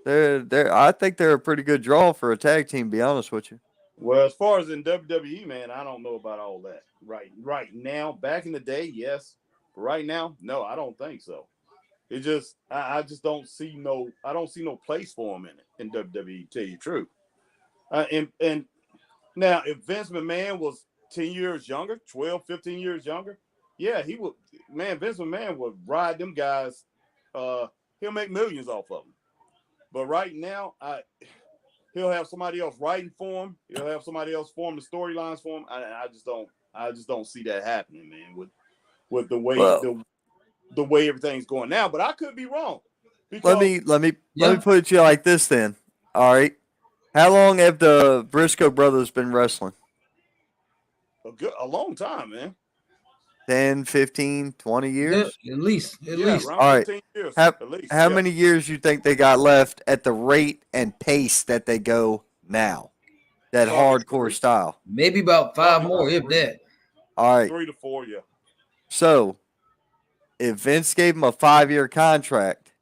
I think they're a pretty good draw for a tag team. To be honest with you. Well, as far as in WWE, man, I don't know about all that. Right now, back in the day, yes. But right now, no, I don't think so. It just, I just don't see no place for him in WWE. To tell you the truth, and now if Vince McMahon was 10 years younger, 12, 15 years younger, yeah, he would. Man, Vince McMahon would ride them guys. He'll make millions off of them. But right now, he'll have somebody else writing for him. He'll have somebody else form the storylines for him. I just don't see that happening, man. With the way the way everything's going now, but I could be wrong. Let me put it to you like this then. All right. How long have the Briscoe brothers been wrestling? A long time, man. 10, 15, 20 years? Yeah, at least. Around all right. 15 years. How many years you think they got left at the rate and pace that they go now? That hardcore style. Maybe about 5 more, if that. All right. 3 to 4, yeah. So, if Vince gave him a 5-year contract,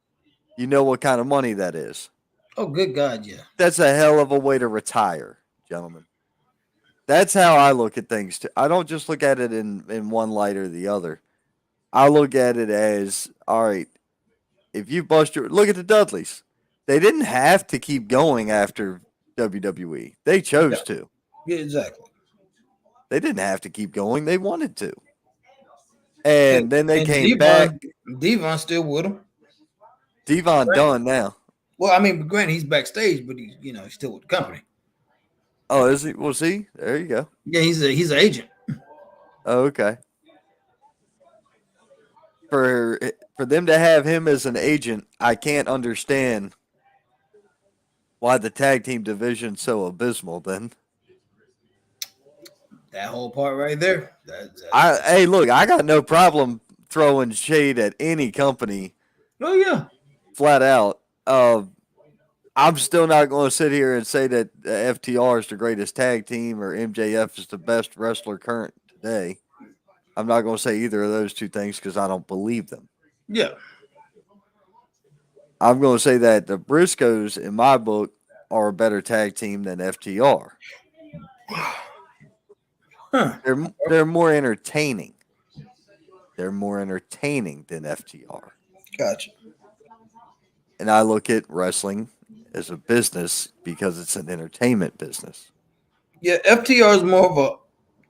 you know what kind of money that is. Oh, good God, yeah. That's a hell of a way to retire, gentlemen. That's how I look at things, too. I don't just look at it in one light or the other. I look at it as, all right, if you bust your look at the Dudleys. They didn't have to keep going after WWE. They chose to. Yeah, exactly. They didn't have to keep going. They wanted to. And then they came Devon, back. Devon's still with him. Devon done now. Well, I mean, granted, he's backstage, but he's he's still with the company. Oh, is he? We'll see. There you go. Yeah, he's an agent. Oh, okay. For them to have him as an agent, I can't understand why the tag team division's so abysmal. Then that whole part right there. Hey, look, I got no problem throwing shade at any company. Oh yeah, flat out. I'm still not going to sit here and say that FTR is the greatest tag team or MJF is the best wrestler current today. I'm not going to say either of those two things because I don't believe them. Yeah. I'm going to say that the Briscoes, in my book, are a better tag team than FTR. Huh. They're more entertaining. They're more entertaining than FTR. Gotcha. And I look at wrestling as a business because it's an entertainment business. Yeah, FTR is more of a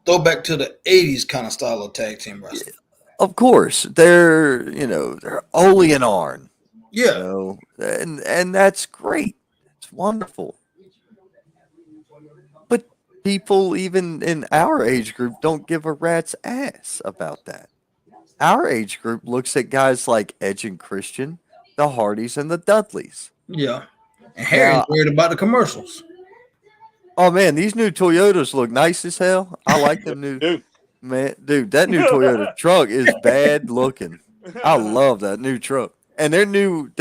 throwback to the 80s kind of style of tag team wrestling. Of course. They're Ole and Arn. Yeah. And that's great. It's wonderful. But people even in our age group don't give a rat's ass about that. Our age group looks at guys like Edge and Christian, the Hardys, and the Dudleys. Yeah. And Harry's worried about the commercials. Oh, man, these new Toyotas look nice as hell. I like them new. Dude, that new Toyota truck is bad looking. I love that new truck. And their new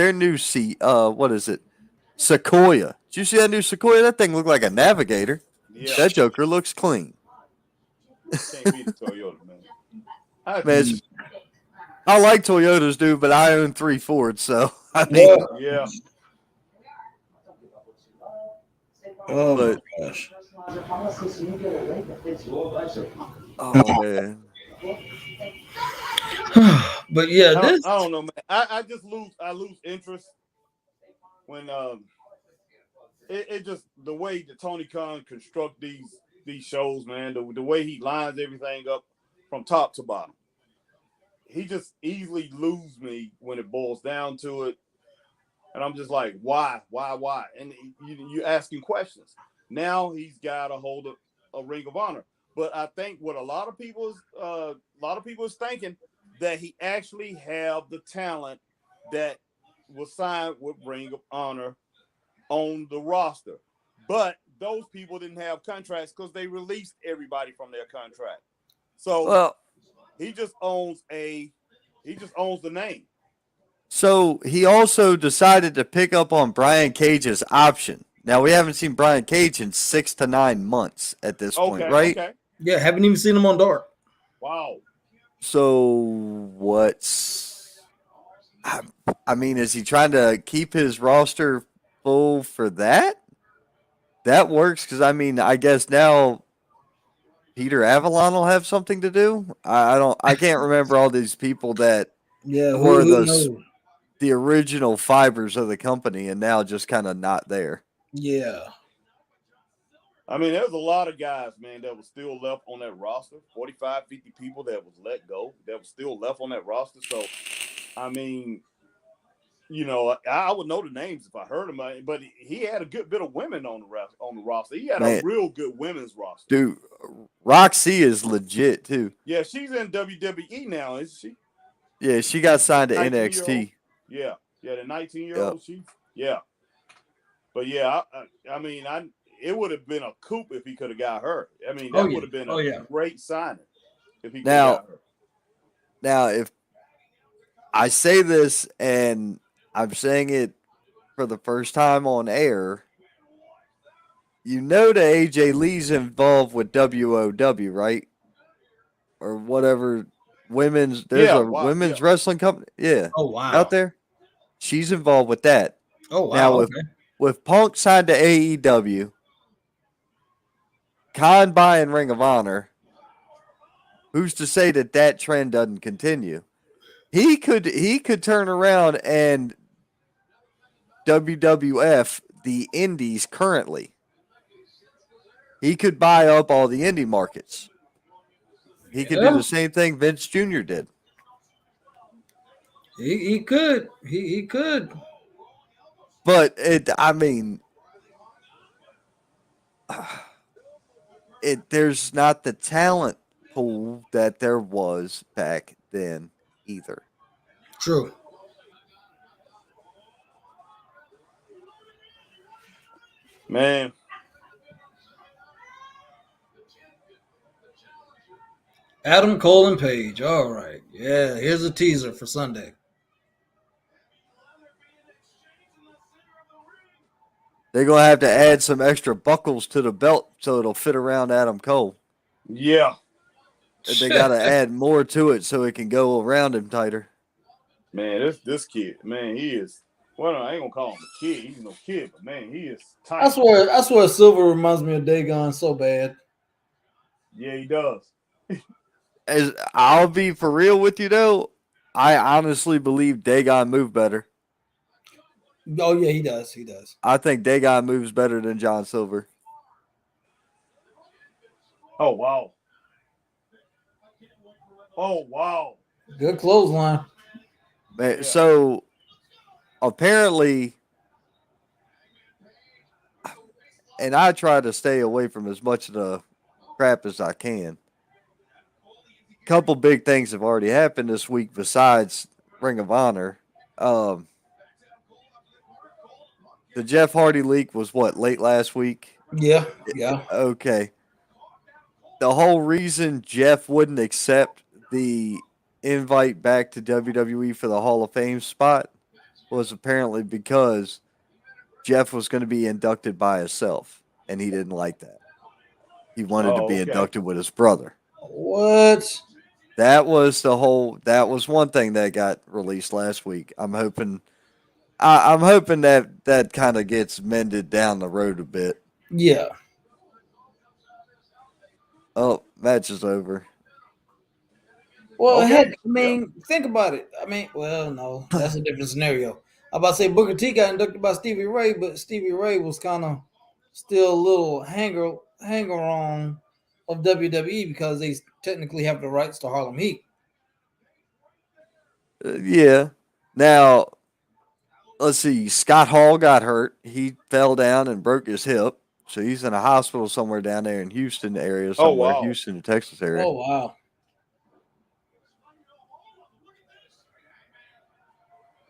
what is it? Sequoia. Did you see that new Sequoia? That thing looked like a Navigator. Yeah. That Joker looks clean. Can't beat the Toyota, man. Man, I like Toyotas, dude, but I own 3 Fords, so I mean, yeah. Oh my gosh. Oh man. But yeah, I don't know, man. I just lose interest when it just the way that Tony Khan construct these shows, man. The way he lines everything up from top to bottom. He just easily lose me when it boils down to it. And I'm just like, why? And you asking questions. Now he's got a hold of a Ring of Honor. But I think what a lot of people is thinking that he actually have the talent that was signed with Ring of Honor on the roster. But those people didn't have contracts because they released everybody from their contract. So he just owns the name. So he also decided to pick up on Brian Cage's option. Now we haven't seen Brian Cage in 6 to 9 months at this point, right? Okay. Yeah, haven't even seen him on Dark. Wow. So I mean, is he trying to keep his roster full for that? That works because I guess now Peter Avalon will have something to do. I can't remember all these people that were the original fibers of the company and now just kind of not there. Yeah. I mean, there's a lot of guys, man, that was still left on that roster. 45, 50 people that was let go that was still left on that roster. So, I mean, I would know the names if I heard them, but he had a good bit of women on the roster. He had a real good women's roster. Dude, Roxy is legit too. Yeah, she's in WWE now, isn't she? Yeah, she got signed to NXT. Yeah, the 19-year-old. Yep. But yeah, I mean, it would have been a coup if he could have got her. I mean, that would have been a great signing if he could have got her. Now, if I say this and I'm saying it for the first time on air, that AJ Lee's involved with WOW, right? Or whatever women's women's wrestling company. Yeah. Oh wow. Out there. She's involved with that. Oh wow. Now with Punk signed to AEW, Kahn buying Ring of Honor, who's to say that trend doesn't continue? He could turn around and WWF the indies currently. He could buy up all the indie markets. He could do the same thing Vince Jr. did. He could. He could. But there's not the talent pool that there was back then either. True. Man. Adam Cole and Page. All right. Yeah, here's a teaser for Sunday. They're going to have to add some extra buckles to the belt so it'll fit around Adam Cole. Yeah. They got to add more to it so it can go around him tighter. Man, this kid, man, he is. Well, I ain't gonna call him a kid. He's no kid, but man, he is tight. I swear Silver reminds me of Dagon so bad. Yeah, he does. I'll be for real with you though. I honestly believe Dagon moved better. Oh yeah, he does. He does. I think Dagon moves better than John Silver. Oh wow. Oh wow. Good clothesline. Man, so apparently, and I try to stay away from as much of the crap as I can. Couple big things have already happened this week besides Ring of Honor. The Jeff Hardy leak was what, late last week? Yeah. Okay. The whole reason Jeff wouldn't accept the invite back to WWE for the Hall of Fame spot was apparently because Jeff was going to be inducted by himself, and he didn't like that. He wanted to be inducted with his brother. What? That was one thing that got released last week. I'm hoping that kind of gets mended down the road a bit. Yeah. Oh, match is over. Well, heck, think about it. No, that's a different scenario. I'm about to say Booker T got inducted by Stevie Ray, but Stevie Ray was kind of still a little hanger on of WWE because they technically have the rights to Harlem Heat. Yeah. Now, let's see. Scott Hall got hurt. He fell down and broke his hip. So he's in a hospital somewhere down there in Houston area, somewhere, Houston, Texas area. Oh, wow.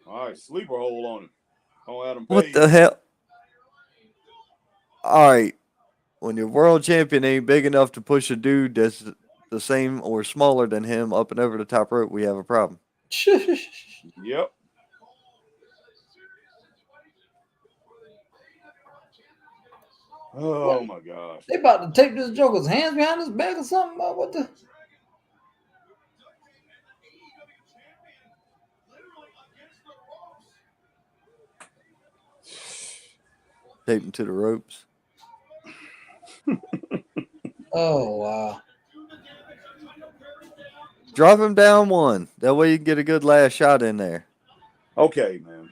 All right, sleeper hold on him. On Adam Page. What the hell? All right. When your world champion ain't big enough to push a dude that's the same or smaller than him up and over the top rope, we have a problem. Yep. Oh my gosh. They about to tape this Joker's hands behind his back or something. What the? Tape him to the ropes. Oh, wow. Drop him down one. That way you can get a good last shot in there. Okay, man.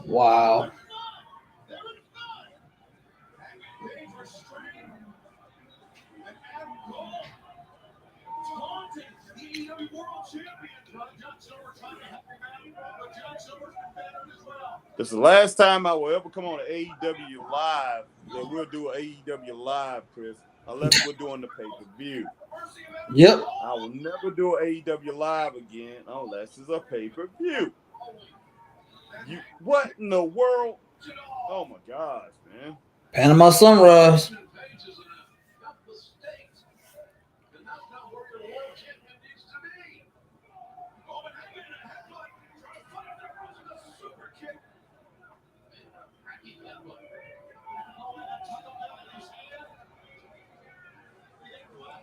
Wow. This is the last time I will ever come on AEW Live that we'll do an AEW Live, Chris, unless we're doing the pay-per-view. Yep. I will never do an AEW Live again unless it's a pay-per-view. What in the world? Oh, my gosh, man. Panama Sunrise.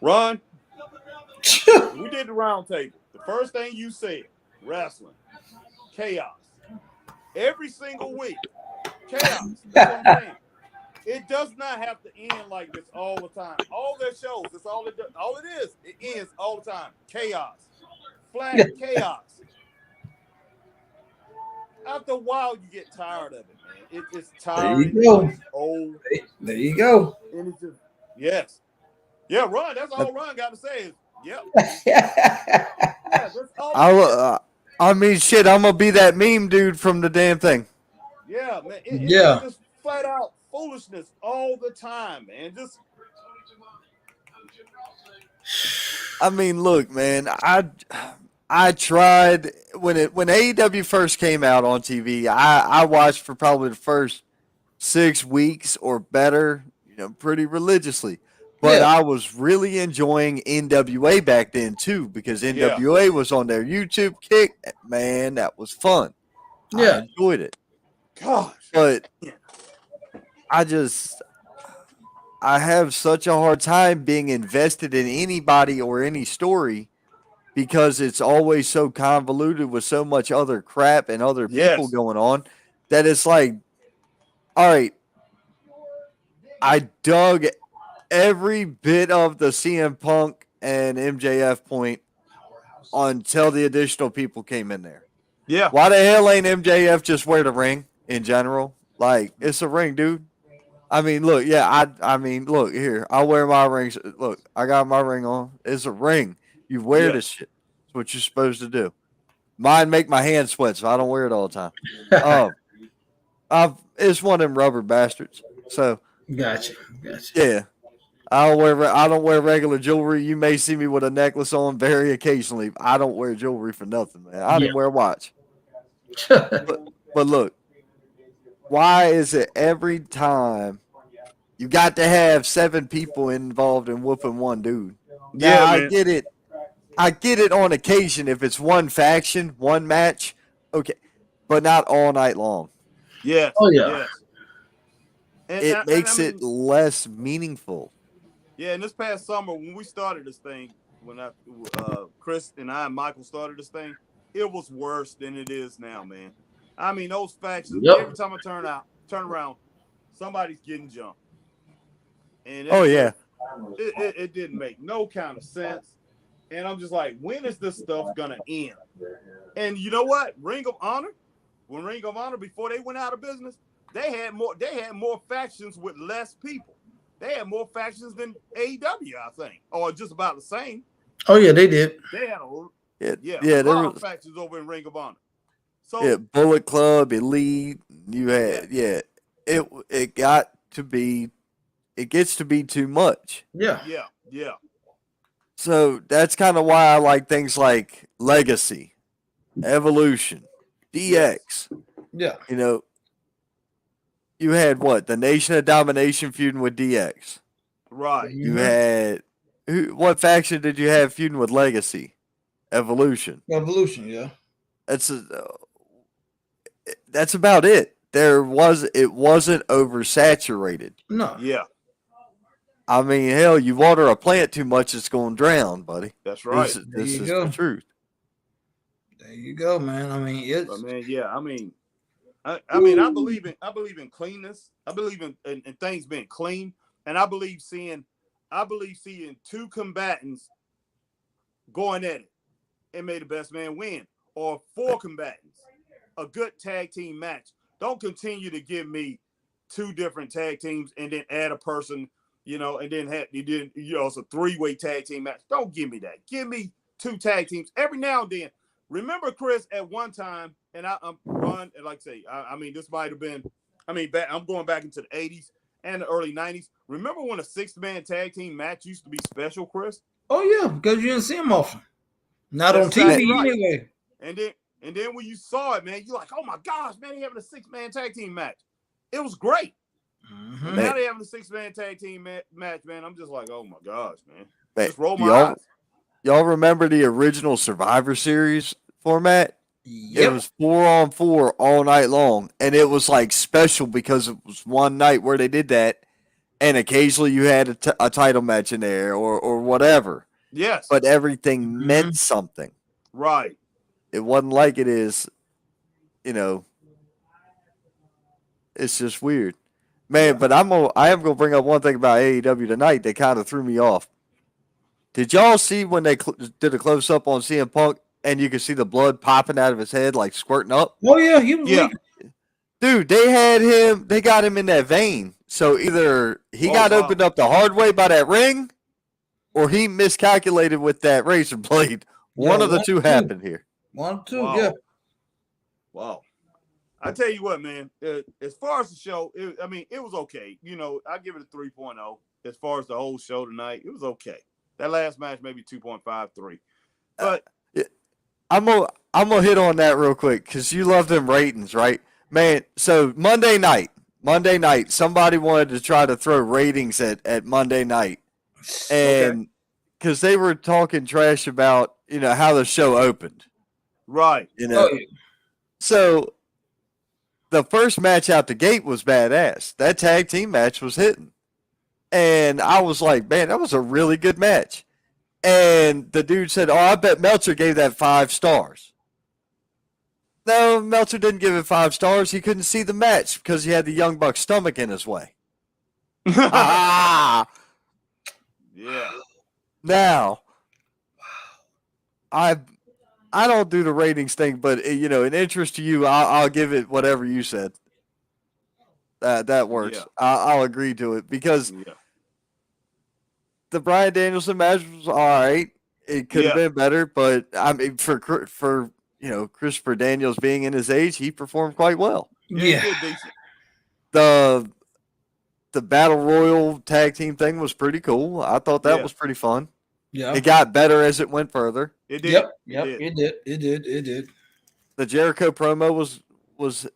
Ron, we did the round table. The first thing you said, wrestling, chaos. every single week. Chaos. That's what I'm saying. It does not have to end like this all the time. All their shows, that's all it does. All it is, it ends all the time. Chaos. Flat chaos. After a while, you get tired of it, man. It's tiring. There you go. It's old. There you go. And it's just, yes. Yeah, Ron, that's all Ron got to say is, yep. That's all I mean, shit, I'm going to be that meme dude from the damn thing. Yeah, man. It's just flat out foolishness all the time, man. Just. I mean, look, man. I tried when AEW first came out on TV. I watched for probably the first 6 weeks or better, pretty religiously. But I was really enjoying NWA back then too, because NWA was on their YouTube kick. Man, that was fun. I enjoyed it. Gosh. But I have such a hard time being invested in anybody or any story because it's always so convoluted with so much other crap and other people going on that it's like, all right, I dug every bit of the CM Punk and MJF point until the additional people came in there. Yeah. Why the hell ain't MJF just wear the ring in general? Like, it's a ring, dude. I mean, look, I mean, look, here. I wear my rings. Look, I got my ring on. It's a ring. You wear this shit. It's what you're supposed to do. Mine make my hands sweat, so I don't wear it all the time. It's one of them rubber bastards. So Gotcha. Yeah. I don't wear regular jewelry. You may see me with a necklace on very occasionally. I don't wear jewelry for nothing, man. I didn't wear a watch. but look, why is it every time you got to have 7 people involved in whooping one dude? Now, I get it. I get it on occasion if it's one faction, one match, okay, but not all night long. Yes. Oh yeah. Yes. It makes it less meaningful. Yeah, and this past summer when we started this thing, when Chris and I and Michael started this thing, it was worse than it is now, man. I mean, those factions. Every time I turn around, somebody's getting jumped. And it didn't make no kind of sense. And I'm just like, when is this stuff gonna end? And you know what? Ring of Honor, before they went out of business, they had more factions with less people. They had more factions than AEW, I think, or just about the same. Oh yeah, they did. They had a lot of factions over in Ring of Honor. So Bullet Club, Elite. You had it gets to be too much. Yeah. So that's kind of why I like things like Legacy, Evolution, DX. Yeah. You had what? The Nation of Domination feuding with DX. Right. You had what faction did you have feuding with Legacy? Evolution. Yeah. That's about it. It wasn't oversaturated. No. Yeah. I mean, hell, you water a plant too much, it's going to drown, buddy. That's right. This is the truth. There you go, man. I mean, it's. I mean, I believe in cleanness. I believe in things being clean, and I believe seeing 2 combatants going at it and may the best man win, or 4 combatants, a good tag team match. Don't continue to give me 2 different tag teams and then add a person, and then it's a 3-way tag team match. Don't give me that. Give me 2 tag teams every now and then. Remember, Chris, at one time, and I'm Ron, and like I say, I mean, this might have been, I'm going back into the 80s and the early 90s. Remember when a 6-man tag team match used to be special, Chris? Oh yeah, because you didn't see them often. Not on TV anyway. And then when you saw it, man, you're like, oh my gosh, man, they're having a 6-man tag team match. It was great. Mm-hmm. Now they're having a 6-man tag team match, man. I'm just like, oh my gosh, man. Just roll my eyes. Y'all remember the original Survivor Series format? Yep. It was 4-on-4 all night long, and it was like special because it was one night where they did that, and occasionally you had a title match in there or whatever. Yes. But everything meant something. Right. It wasn't like it is, It's just weird, man. But I am gonna bring up one thing about AEW tonight that kind of threw me off. Did y'all see when they did a close up on CM Punk and you could see the blood popping out of his head, like squirting up? Oh yeah, he was leaking. Dude, they got him in that vein. So either he got opened up the hard way by that ring, or he miscalculated with that razor blade. One of the two happened here. 1, 2, yeah. Wow. I tell you what, man. As far as the show, it was okay. You know, I give it a 3.0. As far as the whole show tonight, it was okay. That last match maybe 2.53. But I'm gonna hit on that real quick because you love them ratings, right? Man, so Monday night, somebody wanted to try to throw ratings at Monday night. And because they were talking trash about, how the show opened. Right. So the first match out the gate was badass. That tag team match was hitting. And I was like, man, that was a really good match. And the dude said, oh, I bet Meltzer gave that 5 stars. No, Meltzer didn't give it 5 stars. He couldn't see the match because he had the Young Buck's stomach in his way. Yeah. Now, I don't do the ratings thing, but in interest to you, I'll give it whatever you said. That works. Yeah. I'll agree to it because the Bryan Danielson match was all right. It could have been better, but I mean, for Christopher Daniels being in his age, he performed quite well. Yeah. The Battle Royal tag team thing was pretty cool. I thought that was pretty fun. Yeah. It got better as it went further. It did. Yep. It did. The Jericho promo was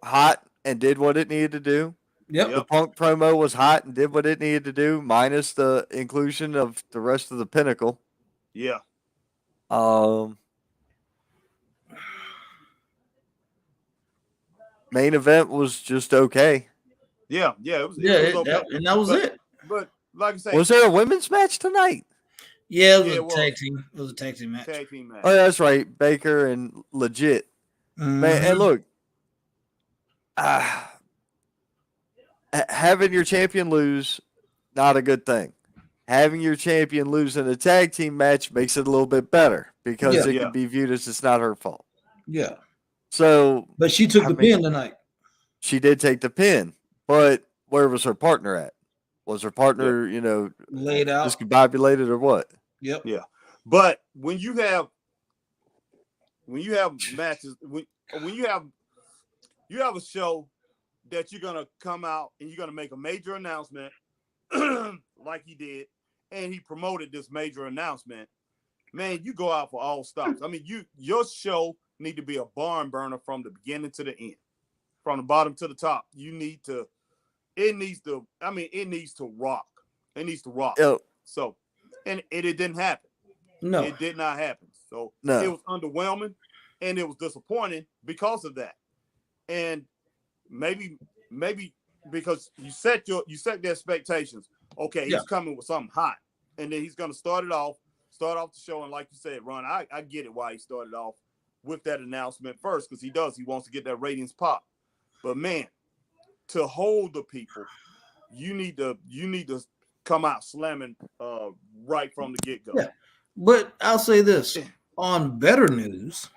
hot and did what it needed to do. Yep. The Punk promo was hot and did what it needed to do, minus the inclusion of the rest of the Pinnacle. Yeah. Main event was just okay. Yeah. It was okay. And that was it. But like I say, was there a women's match tonight? Yeah, it was a tag team. It was a tag team match. Oh, that's right. Baker and Legit. Man, and look, having your champion lose, not a good thing. Having your champion lose in a tag team match makes it a little bit better because it can be viewed as it's not her fault. Yeah. So, but she took the pin tonight. She did take the pin, but where was her partner at? Was her partner, laid out, discombobulated or what? Yep. Yeah. But when you have matches, when you have a show that you're gonna come out and you're gonna make a major announcement, like he did, and he promoted this major announcement, man, you go out for all stops. I mean, your show need to be a barn burner from the beginning to the end, from the bottom to the top. It needs to rock. It needs to rock. So, and it didn't happen. No, it did not happen. So it was underwhelming, and it was disappointing because of that. And maybe because you set the expectations. Okay, he's coming with something hot, and then he's going to start off the show. And like you said, Ron, I get it why he started off with that announcement first, because he wants to get that ratings pop. But man, to hold the people, you need to come out slamming right from the get-go. Yeah. But I'll say this, on better news,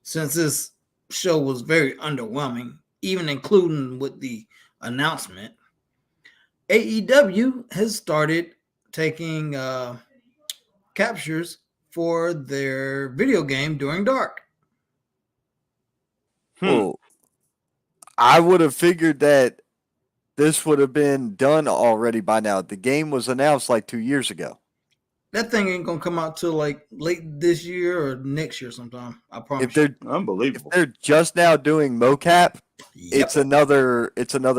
since this show was very underwhelming, even including with the announcement, AEW has started taking captures for their video game During Dark. Well, I would have figured that this would have been done already by now. The game was announced like 2 years ago. That thing ain't gonna come out till like late this year or next year sometime. I promise. If they're unbelievable, if they're just now doing mocap, it's another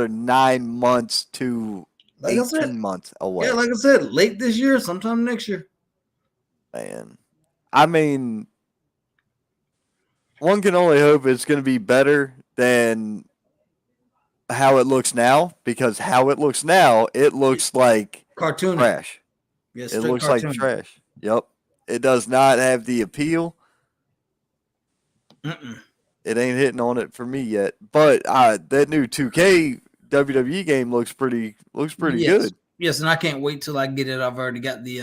9 months to 18 months away. Yeah, like I said, late this year, sometime next year. Man, I mean, one can only hope it's going to be better than how it looks now, because how it looks now, it looks like cartoon trash. Yes, it looks like trash. Yep. It does not have the appeal. it ain't hitting on it for me yet. But that new 2K WWE game looks pretty good. Yes, and I can't wait till I get it. I've already got the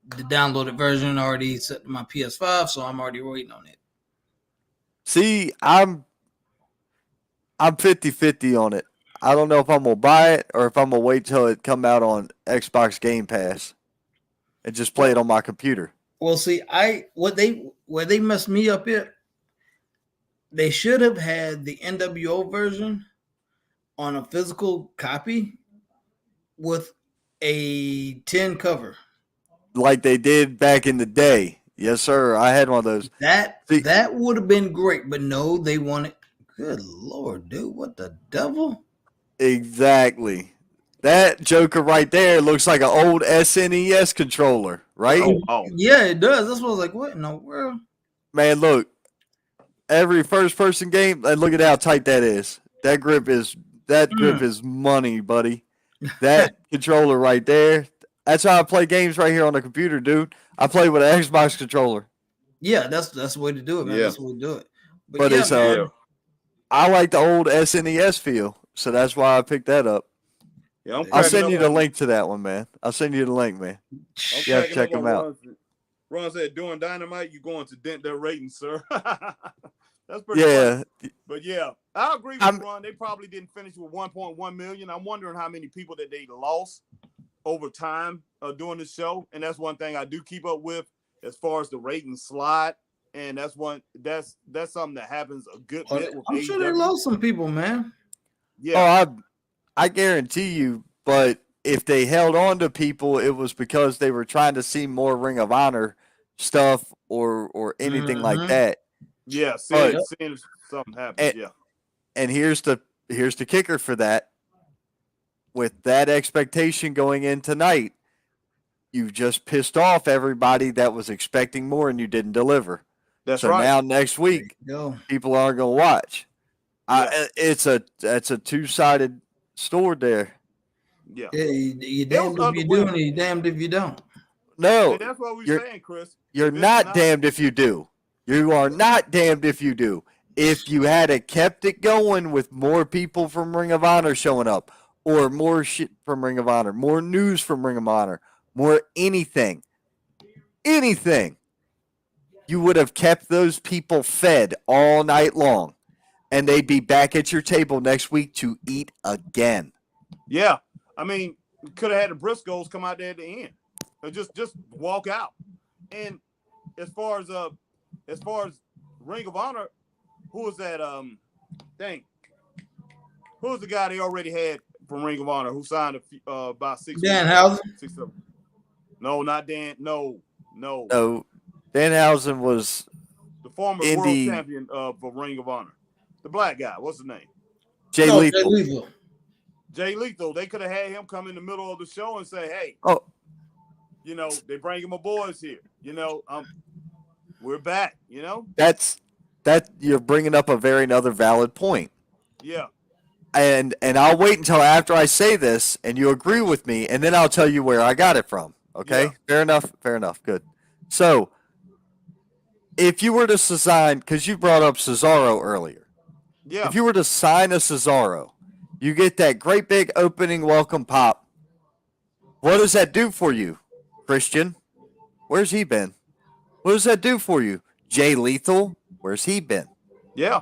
downloaded version already set to my PS5, so I'm already waiting on it. See, I'm 50-50 on it. I don't know if I'm gonna buy it or if I'm gonna wait till it come out on Xbox Game Pass and just play it on my computer. Well, see, where they messed me up at, they should have had the NWO version on a physical copy with a tin cover, like they did back in the day. Yes, sir. I had one of those. That would have been great, but no, they wanted. Good Lord, dude, what the devil? Exactly. That Joker right there looks like an old SNES controller, right? Oh. Yeah, it does. That's what I was like, what in the world? Man, look. Every first-person game, and look at how tight that is. That grip is money, buddy. That controller right there. That's how I play games right here on the computer, dude. I play with an Xbox controller. Yeah, that's the way to do it, man. Yeah. That's the way to do it. But it's I like the old SNES feel, so that's why I picked that up. Yeah, I'll send you the link to that one, man. I'll send you the link, man. Yeah, check them out. Ron said, "Doing Dynamite, you going to dent their ratings, sir." That's pretty funny. But yeah, I agree with Ron. They probably didn't finish with 1.1 million. I'm wondering how many people that they lost over time doing the show, and that's one thing I do keep up with as far as the ratings slide. And that's something that happens a good bit with I'm sure they lost some people, man. Yeah. Oh, I guarantee you, but if they held on to people, it was because they were trying to see more Ring of Honor stuff or anything like that. Yeah, seeing if something happens. And here's the kicker for that. With that expectation going in tonight, you just pissed off everybody that was expecting more and you didn't deliver. That's so right. Now next week, people aren't going to watch. It's a two-sided sword there. Yeah. You damned if you do and you damned if you don't. No. And that's what we're saying, Chris. You're not damned if you do. You are not damned if you do. If you had kept it going with more people from Ring of Honor showing up, or more shit from Ring of Honor, more news from Ring of Honor, more anything, you would have kept those people fed all night long, and they'd be back at your table next week to eat again. Yeah. I mean, could have had the Briscoes come out there at the end. Or just walk out. And as far as Ring of Honor, who was that? Who was the guy they already had from Ring of Honor who signed about 6 Danhausen? No, not Dan. No. Danhausen was the former world champion of Ring of Honor. The black guy. What's his name? Jay Lethal. Jay Lethal. They could have had him come in the middle of the show and say, "Hey, they bring him a boys here. We're back. That you're bringing up a very another valid point. Yeah. And I'll wait until after I say this and you agree with me, and then I'll tell you where I got it from. Okay? Yeah. Fair enough. Good. So, if you were to sign, because you brought up Cesaro earlier. Yeah. If you were to sign a Cesaro, you get that great big opening welcome pop. What does that do for you, Christian? Where's he been? What does that do for you? Jay Lethal, where's he been? Yeah.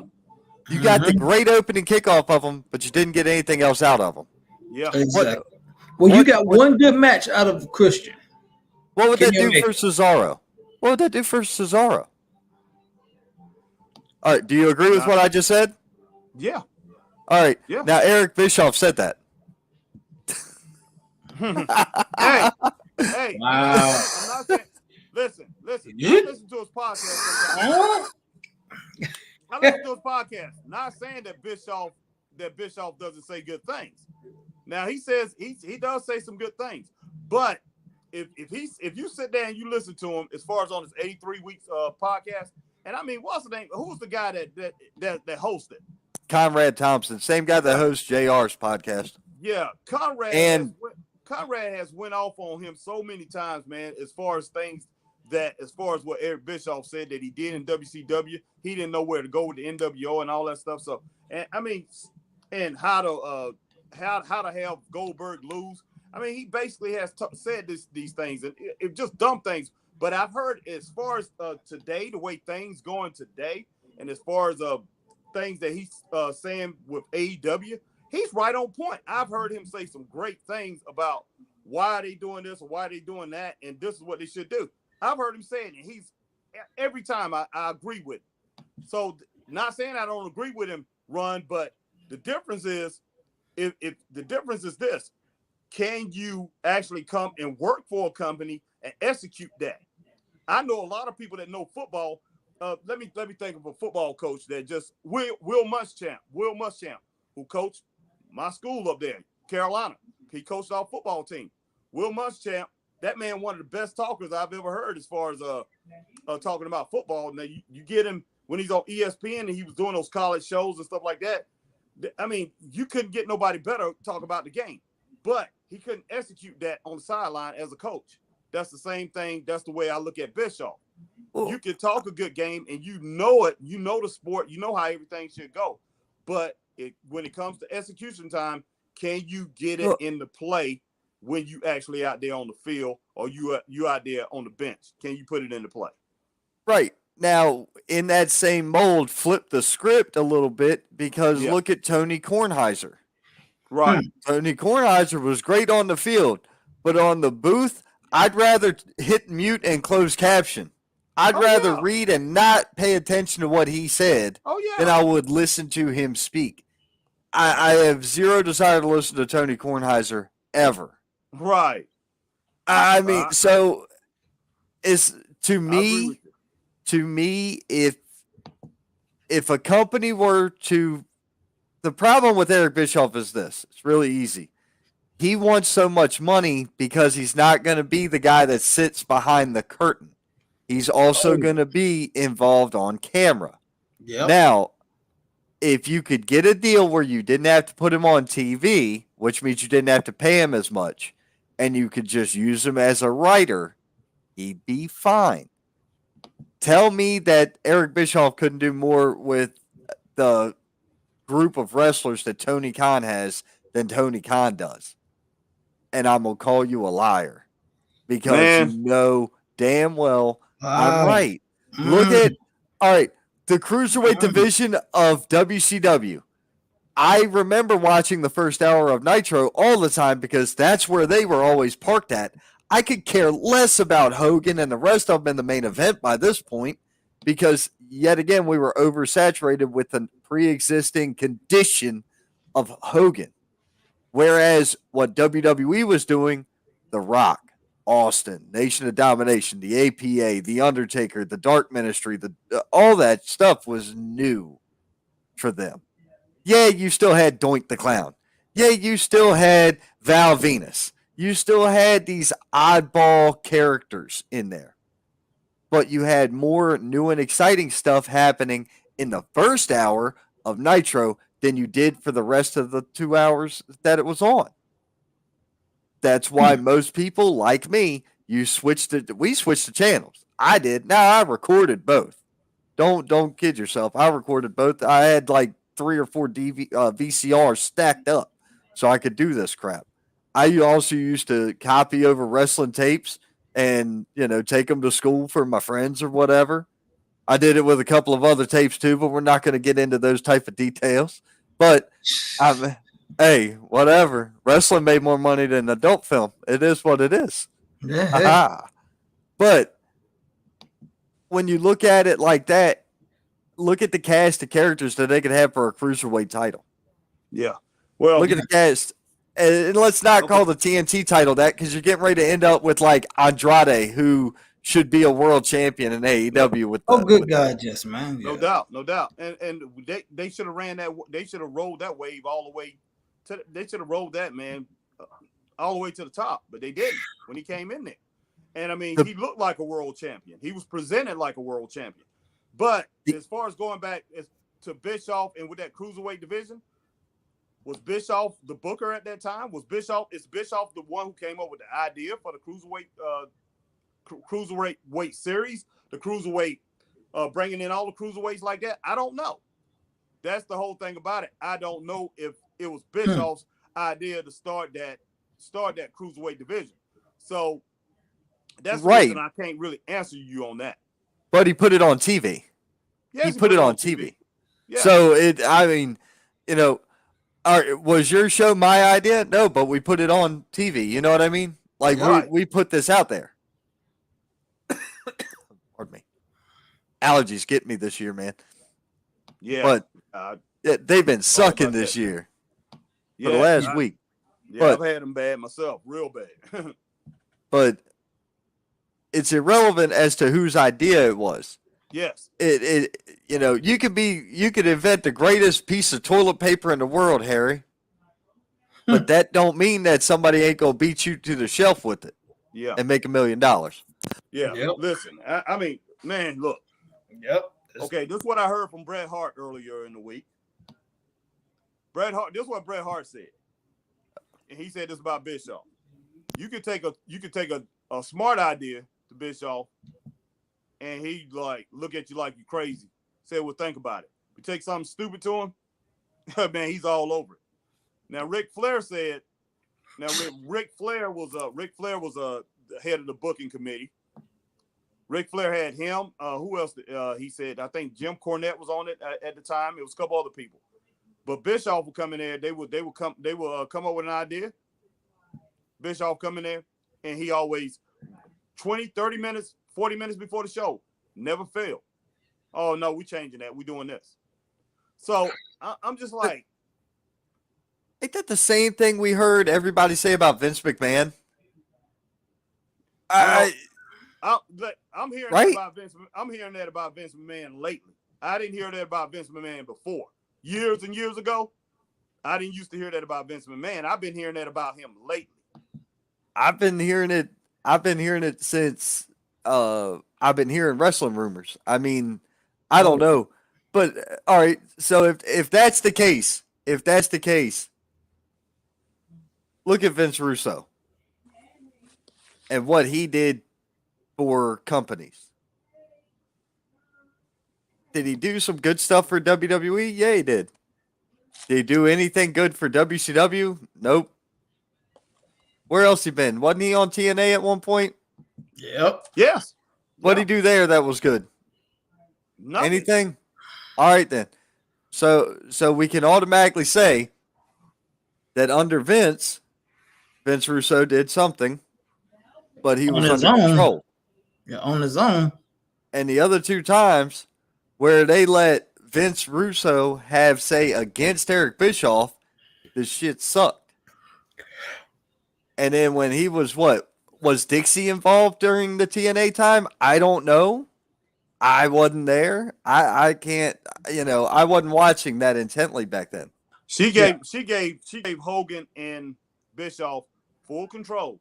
You got the great opening kickoff of him, but you didn't get anything else out of him. Yeah. Exactly. You got one good match out of Christian. What would that do for Cesaro? What would that do for Cesaro? All right. Do you agree with what I just said? Yeah. All right. Yeah. Now, Eric Bischoff said that. Hey. Wow. I'm not saying, listen. I listen to his podcast sometimes. I listen to his podcast. Not saying that Bischoff doesn't say good things. Now he says he does say some good things, but if you sit there and you listen to him as far as on his 83 weeks podcast, and I mean, what's the name? Who's the guy that hosted? Conrad Thompson, same guy that hosts JR's podcast. Yeah, Conrad has went off on him so many times, man, as far as things that as far as what Eric Bischoff said that he did in WCW, he didn't know where to go with the NWO and all that stuff. So, and I mean, and how to have Goldberg lose. I mean, he basically has said these things, and it just dumb things. But I've heard as far as today, the way things going today, and as far as things that he's saying with AEW, he's right on point. I've heard him say some great things about why are they doing this or why are they doing that, and this is what they should do. I've heard him say it, and he's every time I agree with him. So, not saying I don't agree with him, Ron, but the difference is, if the difference is this: can you actually come and work for a company and execute that? I know a lot of people that know football. Let me think of a football coach that just Will Muschamp, who coached my school up there, Carolina. He coached our football team. Will Muschamp, that man, one of the best talkers I've ever heard as far as talking about football. Now you get him when he's on ESPN and he was doing those college shows and stuff like that. I mean, you couldn't get nobody better to talk about the game, but he couldn't execute that on the sideline as a coach. That's the same thing. That's the way I look at Bischoff. Ooh. You can talk a good game and you know it. You know the sport. You know how everything should go. But when it comes to execution time, can you get it into play when you actually out there on the field or you out there on the bench? Can you put it into play? Right. Now, in that same mold, flip the script a little bit because look at Tony Kornheiser. Right. Tony Kornheiser was great on the field, but on the booth, I'd rather hit mute and close caption. I'd rather read and not pay attention to what he said than I would listen to him speak. I have zero desire to listen to Tony Kornheiser ever. Right. I mean, so it's to me, if a company were to, the problem with Eric Bischoff is this: it's really easy. He wants so much money because he's not going to be the guy that sits behind the curtain. He's also going to be involved on camera. Yep. Now, if you could get a deal where you didn't have to put him on TV, which means you didn't have to pay him as much, and you could just use him as a writer, he'd be fine. Tell me that Eric Bischoff couldn't do more with the group of wrestlers that Tony Khan has than Tony Khan does. And I'm going to call you a liar because you know damn well I'm right. Look at, all right, the cruiserweight division of WCW. I remember watching the first hour of Nitro all the time because that's where they were always parked at. I could care less about Hogan and the rest of them in the main event by this point because, yet again, we were oversaturated with the pre-existing condition of Hogan. Whereas what WWE was doing, The Rock, Austin, Nation of Domination, the APA, The Undertaker, the Dark Ministry, all that stuff was new for them. Yeah, you still had Doink the Clown. Yeah, you still had Val Venus. You still had these oddball characters in there. But you had more new and exciting stuff happening in the first hour of Nitro than you did for the rest of the 2 hours that it was on. That's why most people, like me, we switched the channels. I did. Now I recorded both. Don't kid yourself. I recorded both. I had like 3 or 4 VCRs stacked up so I could do this crap. I also used to copy over wrestling tapes and, take them to school for my friends or whatever. I did it with a couple of other tapes too, but we're not going to get into those type of details. But hey, whatever. Wrestling made more money than adult film. It is what it is. Yeah. But when you look at it like that, look at the cast of characters that they could have for a cruiserweight title. Yeah. Well, look at the cast. And let's not call the TNT title that because you're getting ready to end up with like Andrade, who should be a world champion in AEW. With good God, yes, man. Yeah. No doubt. And they should have ran that. They should have rolled that wave all the way to. They should have rolled that man all the way to the top, but they didn't when he came in there. And I mean, he looked like a world champion. He was presented like a world champion. But as far as going back to Bischoff and with that cruiserweight division. Was Bischoff the booker at that time? Is Bischoff the one who came up with the idea for the cruiserweight series, the cruiserweight, bringing in all the cruiserweights like that. I don't know. That's the whole thing about it. I don't know if it was Bischoff's idea to start that cruiserweight division. So that's the reason I can't really answer you on that. But he put it on TV. Yes, he put it on TV. Yeah. So was your show my idea? No, but we put it on TV. You know what I mean? Like we put this out there. Pardon me. Allergies get me this year, man. Yeah. But they've been sucking this year for the last week. Yeah, but I've had them bad myself, real bad. But it's irrelevant as to whose idea it was. Yes. You could invent the greatest piece of toilet paper in the world, Harry. But that don't mean that somebody ain't gonna beat you to the shelf with it. Yeah. And make $1 million. Yeah. Yep. Listen, I mean, man, look. Yep. Okay, this is what I heard from Bret Hart earlier in the week. This is what Bret Hart said. And he said this about Bischoff. You could take a smart idea to Bischoff, and he look at you like you're crazy. Say, well, think about it. You take something stupid to him, man, he's all over it. Now Ric Flair said. Now Ric Flair was the head of the booking committee. Ric Flair had him. Who else? He said, I think Jim Cornette was on it at the time. It was a couple other people. But Bischoff would come in there. They would come up with an idea. Bischoff come in there, and he always 20, 30 minutes, 40 minutes before the show, never failed. Oh no, we changing that. We doing this. So I'm just like, ain't that the same thing we heard everybody say about Vince McMahon? I'm hearing that about Vince. I'm hearing that about Vince McMahon lately. I didn't hear that about Vince McMahon before. Years and years ago, I didn't used to hear that about Vince McMahon. I've been hearing that about him lately. I've been hearing it since I've been hearing wrestling rumors. I mean, I don't know. But all right, so if that's the case, look at Vince Russo and what he did for companies. Did he do some good stuff for WWE? Yeah, he did. Did he do anything good for WCW? Nope. Where else he been? Wasn't he on TNA at one point? Yep. Yes. What did he do there that was good? Nothing. Anything? All right then. So we can automatically say that under Vince Russo did something, but he was under control. Yeah, on his own. And the other two times where they let Vince Russo have say against Eric Bischoff, the shit sucked. And then when he was was Dixie involved during the TNA time? I don't know. I wasn't there. I can't, I wasn't watching that intently back then. She gave Hogan and Bischoff full control.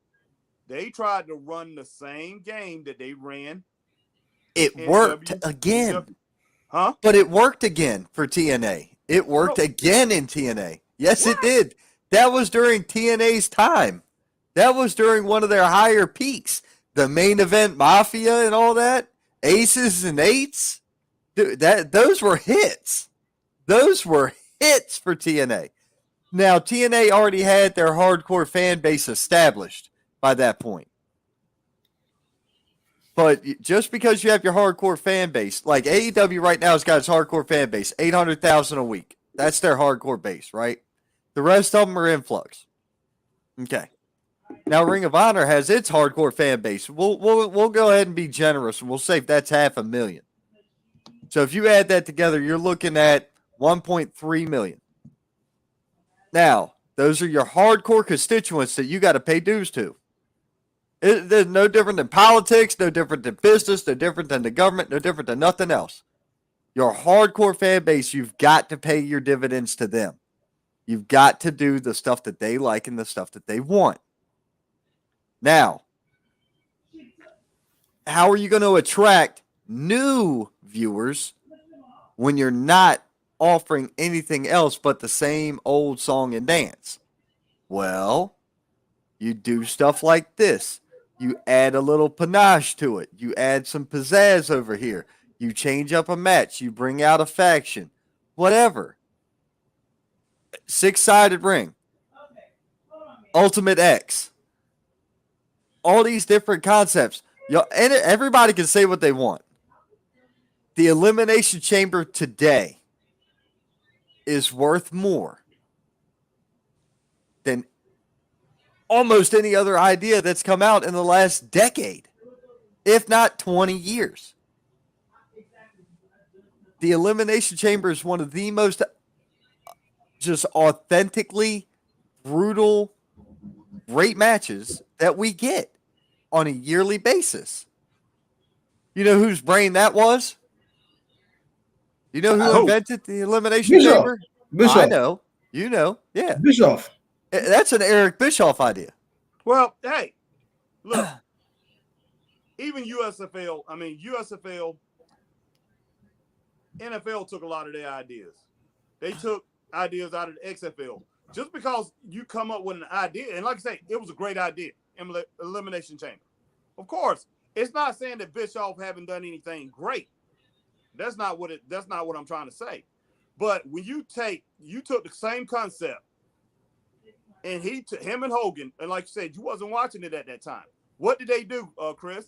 They tried to run the same game that they ran. It worked again. Huh? But it worked again for TNA. It worked again in TNA. Yes, it did. That was during TNA's time. That was during one of their higher peaks. The main event Mafia and all that. Aces and Eights. Dude, those were hits. Those were hits for TNA. Now, TNA already had their hardcore fan base established by that point. But just because you have your hardcore fan base, like AEW right now has got its hardcore fan base, 800,000 a week. That's their hardcore base, right? The rest of them are influx. Okay. Now Ring of Honor has its hardcore fan base. We'll go ahead and be generous, and we'll say that's 500,000. So if you add that together, you're looking at 1.3 million. Now, those are your hardcore constituents that you got to pay dues to. They're no different than politics, no different than business, no different than the government, no different than nothing else. Your hardcore fan base, you've got to pay your dividends to them. You've got to do the stuff that they like and the stuff that they want. Now, how are you going to attract new viewers when you're not offering anything else but the same old song and dance? Well, you do stuff like this. You add a little panache to it. You add some pizzazz over here. You change up a match. You bring out a faction. Whatever. 6-sided ring. Ultimate X. All these different concepts. And everybody can say what they want. The Elimination Chamber today is worth more than almost any other idea that's come out in the last decade, if not 20 years. The Elimination Chamber is one of the most just authentically brutal, great matches that we get on a yearly basis. You know whose brain that was? You know who invented the Elimination Chamber? Bischoff. I know. You know. Yeah. Bischoff. That's an Eric Bischoff idea. Well, hey, look, even USFL, NFL took a lot of their ideas. They took ideas out of the XFL. Just because you come up with an idea, and like I say, it was a great idea, Elimination Chamber. Of course, it's not saying that Bischoff haven't done anything great. That's not what I'm trying to say. But when you took the same concept, and him and Hogan, and like you said, you wasn't watching it at that time. What did they do, Chris?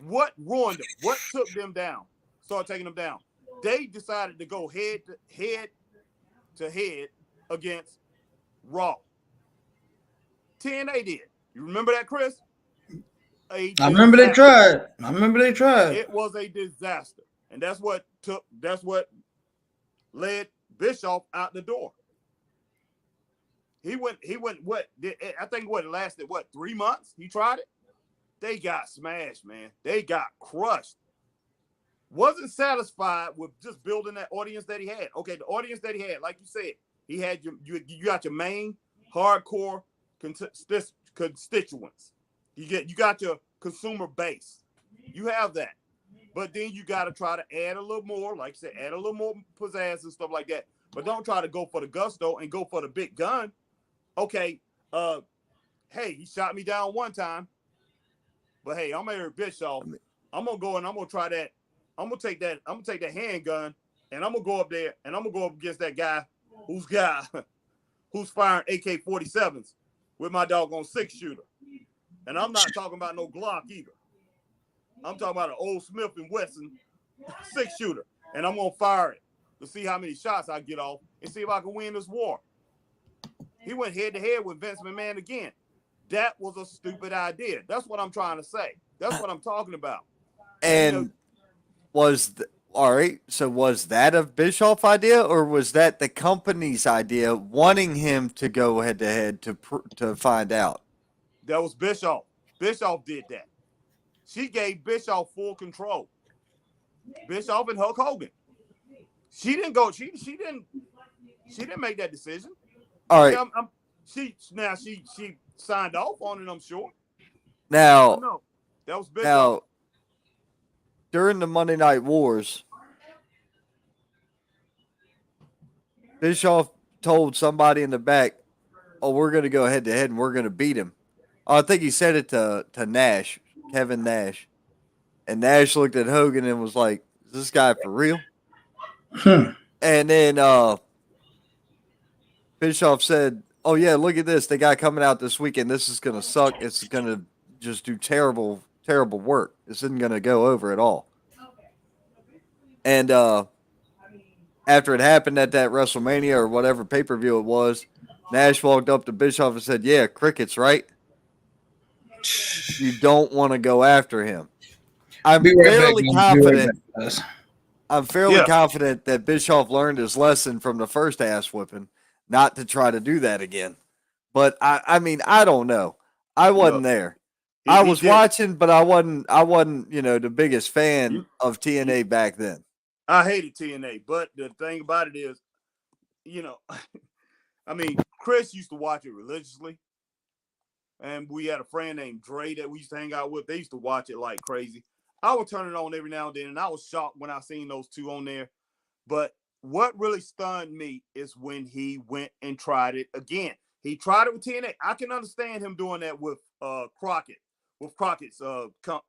What ruined them? What took them down? Started taking them down. They decided to go head to head against Raw. TNA did. You remember that, Chris? I remember they tried. It was a disaster. And that's what led Bischoff out the door. He went I think it lasted 3 months? He tried it. They got smashed, man. They got crushed. Wasn't satisfied with just building that audience that he had. Okay, the audience that he had, like you said, he had you got your main hardcore constituents. You got your consumer base. You have that. But then you got to try to add a little more, like you said, add a little more pizzazz and stuff like that. But don't try to go for the gusto and go for the big gun. Okay, hey, he shot me down one time. But hey, I'm Eric Bischoff. I'm gonna go and I'm gonna try that. I'm gonna take that handgun and I'm gonna go up there and I'm gonna go up against that guy who's firing AK-47s with my doggone 6-shooter. And I'm not talking about no Glock either. I'm talking about an old Smith & Wesson 6-shooter. And I'm gonna fire it to see how many shots I get off and see if I can win this war. He went head to head with Vince McMahon again. That was a stupid idea. That's what I'm trying to say. That's what I'm talking about. And all right, so was that a Bischoff idea or was that the company's idea wanting him to go head to head to find out? That was Bischoff. Bischoff did that. She gave Bischoff full control. Bischoff and Hulk Hogan. She didn't go. She didn't make that decision. All right. She signed off on it, I'm sure. Now, no, that was Bischoff. Now, during the Monday Night Wars, Bischoff told somebody in the back, "Oh, we're going to go head to head and we're going to beat him." Oh, I think he said it to Nash, Kevin Nash, and Nash looked at Hogan and was like, "Is this guy for real?" And then Bischoff said, "Oh yeah, look at this. They got coming out this weekend. This is going to suck. It's going to just do terrible work. This isn't going to go over at all." And after it happened at that WrestleMania or whatever pay-per-view it was, Nash walked up to Bischoff and said, "Yeah, crickets, right? You don't want to go after him." I'm fairly confident that Bischoff learned his lesson from the first ass whipping, not to try to do that again. But I mean, I don't know. I wasn't there. I was watching, but I wasn't, the biggest fan of TNA back then. I hated TNA, but the thing about it is, I mean, Chris used to watch it religiously. And we had a friend named Dre that we used to hang out with. They used to watch it like crazy. I would turn it on every now and then, and I was shocked when I seen those two on there. But what really stunned me is when he went and tried it again. He tried it with TNA. I can understand him doing that with Crockett Crockett's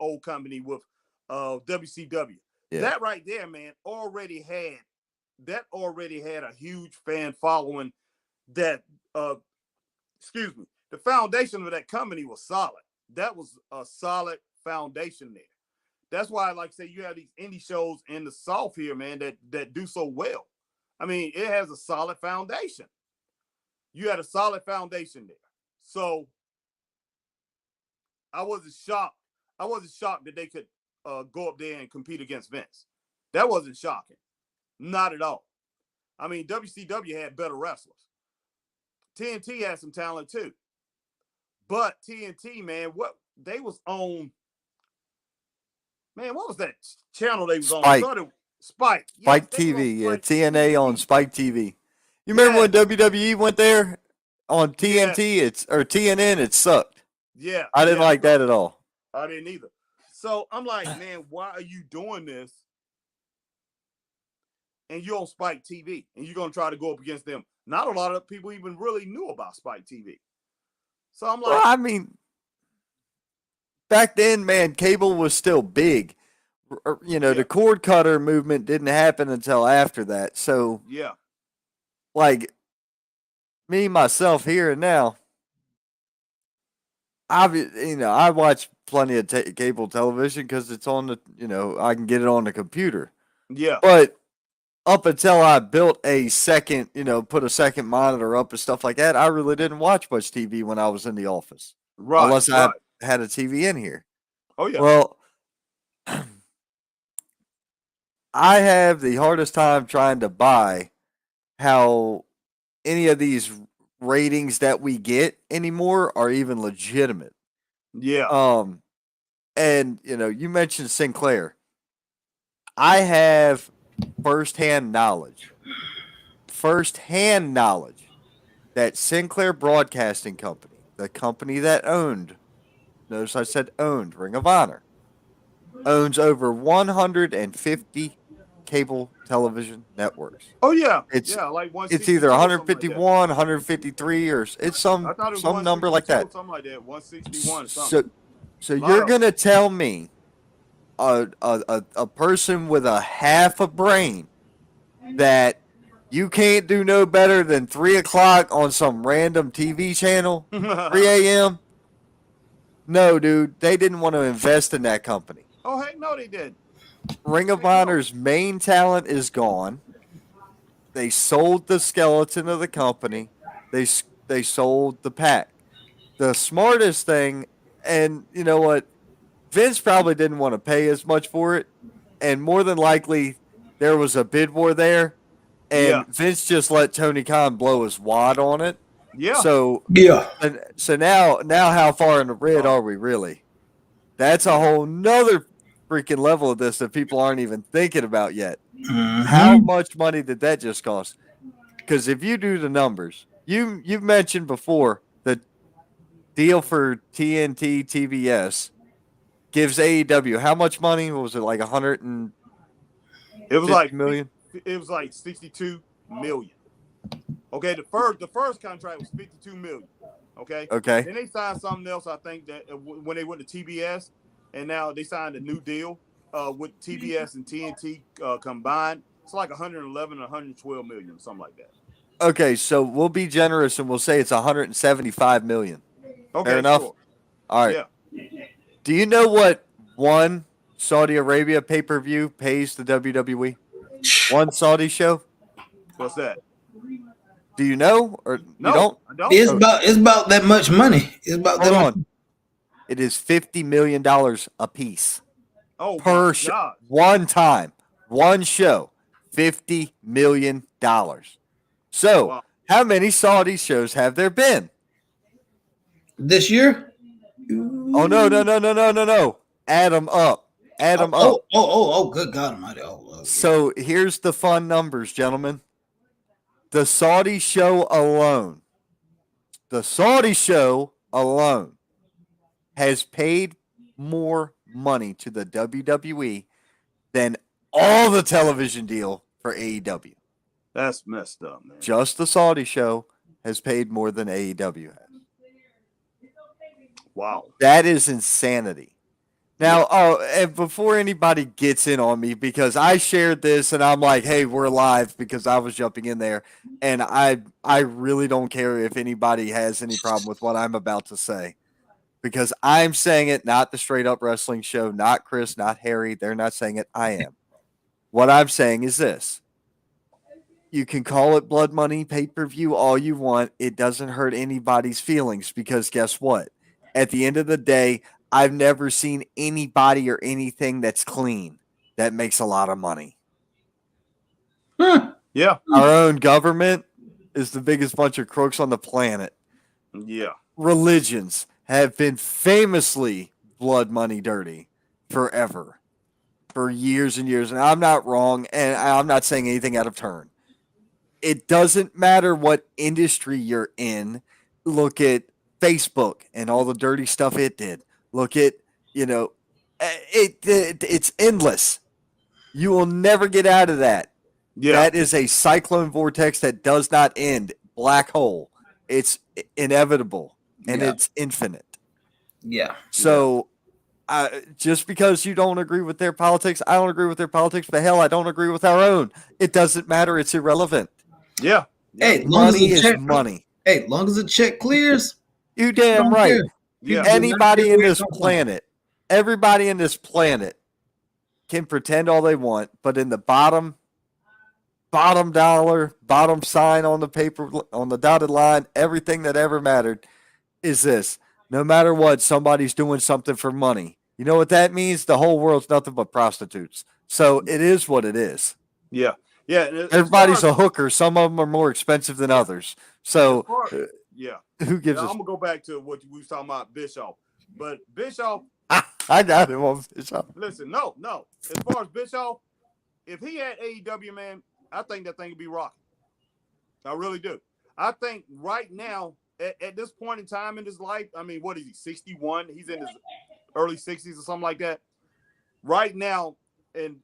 old company with WCW. Yeah. That right there, man, already had a huge fan following. That the foundation of that company was solid. That was a solid foundation there. That's why, like I say, you have these indie shows in the South here, man, that do so well. I mean, it has a solid foundation. You had a solid foundation there. So I wasn't shocked. I wasn't shocked that they could go up there and compete against Vince. That wasn't shocking. Not at all. I mean, WCW had better wrestlers. TNT had some talent too. But TNT, man, what they was on, man, what was that channel they was Spike. on? Spike. Spike TV. Yeah, TNA on Spike TV. You remember when WWE went there on TNT? It's or TNN. It sucked. Yeah, I didn't like that at all. I didn't either. So I'm like, man, why are you doing this? And you're on Spike TV, and you're gonna try to go up against them. Not a lot of people even really knew about Spike TV. So I'm like, well, I mean, back then, man, cable was still big. You know, the cord cutter movement didn't happen until after that. So, yeah, like me, myself, here and now, I watch plenty of cable television because it's on the, I can get it on the computer. Yeah. But up until I built a second, put a second monitor up and stuff like that, I really didn't watch much TV when I was in the office. Right. Unless I had a TV in here. Oh, yeah. Well, I have the hardest time trying to buy how any of these ratings that we get anymore are even legitimate. Yeah. And you mentioned Sinclair. I have firsthand knowledge that Sinclair Broadcasting Company, the company that owned, notice I said owned, Ring of Honor, owns over 150 cable television networks. Oh yeah, it's like it's either 151, 153, or it's some number like that. Something like that, 161 or something. So you're gonna tell me a person with a half a brain that you can't do no better than 3 o'clock on some random TV channel, 3 a.m.? No, dude, they didn't want to invest in that company. Oh, heck no, they did. Ring of Honor's main talent is gone. They sold the skeleton of the company. They sold the pack. The smartest thing, and you know what? Vince probably didn't want to pay as much for it, and more than likely there was a bid war there, and Vince just let Tony Khan blow his wad on it. Yeah. So now how far in the red are we really? That's a whole nother freaking level of this that people aren't even thinking about yet. Mm-hmm. How much money did that just cost? Because if you do the numbers, you've mentioned before the deal for TNT TBS gives AEW how much money? What was it, like 100 and? It was like million. It was like 62 million. Okay, the first contract was 52 million. Okay. Then they signed something else. I think that when they went to TBS, and now they signed a new deal with TBS and TNT combined. It's like 111 or 112 million, something like that. Okay, so we'll be generous and we'll say it's 175 million. Okay, fair enough. Sure. All right. Yeah. Do you know what one Saudi Arabia pay-per-view pays the WWE? One Saudi show? What's that? Do you know or no, you don't? I don't. It's about that much money. It's about Hold that on. much. It is $50 million a piece. Oh, per show. One time. One show. $50 million. So, how many Saudi shows have there been? This year? Oh, no. Add them up. Oh, good God Almighty. So, here's the fun numbers, gentlemen. The Saudi show alone has paid more money to the WWE than all the television deal for AEW. That's messed up, man. Just the Saudi show has paid more than AEW has. Wow. That is insanity. Now, and before anybody gets in on me, because I shared this and I'm like, hey, we're live because I was jumping in there. And I really don't care if anybody has any problem with what I'm about to say. Because I'm saying it, not the Straight Up Wrestling Show, not Chris, not Harry. They're not saying it. I am. What I'm saying is this. You can call it blood money, pay-per-view, all you want. It doesn't hurt anybody's feelings because guess what? At the end of the day, I've never seen anybody or anything that's clean that makes a lot of money. Yeah. Our own government is the biggest bunch of crooks on the planet. Yeah. Religions have been famously blood money dirty forever, for years and years. And I'm not wrong, and I'm not saying anything out of turn. It doesn't matter what industry you're in. Look at Facebook and all the dirty stuff it did. Look at, it's endless. You will never get out of that. Yeah. That is a cyclone vortex that does not end. Black hole. It's inevitable and it's infinite. Yeah. So just because you don't agree with their politics, I don't agree with their politics, but hell, I don't agree with our own. It doesn't matter. It's irrelevant. Yeah. Hey, money is money. Hey, long as the check clears, you damn right. Yeah. Anybody in this planet, everybody in this planet can pretend all they want, but in the bottom dollar, bottom sign on the paper, on the dotted line, everything that ever mattered is this. No matter what, somebody's doing something for money. You know what that means? The whole world's nothing but prostitutes. So it is what it is. Yeah. Yeah. Everybody's a hooker. Some of them are more expensive than others. So yeah. Who gives I'm a... going to go back to what we was talking about, Bischoff. But Bischoff... I got him on Bischoff. Listen, no. As far as Bischoff, if he had AEW, man, I think that thing would be rocking. I really do. I think right now, at this point in time in his life, I mean, what is he, 61? He's in his early 60s or something like that. Right now, and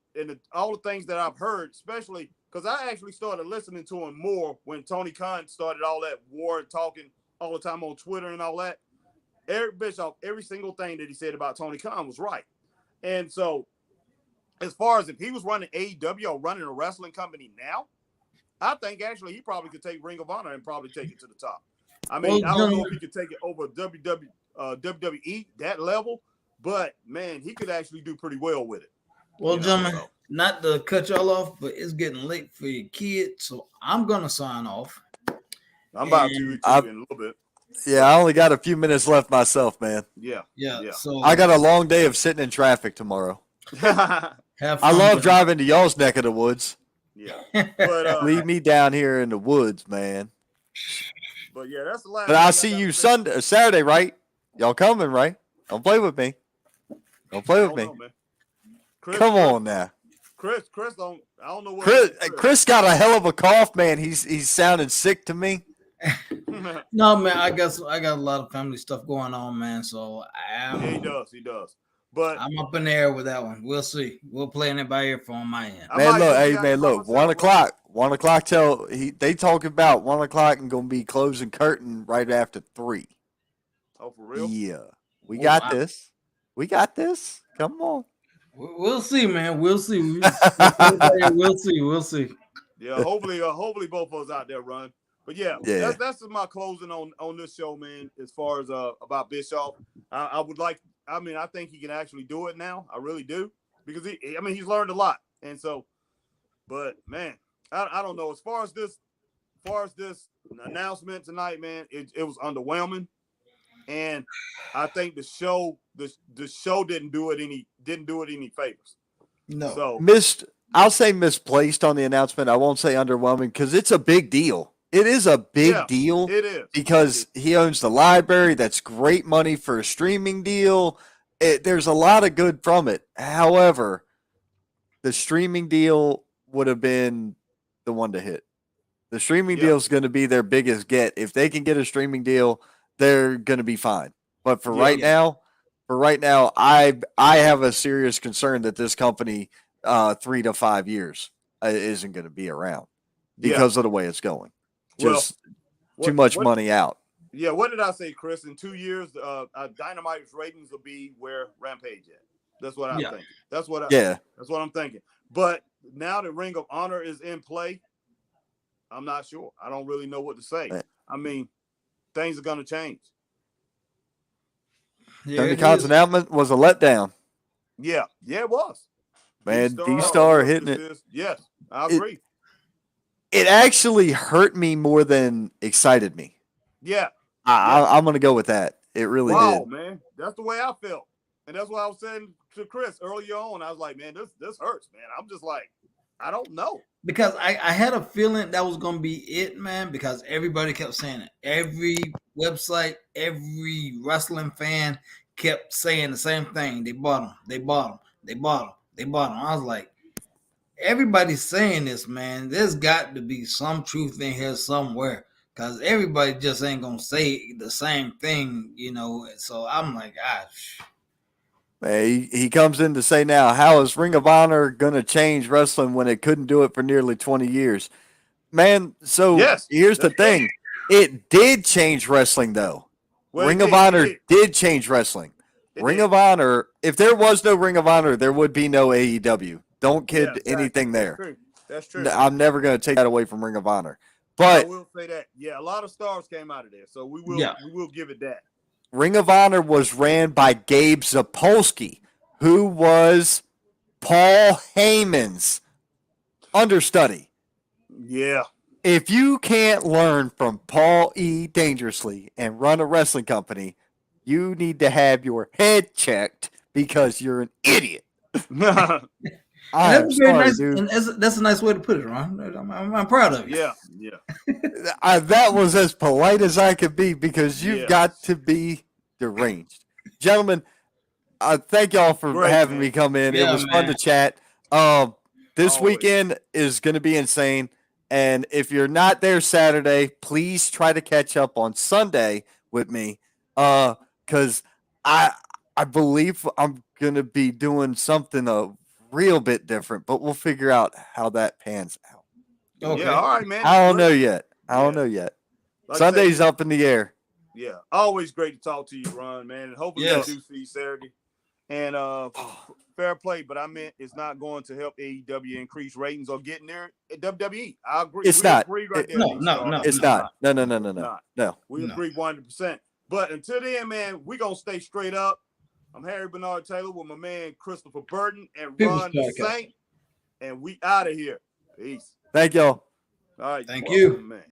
all the things that I've heard, especially because I actually started listening to him more when Tony Kahn started all that war and talking all the time on Twitter and all that. Eric Bischoff, every single thing that he said about Tony Khan was right. And so as far as if he was running AEW or running a wrestling company now, I think actually he probably could take Ring of Honor and probably take it to the top. I mean, I don't know if he could take it over WWE, that level, but, man, he could actually do pretty well with it. Well, gentlemen, not to cut y'all off, but it's getting late for your kids, so I'm going to sign off. I'm about to in a little bit. Yeah, I only got a few minutes left myself, man. Yeah. So I got a long day of sitting in traffic tomorrow. I love driving to y'all's neck of the woods. Yeah. But leave me down here in the woods, man. But yeah, that's the last. But I'll see you Saturday, right? Y'all coming, right? Don't play with me. Don't play with me. Come on now. Chris don't. I don't know what. Chris got a hell of a cough, man. He's sounding sick to me. No, man, I got a lot of family stuff going on, man. So he does. But I'm up in the air with that one. We'll see. We'll play it by ear from my end. Man, look. 1 o'clock. 1 o'clock till they talk about 1 o'clock and gonna be closing curtain right after 3. Oh, for real? Yeah, we got this. We got this. Come on. We'll see, man. We'll see. We'll see. Yeah, hopefully both of us out there run. But yeah. That's my closing on this show, man. As far as about Bischoff, I would like. I mean, I think he can actually do it now. I really do because he's learned a lot, and so. But man, I don't know. As far as this announcement tonight, man, it was underwhelming, and I think the show didn't do it any favors. No. So I'll say misplaced on the announcement. I won't say underwhelming because it's a big deal. It is a big deal. It is. Because he owns the library. That's great money for a streaming deal. There's a lot of good from it. However, the streaming deal would have been the one to hit. The streaming deal is going to be their biggest get. If they can get a streaming deal, they're going to be fine. But for right now, I have a serious concern that this company 3 to 5 years isn't going to be around because of the way it's going. Just too much money out. Yeah, what did I say, Chris? In 2 years, Dynamite's ratings will be where Rampage at. That's what I'm thinking. That's what I'm thinking. But now that Ring of Honor is in play, I'm not sure. I don't really know what to say. I mean, things are going to change. Yeah, Tony Khan's announcement was a letdown. Yeah, it was. Man, D-Star hitting it. Yes, I agree. It actually hurt me more than excited me. Yeah. I'm going to go with that. It really did. Wow, man. That's the way I felt. And that's what I was saying to Chris earlier on. I was like, man, this hurts, man. I'm just like, I don't know. Because I had a feeling that was going to be it, man, because everybody kept saying it. Every website, every wrestling fan kept saying the same thing. They bought him. They bought him. They bought him. They bought him. I was like, everybody's saying this, man. There's got to be some truth in here somewhere. Because everybody just ain't going to say the same thing, you know. So I'm like, He comes in to say now, how is Ring of Honor going to change wrestling when it couldn't do it for nearly 20 years? Man, so here's the thing. It did change wrestling, though. Well, Ring of Honor did change wrestling. Ring of Honor, if there was no Ring of Honor, there would be no AEW. Don't kid anything there. That's true. I'm never going to take that away from Ring of Honor. But I will say that. Yeah, a lot of stars came out of there, so we will give it that. Ring of Honor was ran by Gabe Zapolsky, who was Paul Heyman's understudy. Yeah. If you can't learn from Paul E. Dangerously and run a wrestling company, you need to have your head checked because you're an idiot. That's very nice, and that's a nice way to put it, Ron. I'm proud of you. Yeah. That was as polite as I could be because you've got to be deranged. Gentlemen, thank y'all for having me come in. It was fun to chat. This weekend is going to be insane. And if you're not there Saturday, please try to catch up on Sunday with me because I believe I'm going to be doing something a real bit different, but we'll figure out how that pans out. Okay. Yeah, all right, man. I don't know yet. Like Sunday's up in the air. Yeah, always great to talk to you, Ron, man. And hopefully we do see you Saturday. And fair play, but I meant it's not going to help AEW increase ratings or get near WWE. I agree. It's not. Agree right there, no, it's not. No. We agree 100%. But until then, man, we're going to stay straight up. I'm Harry Bernard Taylor with my man Christopher Burton and Ron the Saint. And we out of here. Peace. Thank y'all. All right. Thank you. Man.